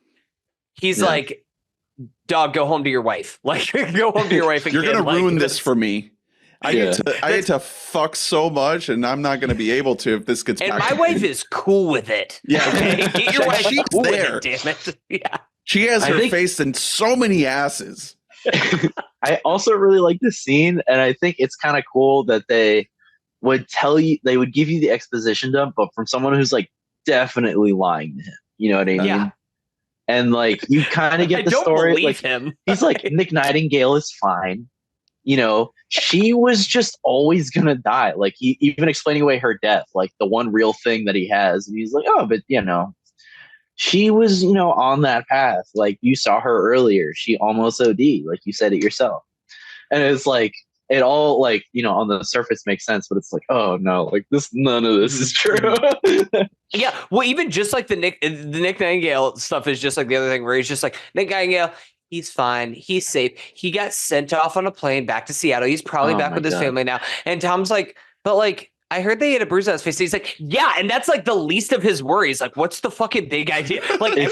J: He's like, dog, go home to your wife. Like go home to your wife.
I: You're going to ruin
J: like,
I: this for me. I get to fuck so much, and I'm not going to be able to if this gets
J: and
I: back.
J: My wife is cool with it.
I: Yeah.
J: Okay? Get your wife
I: She's
J: cool
I: there.
J: with it, damn it. Yeah.
I: She has her face in so many asses.
H: I also really like this scene, and I think it's kind of cool that they would give you the exposition dump, but from someone who's like definitely lying to him. You know what I mean?
J: Yeah.
H: And like you kind of get the story. Like
J: him.
H: He's like, Nick Nightingale is fine. You know, she was just always gonna die. Like he even explaining away her death, like the one real thing that he has, and he's like, oh, but you know. She was, you know, on that path. Like you saw her earlier. She almost OD, like you said it yourself. And it's like, it all like, you know, on the surface makes sense, but it's like, oh no, like none of this is true.
J: Yeah. Well, even just like the Nick Nightingale stuff is just like the other thing where he's just like, Nick Nightingale, he's fine. He's safe. He got sent off on a plane back to Seattle. He's probably back with his family now. And Tom's like, but like, I heard they had a bruise on his face. He's like, yeah, and that's like the least of his worries. Like, what's the fucking big idea? Like,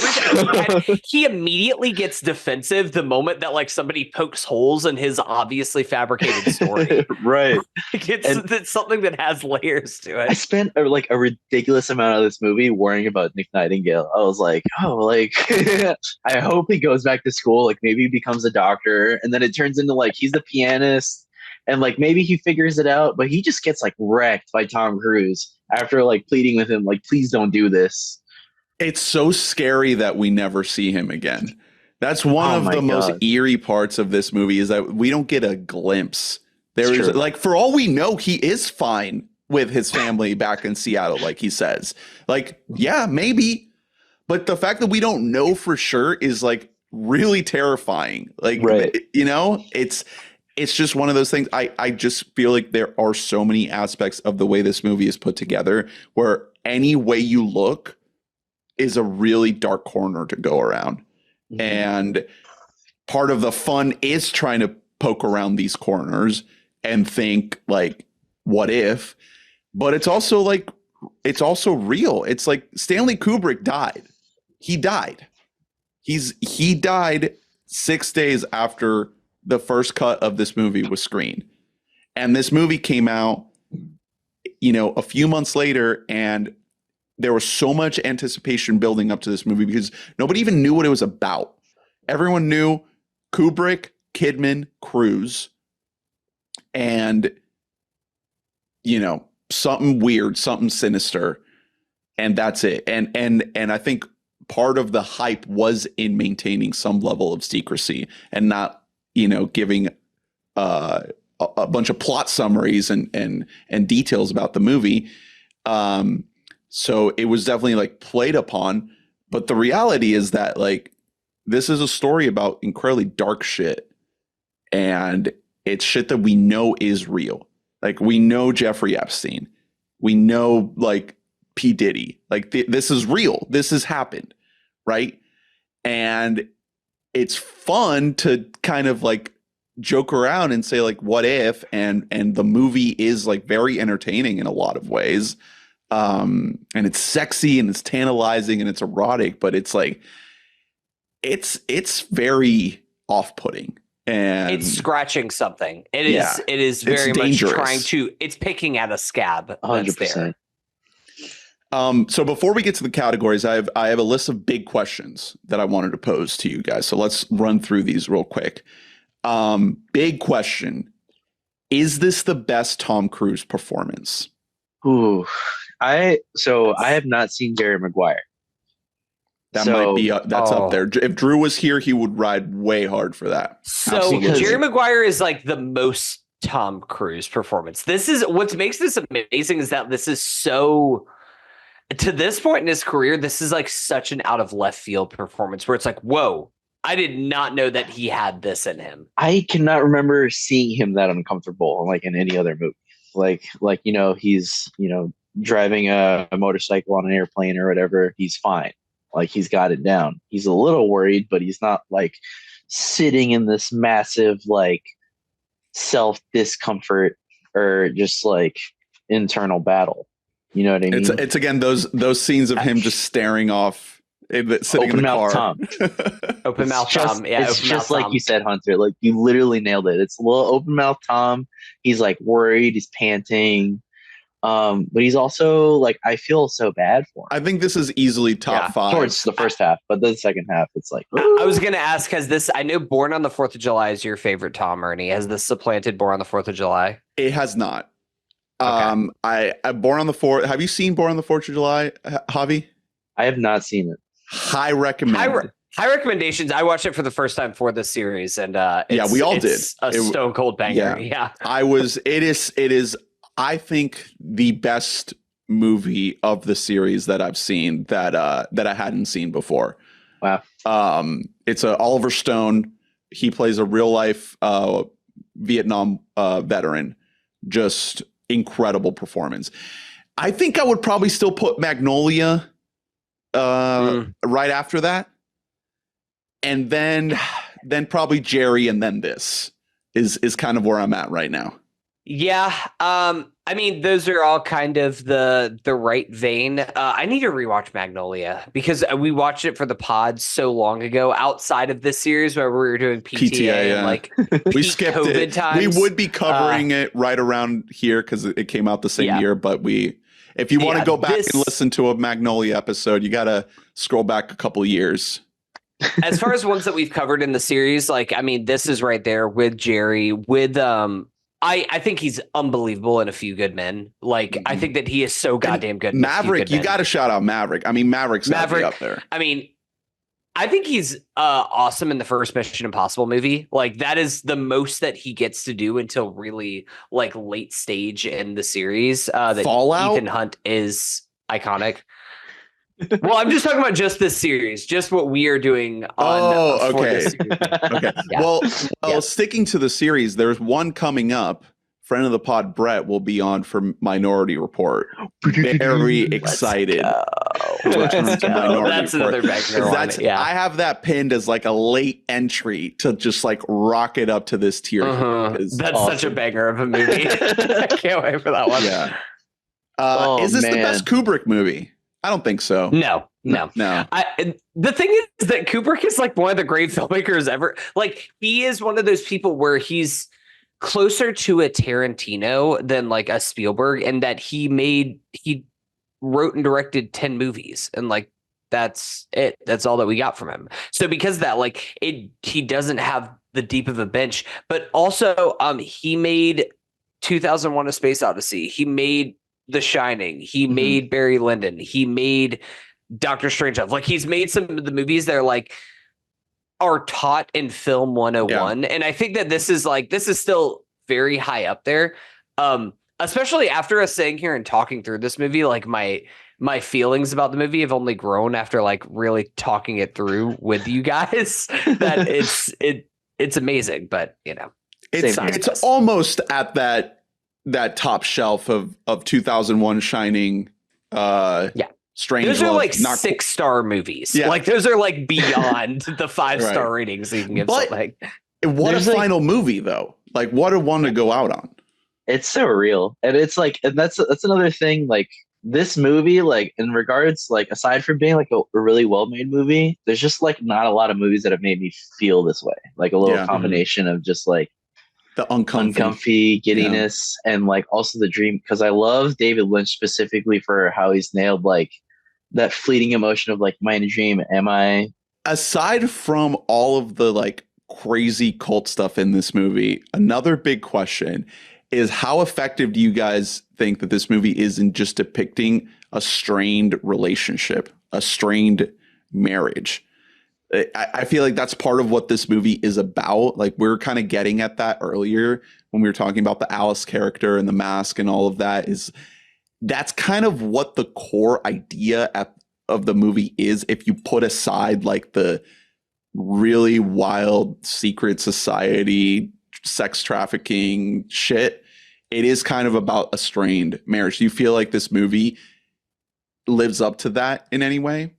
J: he immediately gets defensive the moment that like somebody pokes holes in his obviously fabricated story.
H: Right.
J: Like, it's something that has layers to it.
H: I spent like a ridiculous amount of this movie worrying about Nick Nightingale. I was like, oh, like, I hope he goes back to school. Like, maybe he becomes a doctor, and then it turns into like he's the pianist. And like maybe he figures it out, but he just gets like wrecked by Tom Cruise after like pleading with him, like, please don't do this.
I: It's so scary that we never see him again. That's one of the most eerie parts of this movie, is that we don't get a glimpse. There is like, for all we know, he is fine with his family back in Seattle, like he says. Like, yeah, maybe. But the fact that we don't know for sure is like really terrifying. Like, you know, it's just one of those things. I just feel like there are so many aspects of the way this movie is put together where any way you look is a really dark corner to go around. Mm-hmm. And part of the fun is trying to poke around these corners and think like, what if? But it's also like, it's also real. It's like Stanley Kubrick died. He died. He died 6 days after the first cut of this movie was screened. And this movie came out, a few months later, and there was so much anticipation building up to this movie because nobody even knew what it was about. Everyone knew Kubrick, Kidman, Cruise, and, something weird, something sinister, and that's it. And I think part of the hype was in maintaining some level of secrecy and not, giving a bunch of plot summaries and details about the movie. So it was definitely like played upon, but the reality is that like this is a story about incredibly dark shit, and it's shit that we know is real. Like we know Jeffrey Epstein, we know like P. Diddy, like this is real. This has happened, right? And it's fun to kind of like joke around and say like, what if? And the movie is like very entertaining in a lot of ways. And it's sexy and it's tantalizing and it's erotic, but it's like, it's very off-putting. And
J: it's scratching something. It is very much trying to, it's picking at a scab.
H: 100%.
I: So before we get to the categories, I have a list of big questions that I wanted to pose to you guys. So let's run through these real quick. Big question. Is this the best Tom Cruise performance?
H: Ooh, I have not seen Jerry Maguire.
I: That might be that's up there. If Drew was here, he would ride way hard for that.
J: So
I: Absolutely.
J: Jerry Maguire is like the most Tom Cruise performance. This is what makes this amazing is that this is so, to this point in his career, this is like such an out of left field performance where it's like, whoa, I did not know that he had this in him.
H: I cannot remember seeing him that uncomfortable like in any other movie. Like he's driving a motorcycle on an airplane or whatever. He's fine. Like he's got it down. He's a little worried, but he's not like sitting in this massive like self discomfort or just like internal battle. You know what I mean?
I: It's again those scenes of him just staring off, sitting in the car.
H: Tom.
J: Open mouth Tom. Yeah,
H: it's just like you said, Hunter. Like you literally nailed it. It's a little open mouth Tom. He's like worried. He's panting. But he's also like, I feel so bad for him.
I: I think this is easily top 5
H: towards the first half, but the second half, it's like.
J: I was gonna ask, has this? I know Born on the 4th of July is your favorite Tom, Ernie. Has this supplanted Born on the 4th of July?
I: It has not.
J: Okay.
I: I Born on the 4th. Have you seen Born on the 4th of July, Javi?
H: I have not seen it.
I: High recommend.
J: High recommendations. I watched it for the first time for this series, and
I: we all did.
J: A stone cold banger. Yeah.
I: It is. I think the best movie of the series that I've seen that I hadn't seen before.
H: Wow.
I: It's a Oliver Stone. He plays a real life Vietnam veteran. Just incredible performance. I think I would probably still put Magnolia right after that. And then probably Jerry, and then this is kind of where I'm at right now.
J: Yeah. I mean, those are all kind of the right vein. I need to rewatch Magnolia because we watched it for the pod so long ago outside of this series where we were doing PTA and like
I: we skipped
J: COVID
I: it.
J: times.
I: We would be covering it right around here because it came out the same year, but if you want to go back and listen to a Magnolia episode, you got to scroll back a couple of years.
J: As far as ones that we've covered in the series, like, I mean, this is right there with Jerry, with I think he's unbelievable in A Few Good Men. Like, I think that he is so goddamn good.
I: Maverick, you got to shout out Maverick. I mean, Maverick's got to be up there.
J: I mean, I think he's awesome in the first Mission Impossible movie. Like, that is the most that he gets to do until really like late stage in the series. That
I: Fallout?
J: Ethan Hunt is iconic. Well, I'm just talking about just this series, just what we are doing on.
I: Oh,
J: for
I: okay.
J: this series.
I: Okay.
J: Yeah.
I: Well, sticking to the series, there's one coming up. Friend of the pod, Brett, will be on for Minority Report. Very excited.
J: Let's go. That's another banger one. Yeah.
I: I have that pinned as like a late entry to just like rocket up to this tier.
J: That's such a banger of a movie. I can't wait for that one.
I: Yeah.
H: Oh,
I: is this the
H: man.
I: best Kubrick movie? I don't think so.
J: No. The thing is that Kubrick is like one of the great filmmakers ever. Like, he is one of those people where he's closer to a Tarantino than like a Spielberg, and that he wrote and directed 10 movies, and like that's it. That's all that we got from him. So because of that, like, he doesn't have the deep of a bench, but also he made 2001: A Space Odyssey. He made The Shining. He made Barry Lyndon. He made Doctor Strangelove. Like, he's made some of the movies that are taught in film 101. Yeah. And I think that this is still very high up there. Especially after us sitting here and talking through this movie, like my feelings about the movie have only grown after like really talking it through with you guys. That it's amazing, but you know,
I: it's almost at that top shelf of 2001 Shining. Strange.
J: Those are like 6-star movies. Yeah. Like, those are like beyond the 5-star ratings you can give something.
I: What a final movie though. Like, what a one to go out on.
H: It's so real. And it's like, and that's another thing. Like, this movie, like, in regards, like, aside from being like a really well-made movie, there's just like not a lot of movies that have made me feel this way. Like a little combination of just like
I: the
H: uncomfy giddiness and like also the dream. Because I love David Lynch specifically for how he's nailed like that fleeting emotion of like, am I in a dream? Am I?
I: Aside from all of the like crazy cult stuff in this movie, another big question is, how effective do you guys think that this movie is in just depicting a strained relationship, a strained marriage? I feel like that's part of what this movie is about. Like, we're kind of getting at that earlier when we were talking about the Alice character and the mask and all of that. That's kind of what the core idea of the movie is, if you put aside like the really wild secret society, sex trafficking shit. It is kind of about a strained marriage. Do you feel like this movie lives up to that in any way?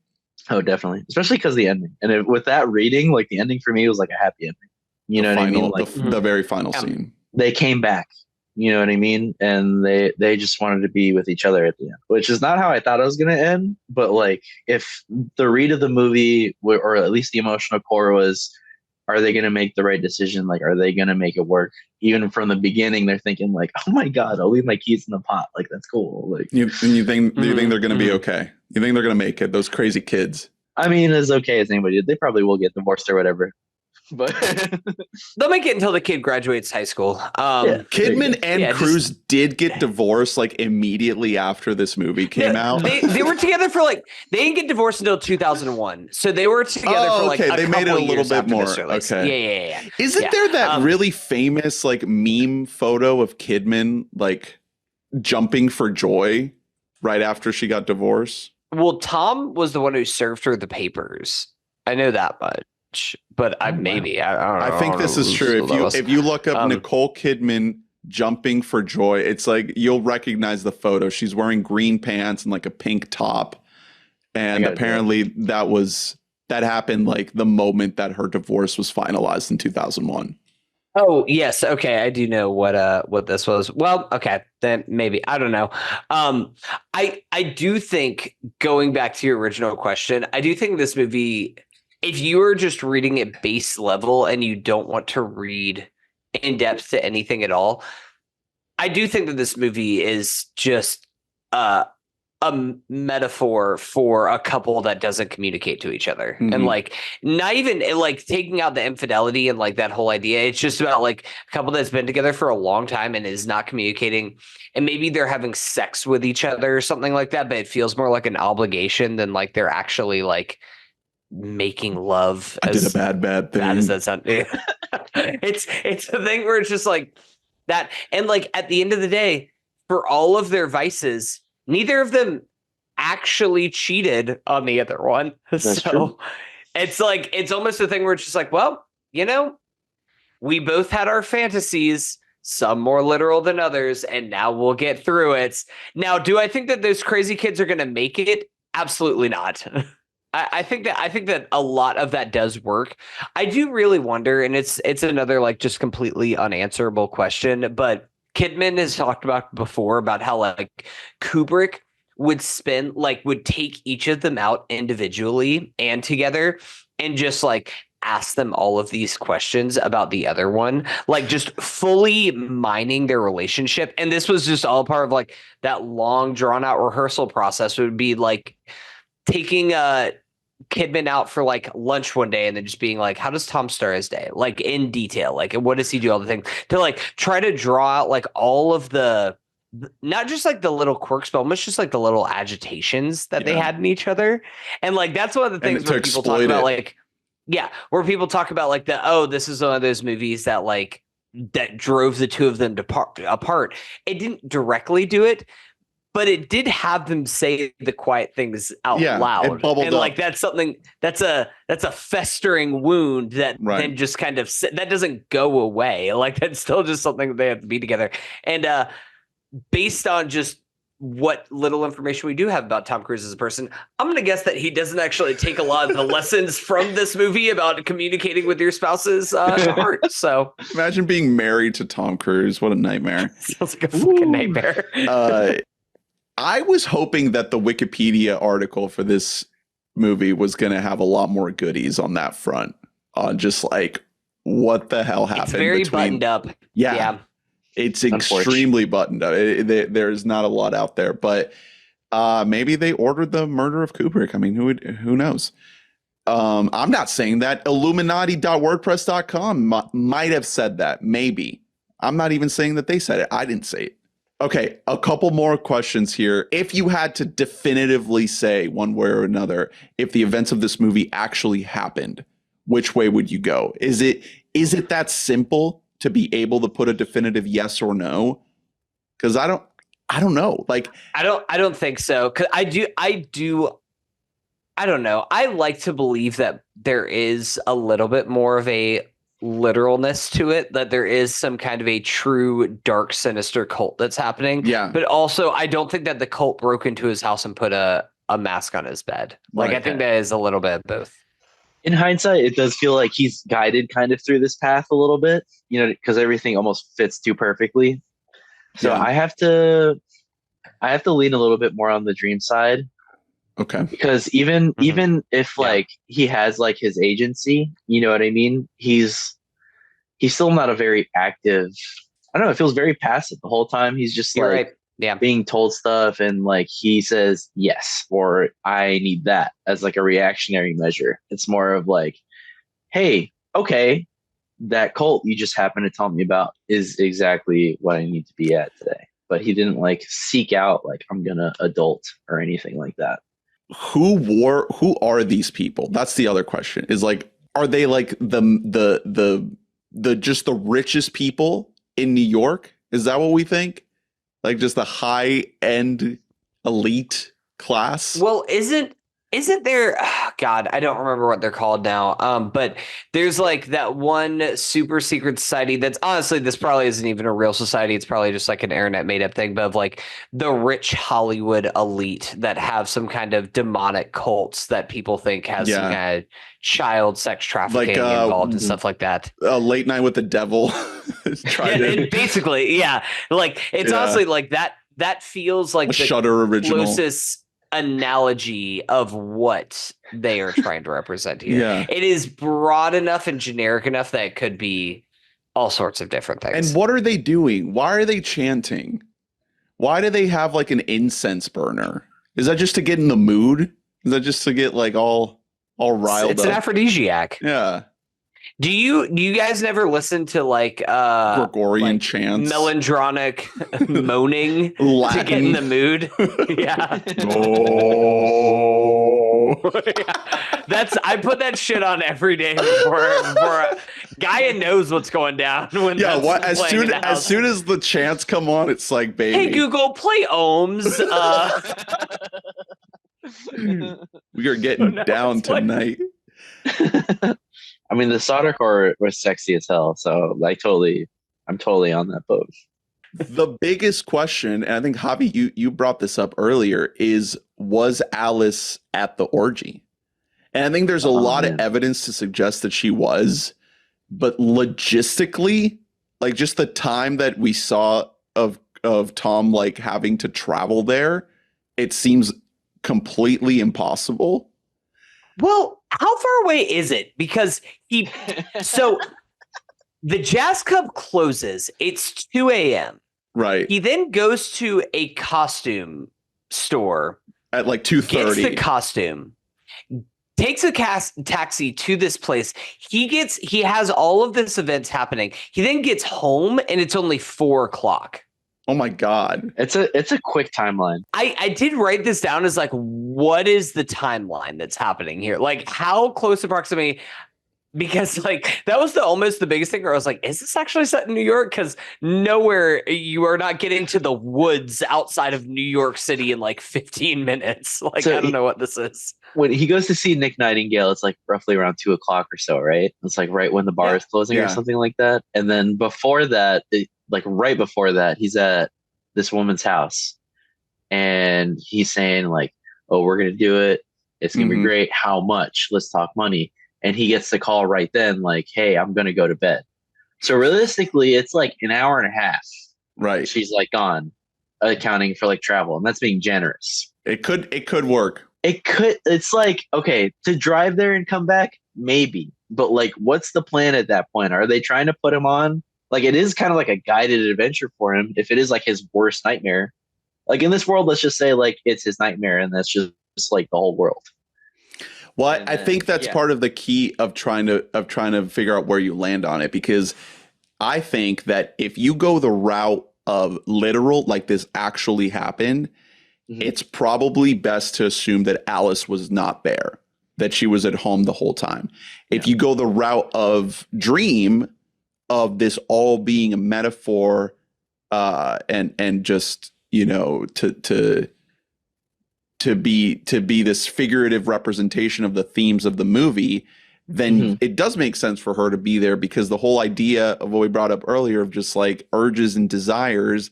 H: Oh, definitely. Especially because the ending. And with that reading, like, the ending for me was like a happy ending. You know what I mean? Like,
I: the very final scene.
H: They came back. You know what I mean? And they just wanted to be with each other at the end, which is not how I thought it was going to end. But like, if the read of the movie, or at least the emotional core, was, are they going to make the right decision? Like, are they going to make it work? Even from the beginning, they're thinking like, oh my God, I'll leave my keys in the pot. Like, that's cool. Like,
I: you think they're going to be okay? You think they're going to make it? Those crazy kids.
H: I mean, as okay as anybody. They probably will get divorced or whatever. But
J: they'll make it until the kid graduates high school.
I: Kidman and Cruise did get divorced like immediately after this movie came out.
J: They were together for like, they didn't get divorced until 2001. So they were together for like
I: they made it a little bit more. Okay.
J: Yeah.
I: Isn't there that really famous like meme photo of Kidman like jumping for joy right after she got divorced?
J: Well, Tom was the one who served her the papers. I know that much. But I don't know.
I: I think this is true. If you look up Nicole Kidman jumping for joy, it's like you'll recognize the photo. She's wearing green pants and like a pink top, and apparently that happened like the moment that her divorce was finalized in 2001.
J: Oh yes, okay, I do know what this was. Well, okay, then maybe I don't know. I do think, going back to your original question, I do think this movie, if you are just reading at base level and you don't want to read in depth to anything at all, I do think that this movie is just a metaphor for a couple that doesn't communicate to each other. Mm-hmm. And like, not even like taking out the infidelity and like that whole idea. It's just about like a couple that's been together for a long time and is not communicating, and maybe they're having sex with each other or something like that, but it feels more like an obligation than like they're actually like making love.
I: I did a bad thing.
J: Bad as that sounds. It's a thing where it's just like that. And like, at the end of the day, for all of their vices, neither of them actually cheated on the other one.
H: That's
J: so
H: true.
J: it's like, it's almost a thing where it's just like, well, we both had our fantasies, some more literal than others, and now we'll get through it. Now, do I think that those crazy kids are going to make it? Absolutely not. I think that a lot of that does work. I do really wonder, and it's another like just completely unanswerable question, but Kidman has talked about before about how like Kubrick would take each of them out individually and together and just like ask them all of these questions about the other one, like just fully mining their relationship. And this was just all part of like that long drawn out rehearsal process. It would be like taking Kidman out for like lunch one day and then just being like, how does Tom start his day? Like in detail, like what does he do all the things to like try to draw out like all of the, not just like the little quirks, but almost just like the little agitations that they had in each other. And like, that's one of the things where people talk about like, where people talk about like this is one of those movies that like that drove the two of them apart. It didn't directly do it, but it did have them say the quiet things out loud.
I: It bubbled
J: and
I: up.
J: like that's something that's a festering wound that then just kind of that doesn't go away. Like that's still just something that they have to be together. And based on just what little information we do have about Tom Cruise as a person, I'm going to guess that he doesn't actually take a lot of the lessons from this movie about communicating with your spouse's heart. So
I: imagine being married to Tom Cruise. What a nightmare.
J: Sounds like a fucking nightmare.
I: I was hoping that the Wikipedia article for this movie was going to have a lot more goodies on that front. On just like, what the hell happened?
J: It's very buttoned up.
I: Yeah. It's extremely buttoned up. There's not a lot out there, but maybe they ordered the murder of Kubrick. I mean, who knows? I'm not saying that. Illuminati.wordpress.com might have said that. Maybe. I'm not even saying that they said it. I didn't say it. Okay, a couple more questions here. If you had to definitively say one way or another, if the events of this movie actually happened, which way would you go? Is it that simple to be able to put a definitive yes or no? Because I don't know. Like
J: I don't think so. Cause I don't know. I like to believe that there is a little bit more of a literalness to it, that there is some kind of a true dark, sinister cult that's happening.
I: Yeah.
J: But also I don't think that the cult broke into his house and put a mask on his bed. Like I think that is a little bit of both.
H: In hindsight, it does feel like he's guided kind of through this path a little bit, because everything almost fits too perfectly. So I have to lean a little bit more on the dream side.
I: Okay.
H: Because even if like he has like his agency, you know what I mean? He's still not a very active. I don't know. It feels very passive the whole time. He's just being told stuff, and like he says yes or I need that as like a reactionary measure. It's more of like, hey, okay, that cult you just happened to tell me about is exactly what I need to be at today. But he didn't like seek out like I'm gonna adult or anything like that.
I: Who are these people? That's the other question. Is like, are they like the just the richest people in New York? Is that what we think? Like just the high end elite class?
J: Well, isn't there, God, I don't remember what they're called now. But there's like that one super secret society that's honestly, this probably isn't even a real society. It's probably just like an internet made up thing, but of like the rich Hollywood elite that have some kind of demonic cults that people think has some kind of child sex trafficking involved and stuff like that.
I: Late Night with the Devil.
J: Basically, yeah. Like it's honestly like that feels like
I: a Shudder original.
J: Closest analogy of what they are trying to represent here.
I: Yeah.
J: It is broad enough and generic enough that it could be all sorts of different things.
I: And what are they doing? Why are they chanting? Why do they have like an incense burner? Is that just to get in the mood? Is that just to get like all riled up?
J: It's an aphrodisiac.
I: Yeah.
J: Do you guys never listen to like
I: Gregorian chants,
J: melodronic moaning to get in the mood? Yeah. I put that shit on every day before Gaia knows what's going down when
I: as soon as the chants come on, it's like, baby.
J: Hey Google, play Ohms.
I: We are getting
J: no,
I: down
J: it's like-
I: tonight.
H: I mean, the solder core was sexy as hell, so I'm totally on that boat.
I: The biggest question, and I think Javi, you brought this up earlier, was Alice at the orgy? And I think there's a lot of evidence to suggest that she was, but logistically, like just the time that we saw of Tom like having to travel there, it seems completely impossible.
J: Well, how far away is it? Because so the jazz club closes. It's 2 a.m.
I: Right.
J: He then goes to a costume store
I: At like
J: gets
I: 2:30.
J: the costume, takes a taxi to this place. He has all of this events happening. He then gets home and it's only 4:00.
I: Oh my God.
H: It's a quick timeline.
J: I did write this down as like, what is the timeline that's happening here? Like, how close approximately? Because like that was almost the biggest thing where I was like, is this actually set in New York? Because nowhere you are not getting to the woods outside of New York City in like 15 minutes. Like,
H: So
J: I don't know what this is.
H: When he goes to see Nick Nightingale, it's like roughly around 2:00 or so, right? It's like right when the bar is closing or something like that. And then before that, right before that, he's at this woman's house and he's saying like, oh, we're going to do it. It's going to be great. How much? Let's talk money. And he gets the call right then, like, hey, I'm going to go to bed. So realistically, it's like an hour and a half.
I: Right.
H: She's like gone, accounting for like travel. And that's being generous.
I: It could work.
H: It's like, okay, to drive there and come back, maybe. But like, what's the plan at that point? Are they trying to put him on? Like, it is kind of like a guided adventure for him. If it is like his worst nightmare, like in this world, let's just say like it's his nightmare and that's just like the whole world.
I: Well, I think that's part of the key of trying to figure out where you land on it, because I think that if you go the route of literal, like this actually happened, it's probably best to assume that Alice was not there, that she was at home the whole time. If you go the route of dream, of this all being a metaphor, and just, you know, to be this figurative representation of the themes of the movie, then it does make sense for her to be there, because the whole idea of what we brought up earlier of just like urges and desires,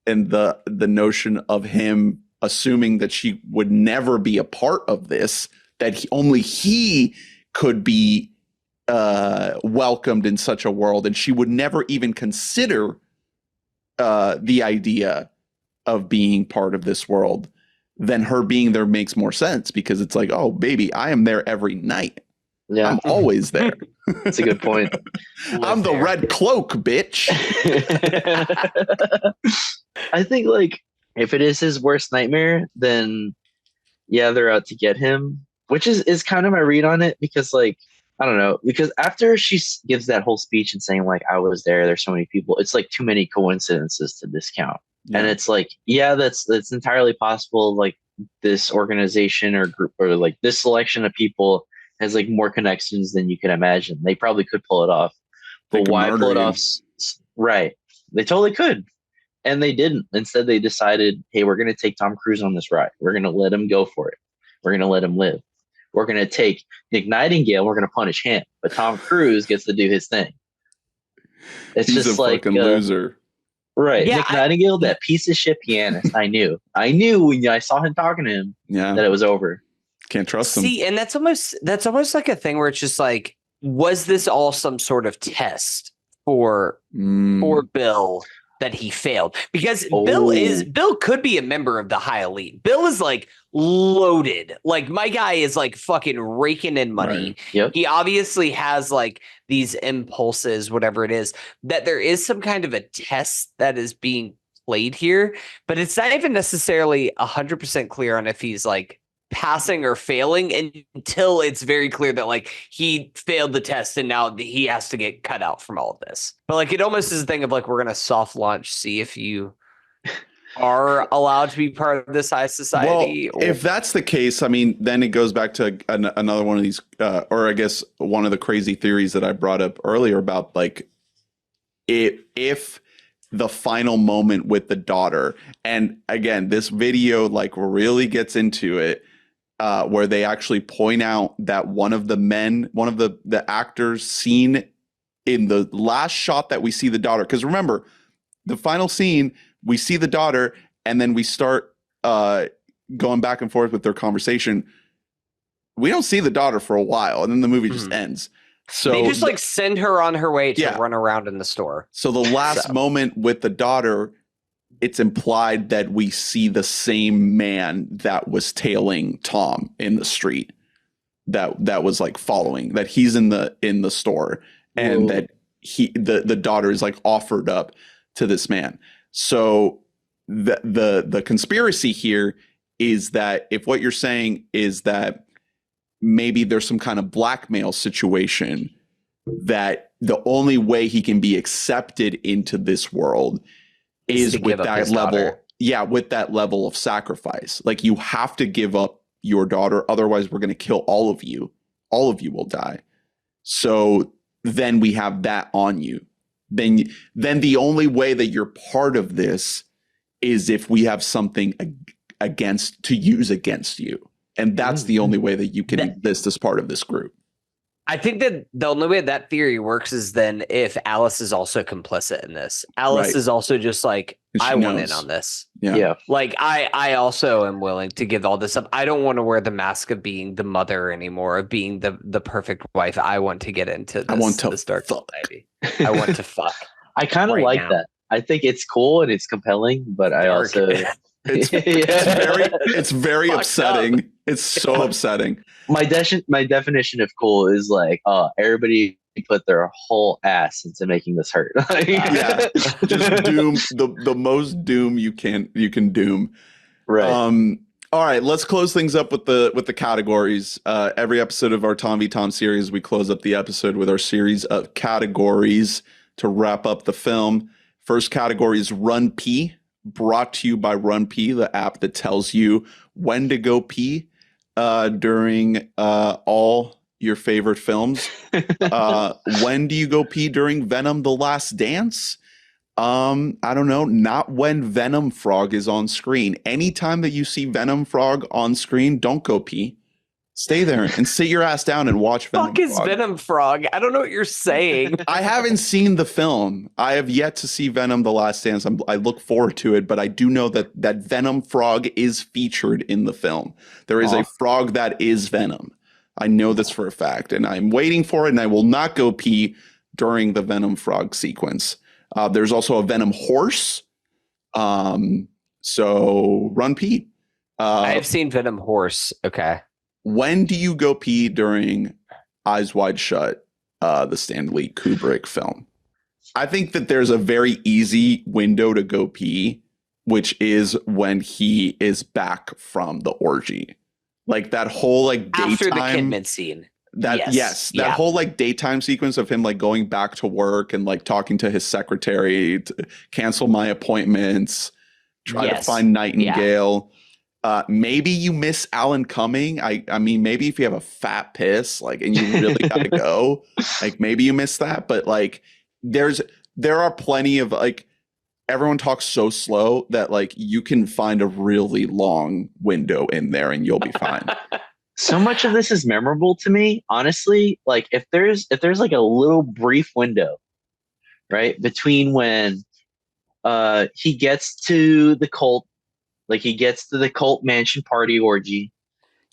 I: and the notion of him assuming that she would never be a part of this, that only he could be welcomed in such a world, and she would never even consider the idea of being part of this world, then her being there makes more sense, because it's like, oh baby, I am there every night. Yeah, I'm always there.
H: That's a good point.
I: I'm the red cloak, bitch.
H: I think like if it is his worst nightmare, then yeah, they're out to get him, which is kind of my read on it, because like, I don't know, because after she gives that whole speech and saying like, I was there, there's so many people, it's like too many coincidences to discount. Yeah. And it's like, yeah, that's entirely possible. Like this organization or group or like this selection of people has like more connections than you can imagine. They probably could pull it off, but why pull it off? Right. They totally could. And they didn't. Instead, they decided, hey, we're going to take Tom Cruise on this ride. We're going to let him go for it. We're going to let him live. We're going to take Nick Nightingale. We're going to punish him. But Tom Cruise gets to do his thing. He's just a like fucking
I: loser.
H: Right. Yeah, Nick Nightingale, that piece of shit pianist. I knew when I saw him talking to him that it was over.
I: Can't trust him.
J: See, and that's almost like a thing where it's just like, was this all some sort of test for Bill that he failed? Because Bill could be a member of the high elite. Bill is like loaded. Like my guy is like fucking raking in money.
H: Right. Yep.
J: He obviously has like these impulses, whatever it is, that there is some kind of a test that is being played here, but it's not even necessarily 100% clear on if he's like passing or failing until it's very clear that like he failed the test and now he has to get cut out from all of this. But like it almost is a thing of like, we're gonna soft launch, see if you are allowed to be part of this high society.
I: Well, if that's the case, I mean, then it goes back to another one of these, or I guess one of the crazy theories that I brought up earlier about like if the final moment with the daughter, and again, this video like really gets into it. where they actually point out that one of the actors seen in the last shot that we see the daughter. Because remember, the final scene, we see the daughter, and then we start going back and forth with their conversation. We don't see the daughter for a while, and then the movie just ends. So
J: they just like send her on her way to
I: Yeah.
J: run around in the store.
I: So the last moment with the daughter, it's implied that we see the same man that was tailing Tom in the street, that was like following, that he's in the store, and that the daughter is like offered up to this man. So the conspiracy here is that if what you're saying is that maybe there's some kind of blackmail situation, that the only way he can be accepted into this world is with that level. Yeah, with that level of sacrifice. Like, you have to give up your daughter, otherwise we're going to kill all of you. All of you will die. So then we have that on you. Then the only way that you're part of this is if we have something to use against you. And that's the only way that you can exist as part of this group.
J: I think that the only way that theory works is then if Alice is also complicit in this. Alice is also just like, I want in on this.
I: Yeah.
J: Like, I also am willing to give all this up. I don't want to wear the mask of being the mother anymore, of being the perfect wife. I want to get into this dark society. I want to fuck.
H: I kind of like that. I think it's cool and it's compelling, but I also
I: it's very upsetting. It's so upsetting.
H: My definition of cool is like, everybody put their whole ass into making this hurt.
I: Yeah, just doom the most doom you can doom.
H: Right.
I: All right, let's close things up with the categories. Every episode of our Tom v Tom series, we close up the episode with our series of categories to wrap up the film. First category is Run Pee, brought to you by Run Pee, the app that tells you when to go pee during all your favorite films. When do you go pee during Venom: The Last Dance? I don't know. Not when Venom Frog is on screen. Anytime that you see Venom Frog on screen, don't go pee. Stay there and sit your ass down and watch Venom
J: Fuck is
I: Frog.
J: Venom Frog? I don't know what you're saying.
I: I haven't seen the film. I have yet to see Venom: The Last Dance. I look forward to it, but I do know that Venom Frog is featured in the film. There is a frog that is Venom. I know this for a fact, and I'm waiting for it, and I will not go pee during the Venom Frog sequence. There's also a Venom Horse. So Run Pee.
J: I have seen Venom Horse. Okay.
I: When do you go pee during Eyes Wide Shut, the Stanley Kubrick film? I think that there's a very easy window to go pee, which is when he is back from the orgy. Like that whole like daytime.
J: After the Kidman scene.
I: That whole like daytime sequence of him like going back to work and like talking to his secretary to cancel my appointments, try to find Nightingale. Maybe you miss Alan Cumming. I mean, maybe if you have a fat piss, like, and you really gotta go, like maybe you miss that. But like, there are plenty of like, everyone talks so slow that like you can find a really long window in there and you'll be fine.
H: So much of this is memorable to me, honestly. Like if there's like a little brief window, right, between when he gets to the cult. Like he gets to the cult mansion party orgy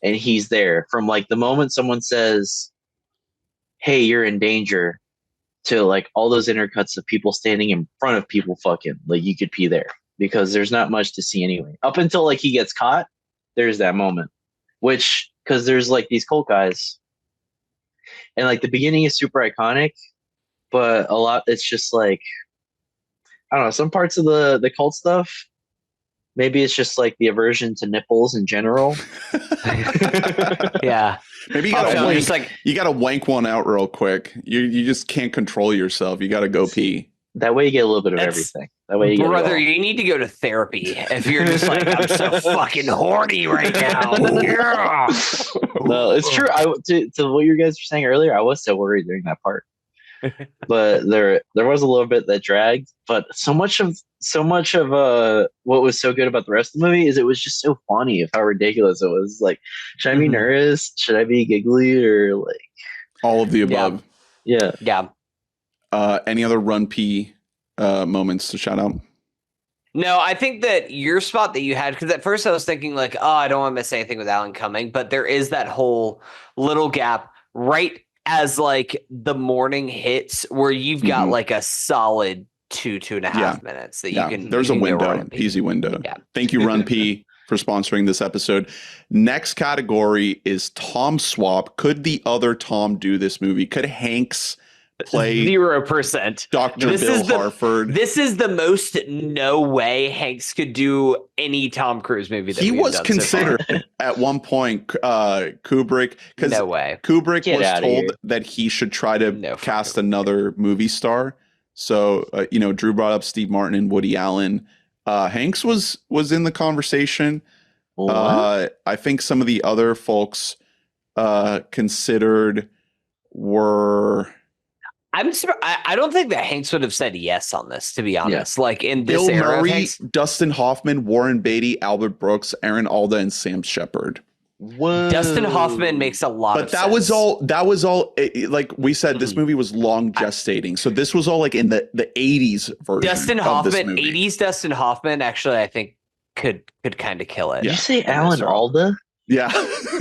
H: and he's there from like the moment someone says, hey, you're in danger, to like all those intercuts of people standing in front of people fucking, like you could pee there because there's not much to see anyway. Up until like he gets caught, there's that moment, which because there's like these cult guys and like the beginning is super iconic, but a lot, it's just like, I don't know, some parts of the cult stuff. Maybe it's just like the aversion to nipples in general.
J: Yeah.
I: Maybe you gotta wank one out real quick. You just can't control yourself. You gotta go pee.
H: That way you get a little bit of everything. That way you
J: brother, you need to go to therapy if you're just like, I'm so fucking horny right now. Yeah.
H: No, it's true. To what you guys were saying earlier, I was so worried during that part. But there was a little bit that dragged, but so much of so much of what was so good about the rest of the movie is it was just so funny of how ridiculous it was. Like, should I be nervous? Should I be giggly? Or like
I: All of the above.
H: Yeah.
I: Any other Run P moments to shout out?
J: No, I think that your spot that you had, because at first I was thinking like, oh, I don't want to miss anything with Alan Cumming, but there is that whole little gap right as like the morning hits where you've got like a solid 2.5 minutes that you can.
I: There's
J: you
I: a
J: can go
I: window,
J: Run P.
I: easy window.
J: Yeah.
I: Thank you, Run P, for sponsoring this episode. Next category is Tom swap. Could the other Tom do this movie? Could Hanks play
J: 0%?
I: Dr. Bill Harford?
J: This is the most no way Hanks could do any Tom Cruise movie. That
I: He
J: we've
I: was
J: done
I: considered
J: so far.
I: at one point, Kubrick, because
J: No way.
I: Kubrick
H: Get
I: was
H: outta
I: told
H: here.
I: that he should try to
J: No
I: cast
J: fucking
I: another movie star. So, Drew brought up Steve Martin and Woody Allen. Hanks was in the conversation. I think some of the other folks considered were.
J: I don't think that Hanks would have said yes on this, to be honest. Like in this
I: Bill
J: era, of
I: Murray,
J: Hanks,
I: Dustin Hoffman, Warren Beatty, Albert Brooks, Aaron Alda, and Sam Shepard.
H: Whoa.
J: Dustin Hoffman makes a lot of
I: But
J: sense.
I: that was all like we said, this movie was long gestating. So this was all like in the 80s version.
J: Dustin
I: of this
J: Hoffman,
I: movie.
J: 80s Dustin Hoffman, actually, I think could kind of kill it.
H: Did you say Alan Alda?
I: Yeah.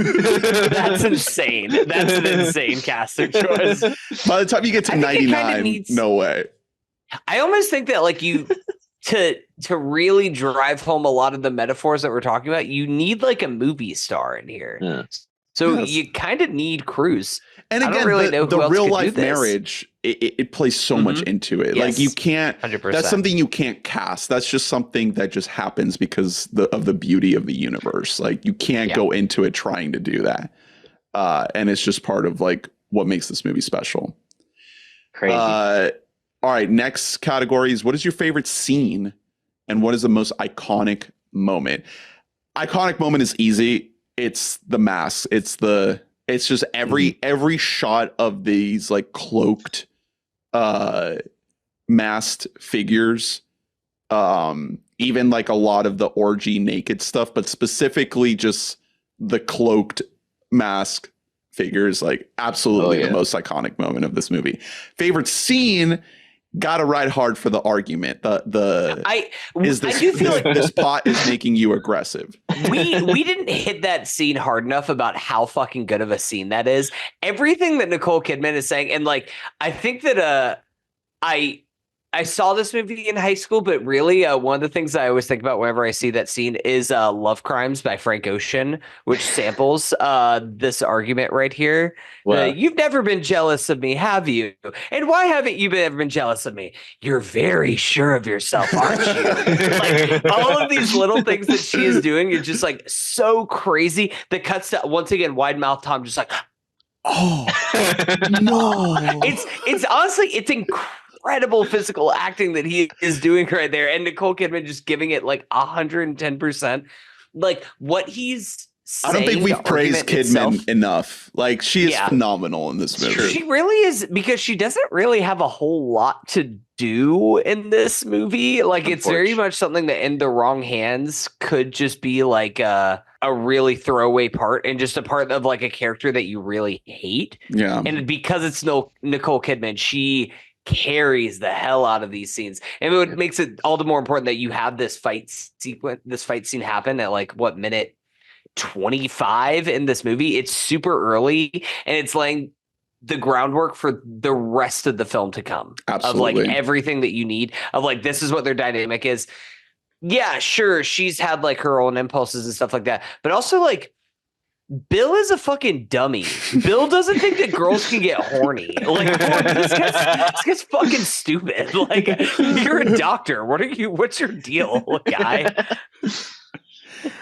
J: That's insane. That's an insane casting choice.
I: By the time you get to
J: I think it
I: 99,
J: needs-
I: no way.
J: I almost think that like you to really drive home a lot of the metaphors that we're talking about, you need like a movie star in here.
H: Yeah.
J: So
I: Yes.
J: you kind of need Cruise.
I: And
J: I don't
I: again,
J: really know who
I: the
J: else
I: real
J: could do
I: life
J: this.
I: marriage, it plays so much into it.
J: Yes.
I: Like you can't,
J: 100%.
I: that's something you can't cast. That's just something that just happens because of the beauty of the universe. Like you can't go into it trying to do that. And it's just part of like what makes this movie special.
H: Crazy.
I: All right. Next category is what is your favorite scene and what is the most iconic moment? Iconic moment is easy. It's the mask. It's just every shot of these like cloaked masked figures. Even like a lot of the orgy naked stuff, but specifically just the cloaked mask figures, like absolutely the most iconic moment of this movie. Favorite scene, gotta ride hard for the argument. I do feel like this pot is making you aggressive.
J: we didn't hit that scene hard enough about how fucking good of a scene that is. Everything that Nicole Kidman is saying, and like I think that I saw this movie in high school, but really one of the things I always think about whenever I see that scene is Love Crimes by Frank Ocean, which samples this argument right here.
H: Wow.
J: You've never been jealous of me, have you? And why haven't you ever been jealous of me? You're very sure of yourself, aren't you? Like all of these little things that she is doing is just like so crazy that cuts to once again wide mouth Tom just like,
I: oh no.
J: It's honestly it's incredible physical acting that he is doing right there, and Nicole Kidman just giving it like 110%. Like what he's saying,
I: I don't think we've praised Kidman
J: itself,
I: enough. Like she is phenomenal in this movie.
J: she really is, because she doesn't really have a whole lot to do in this movie. Like it's very much something that in the wrong hands could just be like a really throwaway part and just a part of like a character that you really hate.
I: Yeah.
J: And because it's Nicole Kidman, she carries the hell out of these scenes, and it makes it all the more important that you have this fight scene happen at like what minute 25 in this movie. It's super early, and it's laying the groundwork for the rest of the film to come.
I: Absolutely.
J: Of like everything that you need, of like this is what their dynamic is. Yeah, sure, she's had like her own impulses and stuff like that, but also like Bill is a fucking dummy. Bill doesn't think that girls can get horny. Like this guy's fucking stupid. Like you're a doctor. What's your deal, guy?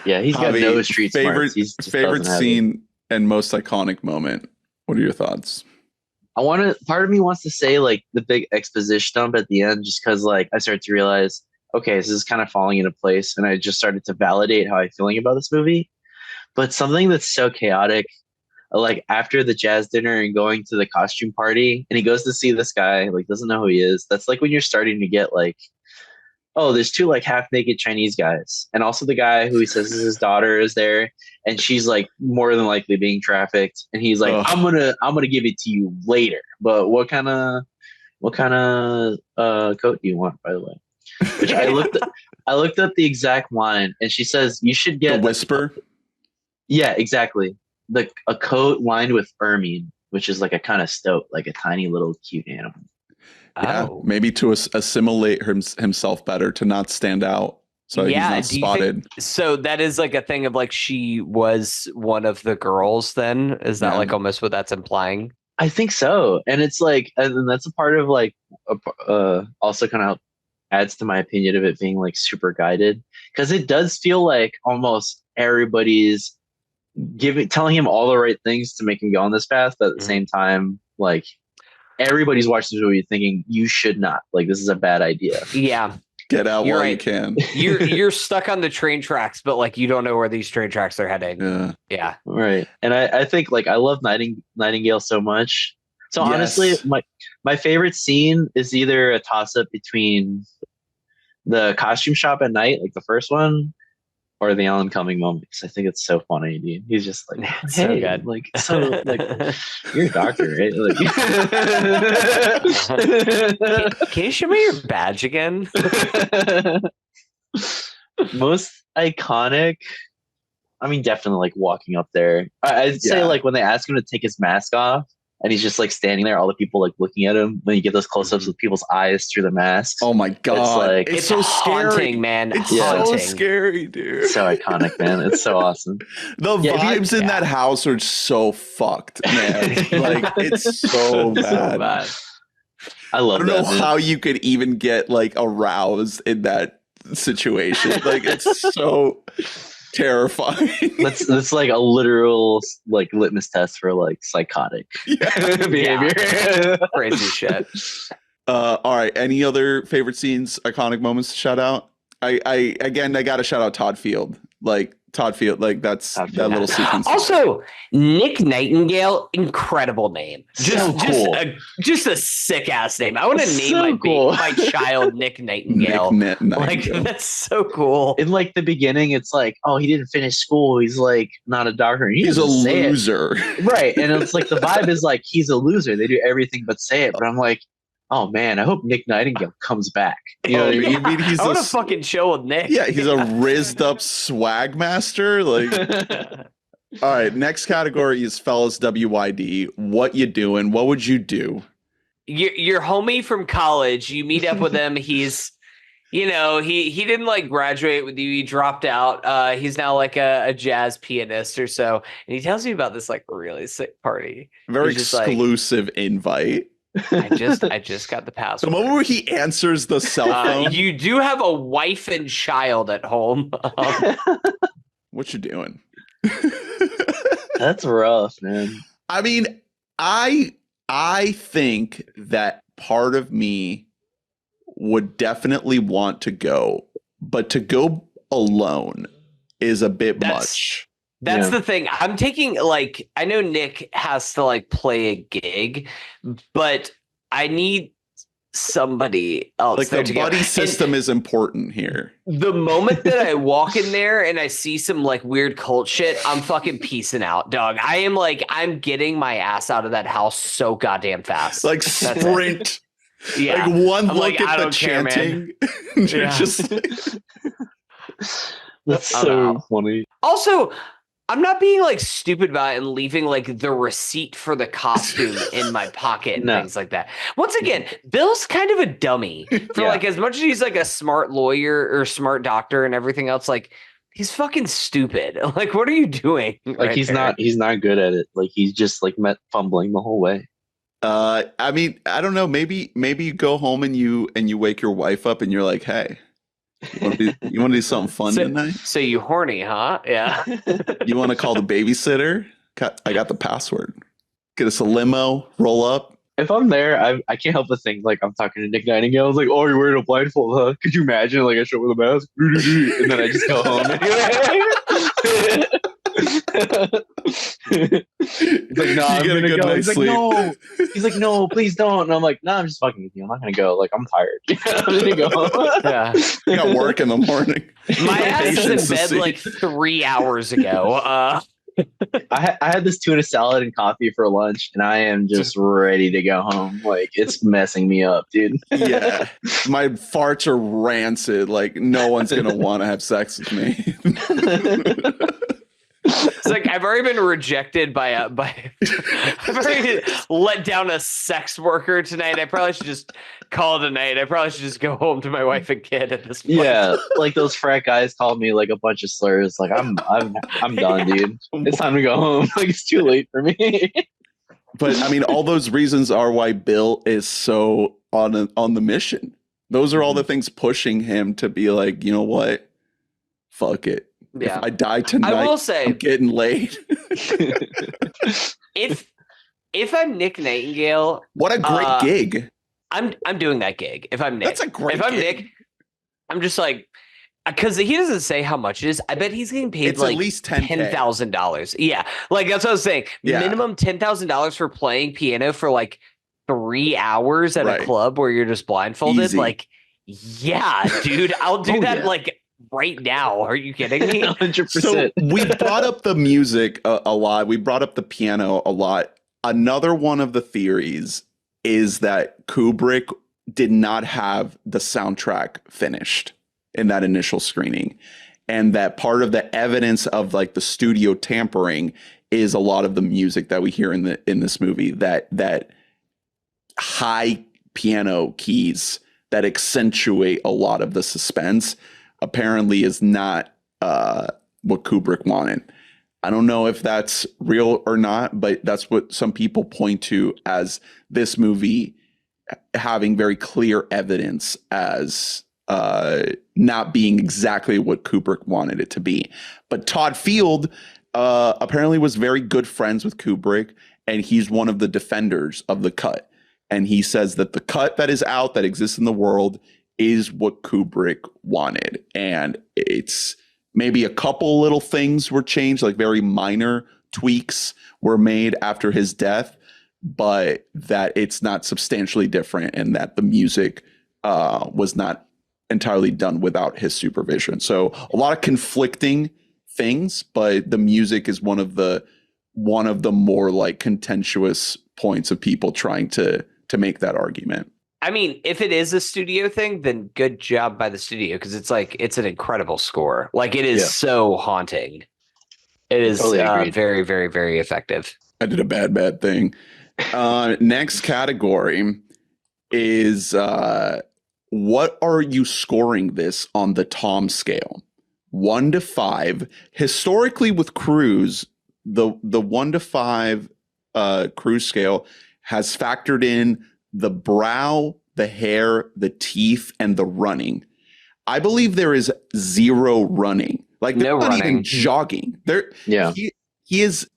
H: Yeah, he's got
I: Javi,
H: no street smarts.
I: Favorite scene and most iconic moment. What are your thoughts?
H: Part of me wants to say like the big exposition dump at the end, just because like I started to realize, okay, this is kind of falling into place, and I just started to validate how I'm feeling about this movie. But something that's so chaotic, like after the jazz dinner and going to the costume party, and he goes to see this guy, like doesn't know who he is. That's like when you're starting to get like oh, there's two like half naked Chinese guys, and also the guy who he says is his daughter is there, and she's like more than likely being trafficked, and he's like, I'm gonna give it to you later. But what kind of coat do you want, by the way? Which I looked up the exact line, and she says you should get
I: The whisper.
H: Yeah, exactly. A coat lined with ermine, which is like a kind of stoat, like a tiny little cute animal.
I: Yeah, maybe to assimilate himself better, to not stand out, so he's not spotted.
J: So that is like a thing of like she was one of the girls. Then is that like almost what that's implying?
H: I think so, and it's like, and that's a part of like, also kind of adds to my opinion of it being like super guided, because it does feel like almost everybody's telling him all the right things to make him go on this path, but at the same time, like, everybody's watching this movie thinking you should not, like, this is a bad idea.
J: Yeah,
I: get out while
J: right.
I: you can.
J: You're stuck on the train tracks, but like you don't know where these train tracks are heading. Yeah,
H: right. And I think like I love Nightingale so much. So honestly, my favorite scene is either a toss up between the costume shop at night, like the first one, or the Alan Cumming moment, because I think it's so funny, dude. He's just like, hey,
J: so good.
H: like, so like, you're a doctor, right? Like,
J: can you show me your badge again?
H: Most iconic, I mean, definitely like walking up there. I'd say like when they ask him to take his mask off, and he's just like standing there, all the people like looking at him. When you get those close-ups with people's eyes through the masks.
I: Oh my god!
J: It's so
I: haunting,
J: scary, man.
I: It's so scary, dude.
H: It's so iconic, man. It's so awesome.
I: The vibes in that house are so fucked, man. Like, it's so bad.
H: I love.
I: I don't know how you could even get like aroused in that situation. Like, it's so terrifying.
H: That's like a literal like litmus test for like psychotic behavior.
J: Crazy shit.
I: All right. Any other favorite scenes, iconic moments to shout out? I gotta shout out Todd Field. Like that's that little sequence.
J: Also, Nick Nightingale, incredible name. Just a sick ass name. I want to name my child Nick Nightingale. Like, that's so cool.
H: In like the beginning, it's like, oh, he didn't finish school. He's like not a doctor.
I: He's a loser,
H: right? And it's like the vibe is like he's a loser. They do everything but say it. But I'm like, oh man, I hope Nick Nightingale comes back. You know what I mean?
J: I want to fucking chill with Nick.
I: Yeah, he's a rizzed up swag master. Like, all right, next category is fellas WYD. What you doing? What would you do?
J: Your homie from college. You meet up with him. He's, he didn't like graduate with you. He dropped out. He's now like a jazz pianist or so, and he tells me about this like really sick party.
I: Very exclusive invite.
J: I just got the password.
I: The moment where he answers the cell phone.
J: You do have a wife and child at home.
I: What you doing?
H: That's rough, man.
I: I mean, I think that part of me would definitely want to go, but to go alone is a bit much.
J: That's the thing. I'm taking, like, I know Nick has to like play a gig, but I need somebody else.
I: Like, the buddy system is important here.
J: The moment that I walk in there and I see some like weird cult shit, I'm fucking peacing out, dog. I'm getting my ass out of that house so goddamn fast.
I: Like, sprint.
J: Yeah.
I: Like, one look at the chanting.
J: You're
I: just like...
H: That's so funny.
J: Also, I'm not being like stupid about it and leaving like the receipt for the costume in my pocket and things like that. Once again, Bill's kind of a dummy for like, as much as he's like a smart lawyer or smart doctor and everything else, like, he's fucking stupid. Like, what are you doing?
H: Like, he's not good at it. Like, he's just like fumbling the whole way.
I: I mean, I don't know. Maybe you go home and you wake your wife up and you're like, hey, you want to do something fun tonight? So
J: you horny, huh? Yeah.
I: You want to call the babysitter? I got the password. Get us a limo, roll up.
H: If I'm there, I can't help but think like I'm talking to Nick Nightingale. I was like, oh, you're wearing a blindfold, huh? Could you imagine like I show up with a mask? And then I just go home. He's like, no, I'm
I: You get a
H: gonna
I: good
H: go.
I: night's
H: He's like,
I: sleep.
H: no. He's like, no, please don't. And I'm like, no, I'm just fucking with you. I'm not gonna go. Like, I'm tired. I'm gonna go.
J: Yeah.
I: You got work in the morning.
J: My ass is in
I: Patience to
J: bed
I: see.
J: like 3 hours ago.
H: I had this tuna salad and coffee for lunch, and I am just ready to go home. Like, it's messing me up, dude.
I: Yeah, my farts are rancid. Like, no one's gonna want to have sex with me.
J: It's like I've already been rejected by I've already let down a sex worker tonight. I probably should just call it a night. I probably should just go home to my wife and kid at this point.
H: Yeah, like those frat guys called me like a bunch of slurs. Like, I'm done, dude. It's time to go home. Like, it's too late for me.
I: But I mean, all those reasons are why Bill is so on the mission. Those are all the things pushing him to be like, you know what? Fuck it.
J: Yeah.
I: If I die tonight,
J: I will say,
I: I'm getting laid.
J: if I'm Nick Nightingale,
I: What a great gig.
J: I'm doing that gig. If I'm Nick,
I: That's a great
J: if I'm
I: gig.
J: Nick, I'm just like, because he doesn't say how much it is. I bet he's getting paid
I: It's
J: like
I: at least $10,000.
J: Yeah, like that's what I was saying.
I: Yeah.
J: Minimum $10,000 for playing piano for like 3 hours at
I: Right.
J: a club where you're just blindfolded.
I: Easy.
J: Like, yeah, dude, I'll do
H: Oh,
J: that
H: yeah.
J: like right now. Are you kidding me?
H: 100%.
I: So we brought up the music a lot. We brought up the piano a lot. Another one of the theories is that Kubrick did not have the soundtrack finished in that initial screening, and that part of the evidence of like the studio tampering is a lot of the music that we hear in this movie, that high piano keys that accentuate a lot of the suspense apparently is not what Kubrick wanted. I don't know if that's real or not, but that's what some people point to as this movie having very clear evidence as not being exactly what Kubrick wanted it to be. But Todd Field apparently was very good friends with Kubrick, and he's one of the defenders of the cut. And he says that the cut that is out, that exists in the world, is what Kubrick wanted. And it's maybe a couple little things were changed, like very minor tweaks were made after his death, but that it's not substantially different, and that the music was not entirely done without his supervision. So a lot of conflicting things, but the music is one of the more like contentious points of people trying to make that argument.
J: I mean, if it is a studio thing, then good job by the studio, because it's like it's an incredible score. Like, it is so haunting. It is
H: Totally agreed.
J: very, very, very effective.
I: I did a bad thing. Next category is what are you scoring this on the Tom scale? 1 to 5. Historically with Cruise, the 1 to 5 Cruise scale has factored in the brow, the hair, the teeth, and the running. I believe there is 0 running. Like, they're
J: No
I: not even
J: running.
I: jogging.
H: Yeah.
I: He is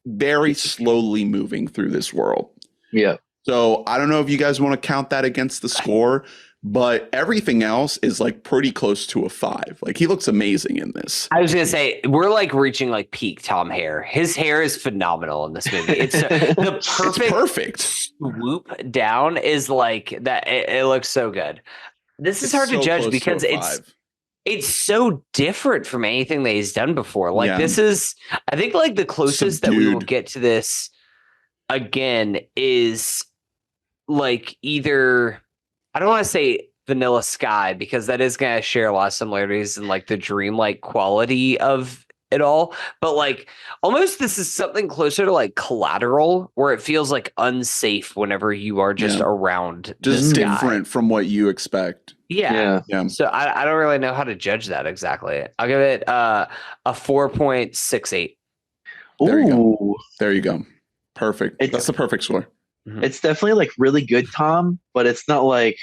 I: very slowly moving through this world.
H: Yeah.
I: So I don't know if you guys want to count that against the score, but everything else is like pretty close to a 5. Like, he looks amazing in this.
J: I was gonna say, we're like reaching like peak Tom hair. His hair is phenomenal in this movie. It's the
I: It's perfect.
J: swoop down is like that. It looks so good. This is
I: It's
J: hard
I: so
J: to judge
I: close
J: because
I: a
J: it's
I: 5.
J: it's so different from anything that he's done before. Like,
I: Yeah.
J: this is, I think, like the closest that we will
I: Subdued.
J: get to this again is like either, I don't want to say Vanilla Sky, because that is going to share a lot of similarities in like the dreamlike quality of it all, but like almost this is something closer to like Collateral, where it feels like unsafe whenever you are just
I: Yeah.
J: around
I: Just
J: this guy.
I: different from what you expect.
J: Yeah.
I: Yeah.
J: So I don't really know how to judge that exactly. I'll give it a 4.68.
I: There you go.
H: Ooh.
I: There you go. Perfect.
H: It's-
I: That's the perfect score.
H: It's definitely like really good Tom, but it's not like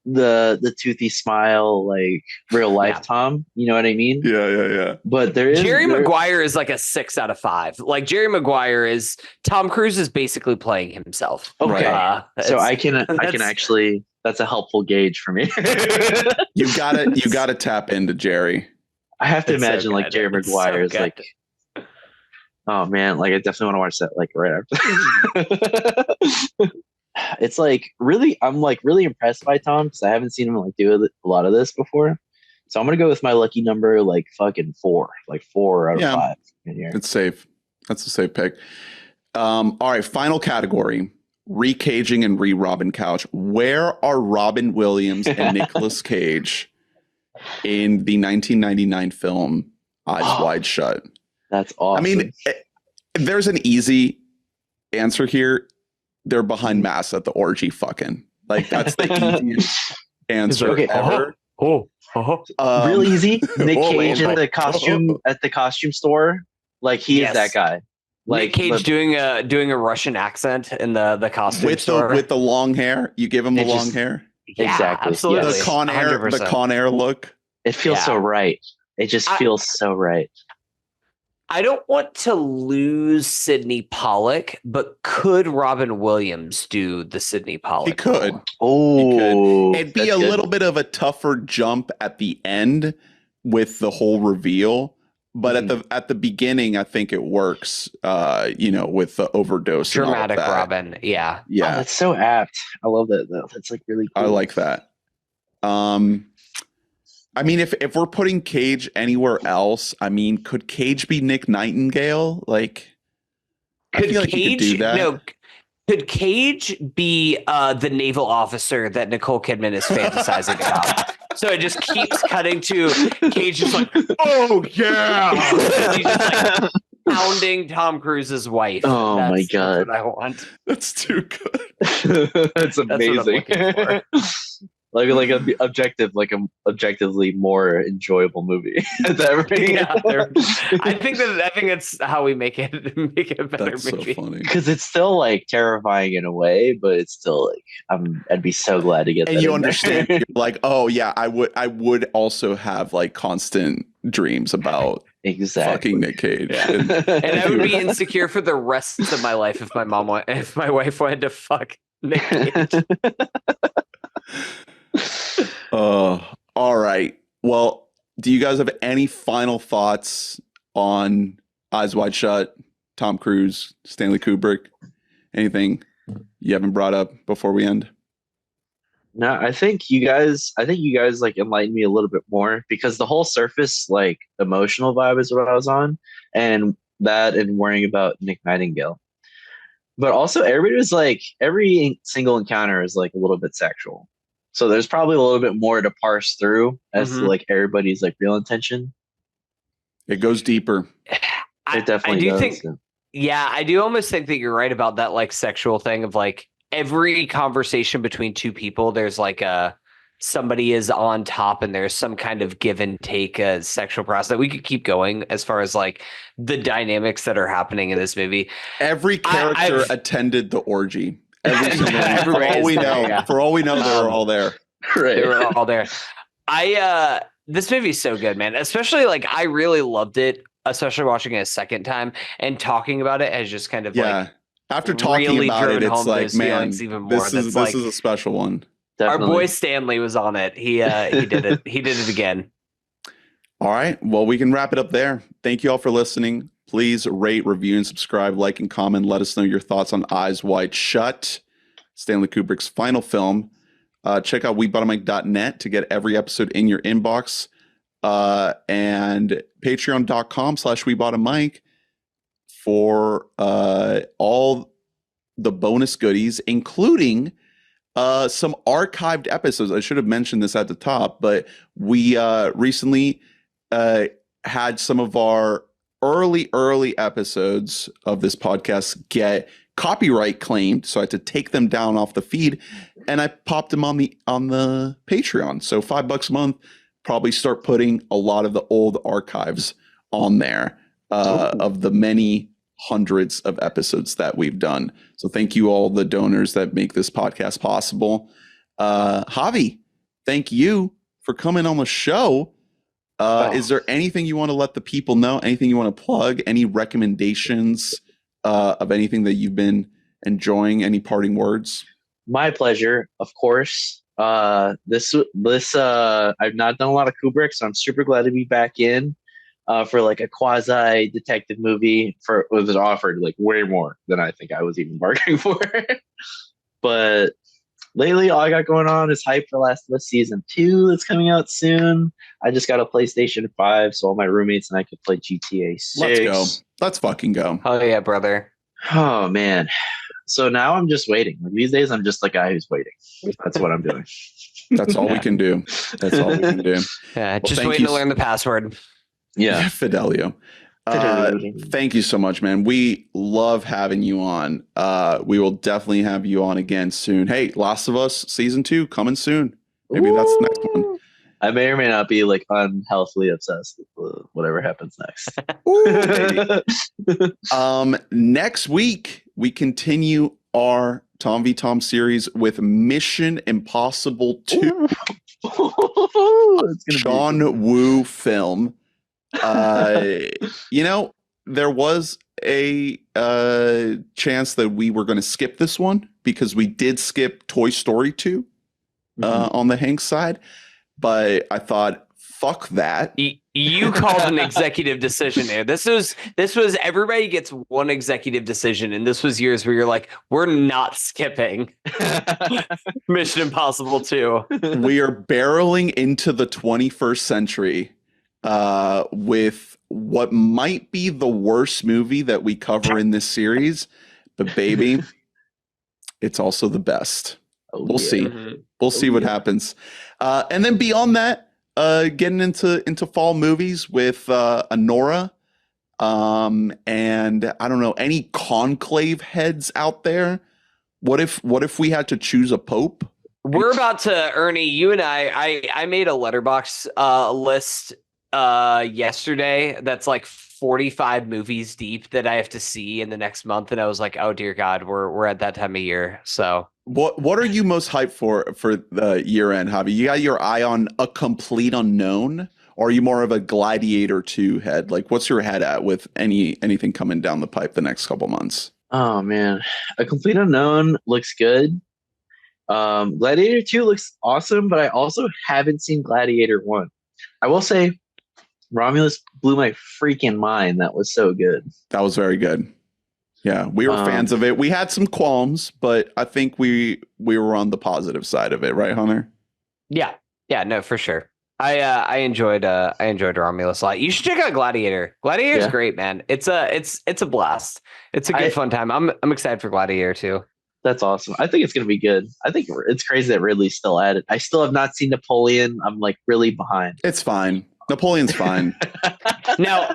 H: the toothy smile, like real life
J: Yeah.
H: Tom. You know what I mean?
I: Yeah.
H: But there is
J: Jerry Maguire is like a 6 out of 5. Like, Jerry Maguire is, Tom Cruise is basically playing himself.
H: Okay. So
J: it's-
H: I can
J: that's-
H: actually, that's a helpful gauge for me.
I: You gotta tap into Jerry.
H: I have to
J: It's so
H: imagine like
J: good.
H: Jerry
J: It's so
H: Maguire is
J: good.
H: like Oh man, like I definitely want to watch that like right after. It's like really, I'm like really impressed by Tom because I haven't seen him like do a lot of this before. So I'm gonna go with my lucky number, like fucking 4, like 4 out of
I: Yeah.
H: 5 in here.
I: It's safe. That's a safe pick. All right, final category: recaging and re-Robin Couch. Where are Robin Williams and Nicolas Cage in the 1999 film Eyes Wide Shut?
H: That's awesome.
I: I mean, there's an easy answer here. They're behind masks at the orgy fucking. Like, that's the easiest answer
H: Okay.
I: ever.
H: Real easy. Nick
I: oh,
H: Cage
I: man.
H: in the costume at the costume store. Like he
J: Yes.
H: is that guy. Like
J: Nick Cage doing a Russian accent in the costume
I: with
J: store.
I: the the long hair. You give him the long hair.
J: Yeah,
H: exactly.
J: absolutely.
H: Yes.
I: The Con Air,
J: 100%.
I: the Con Air look.
H: It feels so right. It just feels so right.
J: I don't want to lose Sidney Pollack, but could Robin Williams do the Sidney Pollack?
I: He could.
H: Oh,
I: It'd be a little bit of a tougher jump at the end with the whole reveal, but at the beginning, I think it works. With the overdose,
J: Dramatic
I: and all of that.
J: Robin, yeah.
H: Oh, that's so apt. I love that though. That's like really cool.
I: I like that. I mean, if we're putting Cage anywhere else, I mean, could Cage be Nick Nightingale? Like, I feel like he could do that.
J: No, could Cage be the naval officer that Nicole Kidman is fantasizing about? So it just keeps cutting to Cage just like, oh yeah, he's just like pounding Tom Cruise's wife.
H: Oh my God,
J: that's what I want.
I: That's too good.
H: That's amazing. like an objectively more enjoyable movie.
J: Yeah, I think that's how we make it a better
I: That's
J: movie.
I: so funny.
H: Because it's still like terrifying in a way, but it's still like I'd be so glad to get that.
I: And you
H: in there.
I: understand, you're like, oh yeah, I would also have like constant dreams about fucking Nick Cage.
J: Yeah. And I would be insecure for the rest of my life if my wife wanted to fuck Nick Cage.
I: All right. Well, do you guys have any final thoughts on Eyes Wide Shut, Tom Cruise, Stanley Kubrick? Anything you haven't brought up before we end?
H: No, I think you guys like enlightened me a little bit more because the whole surface like emotional vibe is what I was on, and worrying about Nick Nightingale. But also everybody was like every single encounter is like a little bit sexual. So there's probably a little bit more to parse through as to like everybody's like real intention.
I: It goes deeper.
H: It definitely does.
J: I do almost think that you're right about that like sexual thing of like every conversation between two people, there's like somebody is on top and there's some kind of give and take sexual process that we could keep going as far as like the dynamics that are happening in this movie.
I: Every character attended the orgy. For all we know, they were all there.
H: Right.
J: They were all there. This movie's so good, man. Especially like I really loved it, especially watching it a second time and talking about it has just kind of like
I: after talking
J: really
I: about it, it's like, man,
J: even more.
I: this is a special one.
H: Definitely.
J: Our boy Stanley was on it. He did it. He did it again.
I: All right. Well, we can wrap it up there. Thank you all for listening. Please rate, review, and subscribe, like, and comment. Let us know your thoughts on Eyes Wide Shut, Stanley Kubrick's final film. Check out webottommike.net to get every episode in your inbox. And patreon.com/webottommike for all the bonus goodies, including some archived episodes. I should have mentioned this at the top, but we recently had some of our early episodes of this podcast get copyright claimed, so I had to take them down off the feed, and I popped them on the Patreon. So $5 a month, probably start putting a lot of the old archives on there of the many hundreds of episodes that we've done. So thank you all the donors that make this podcast possible. Javi, thank you for coming on the show. Is there anything you want to let the people know? Anything you want to plug? Any recommendations of anything that you've been enjoying? Any parting words?
H: My pleasure, of course. This I've not done a lot of Kubrick, so I'm super glad to be back in. for like a quasi detective movie. It was offered like way more than I think I was even bargaining for. But lately, all I got going on is hype for Last of Us Season 2 that's coming out soon. I just got a PlayStation 5, so all my roommates and I could play GTA 6.
I: Let's go. Let's fucking go.
F: Oh yeah, brother.
H: Oh, man. So now I'm just waiting. Like, these days, I'm just the guy who's waiting. That's what I'm doing.
I: That's all we can do. That's all we can do.
F: Yeah, just
I: thank
F: waiting
I: you
F: to learn the password.
H: Yeah.
I: Fidelio. Thank you so much, man. We love having you on. We will definitely have you on again soon. Hey, Last of Us Season 2 coming soon. Maybe that's the next one.
H: I may or may not be like unhealthily obsessed with whatever happens next.
I: Next week, we continue our Tom v. Tom series with Mission Impossible 2. John Woo film. There was a chance that we were going to skip this one because we did skip Toy Story 2 on the Hanks side. But I thought, fuck that.
F: You called an executive decision there. This was everybody gets one executive decision, and this was yours where you're like, we're not skipping Mission Impossible 2.
I: We are barreling into the 21st century with what might be the worst movie that we cover in this series, but baby, it's also the best. We'll see. We'll see what happens. And then beyond that, getting into fall movies with Anora. And I don't know, any conclave heads out there? What if we had to choose a pope?
F: We're about to, Ernie, you and I made a letterbox list yesterday that's like 45 movies deep that I have to see in the next month, and I was like, oh dear God, we're at that time of year. So
I: what are you most hyped for the year end, Javi? You got your eye on A Complete Unknown, or are you more of a Gladiator 2 head? Like, what's your head at with anything coming down the pipe the next couple months?
H: Oh man, A Complete Unknown looks good. Gladiator 2 looks awesome, but I also haven't seen Gladiator 1. I will say Romulus blew my freaking mind. That was so good.
I: That was very good. Yeah, we were fans of it. We had some qualms, but I think we were on the positive side of it, right, Hunter?
F: Yeah, no, for sure. I enjoyed Romulus a lot. You should check out Gladiator. Gladiator's great, man. It's a blast. It's a good fun time. I'm excited for Gladiator too.
H: That's awesome. I think it's going to be good. I think it's crazy that Ridley's still at it. I still have not seen Napoleon. I'm like really behind.
I: It's fine. Napoleon's fine.
F: Now,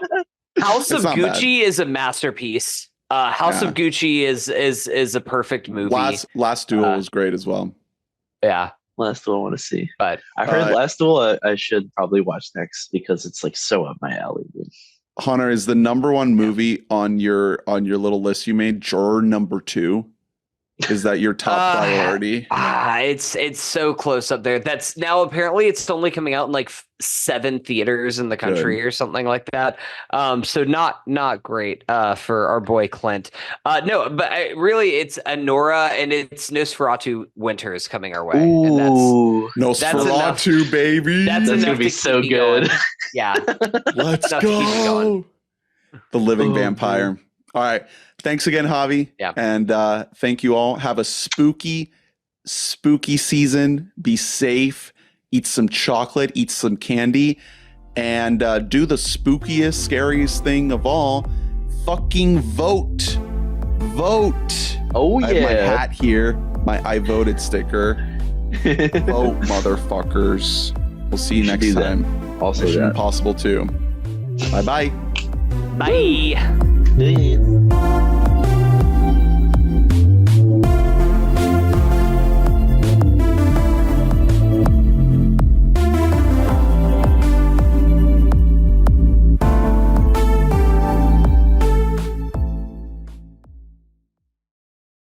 F: House of Gucci is a masterpiece. House of Gucci is a perfect movie.
I: Last Duel was great as well.
F: Yeah.
H: Last Duel I want to see.
F: But
H: I've heard Last Duel I should probably watch next because it's like so up my alley, dude.
I: Hunter, is the number one movie on your little list you made Juror number 2? Is that your top priority?
F: It's so close up there. That's now apparently it's only coming out in like 7 theaters in the country or something like that. So not great for our boy Clint. No, but really it's Anora and it's Nosferatu Winter is coming our way.
H: Ooh,
I: and Nosferatu, baby.
F: That's
H: gonna be so good.
F: Yeah.
I: Let's go. The living vampire. All right. Thanks again, Javi.
F: Yeah.
I: And thank you all. Have a spooky season. Be safe. Eat some chocolate. Eat some candy. And do the spookiest, scariest thing of all. Fucking vote. Vote.
H: Oh,
I: I have my hat here. My I voted sticker. Vote, motherfuckers. We'll see you next time.
H: Also
I: Mission Impossible 2. Bye-bye.
F: Bye.
H: Bye.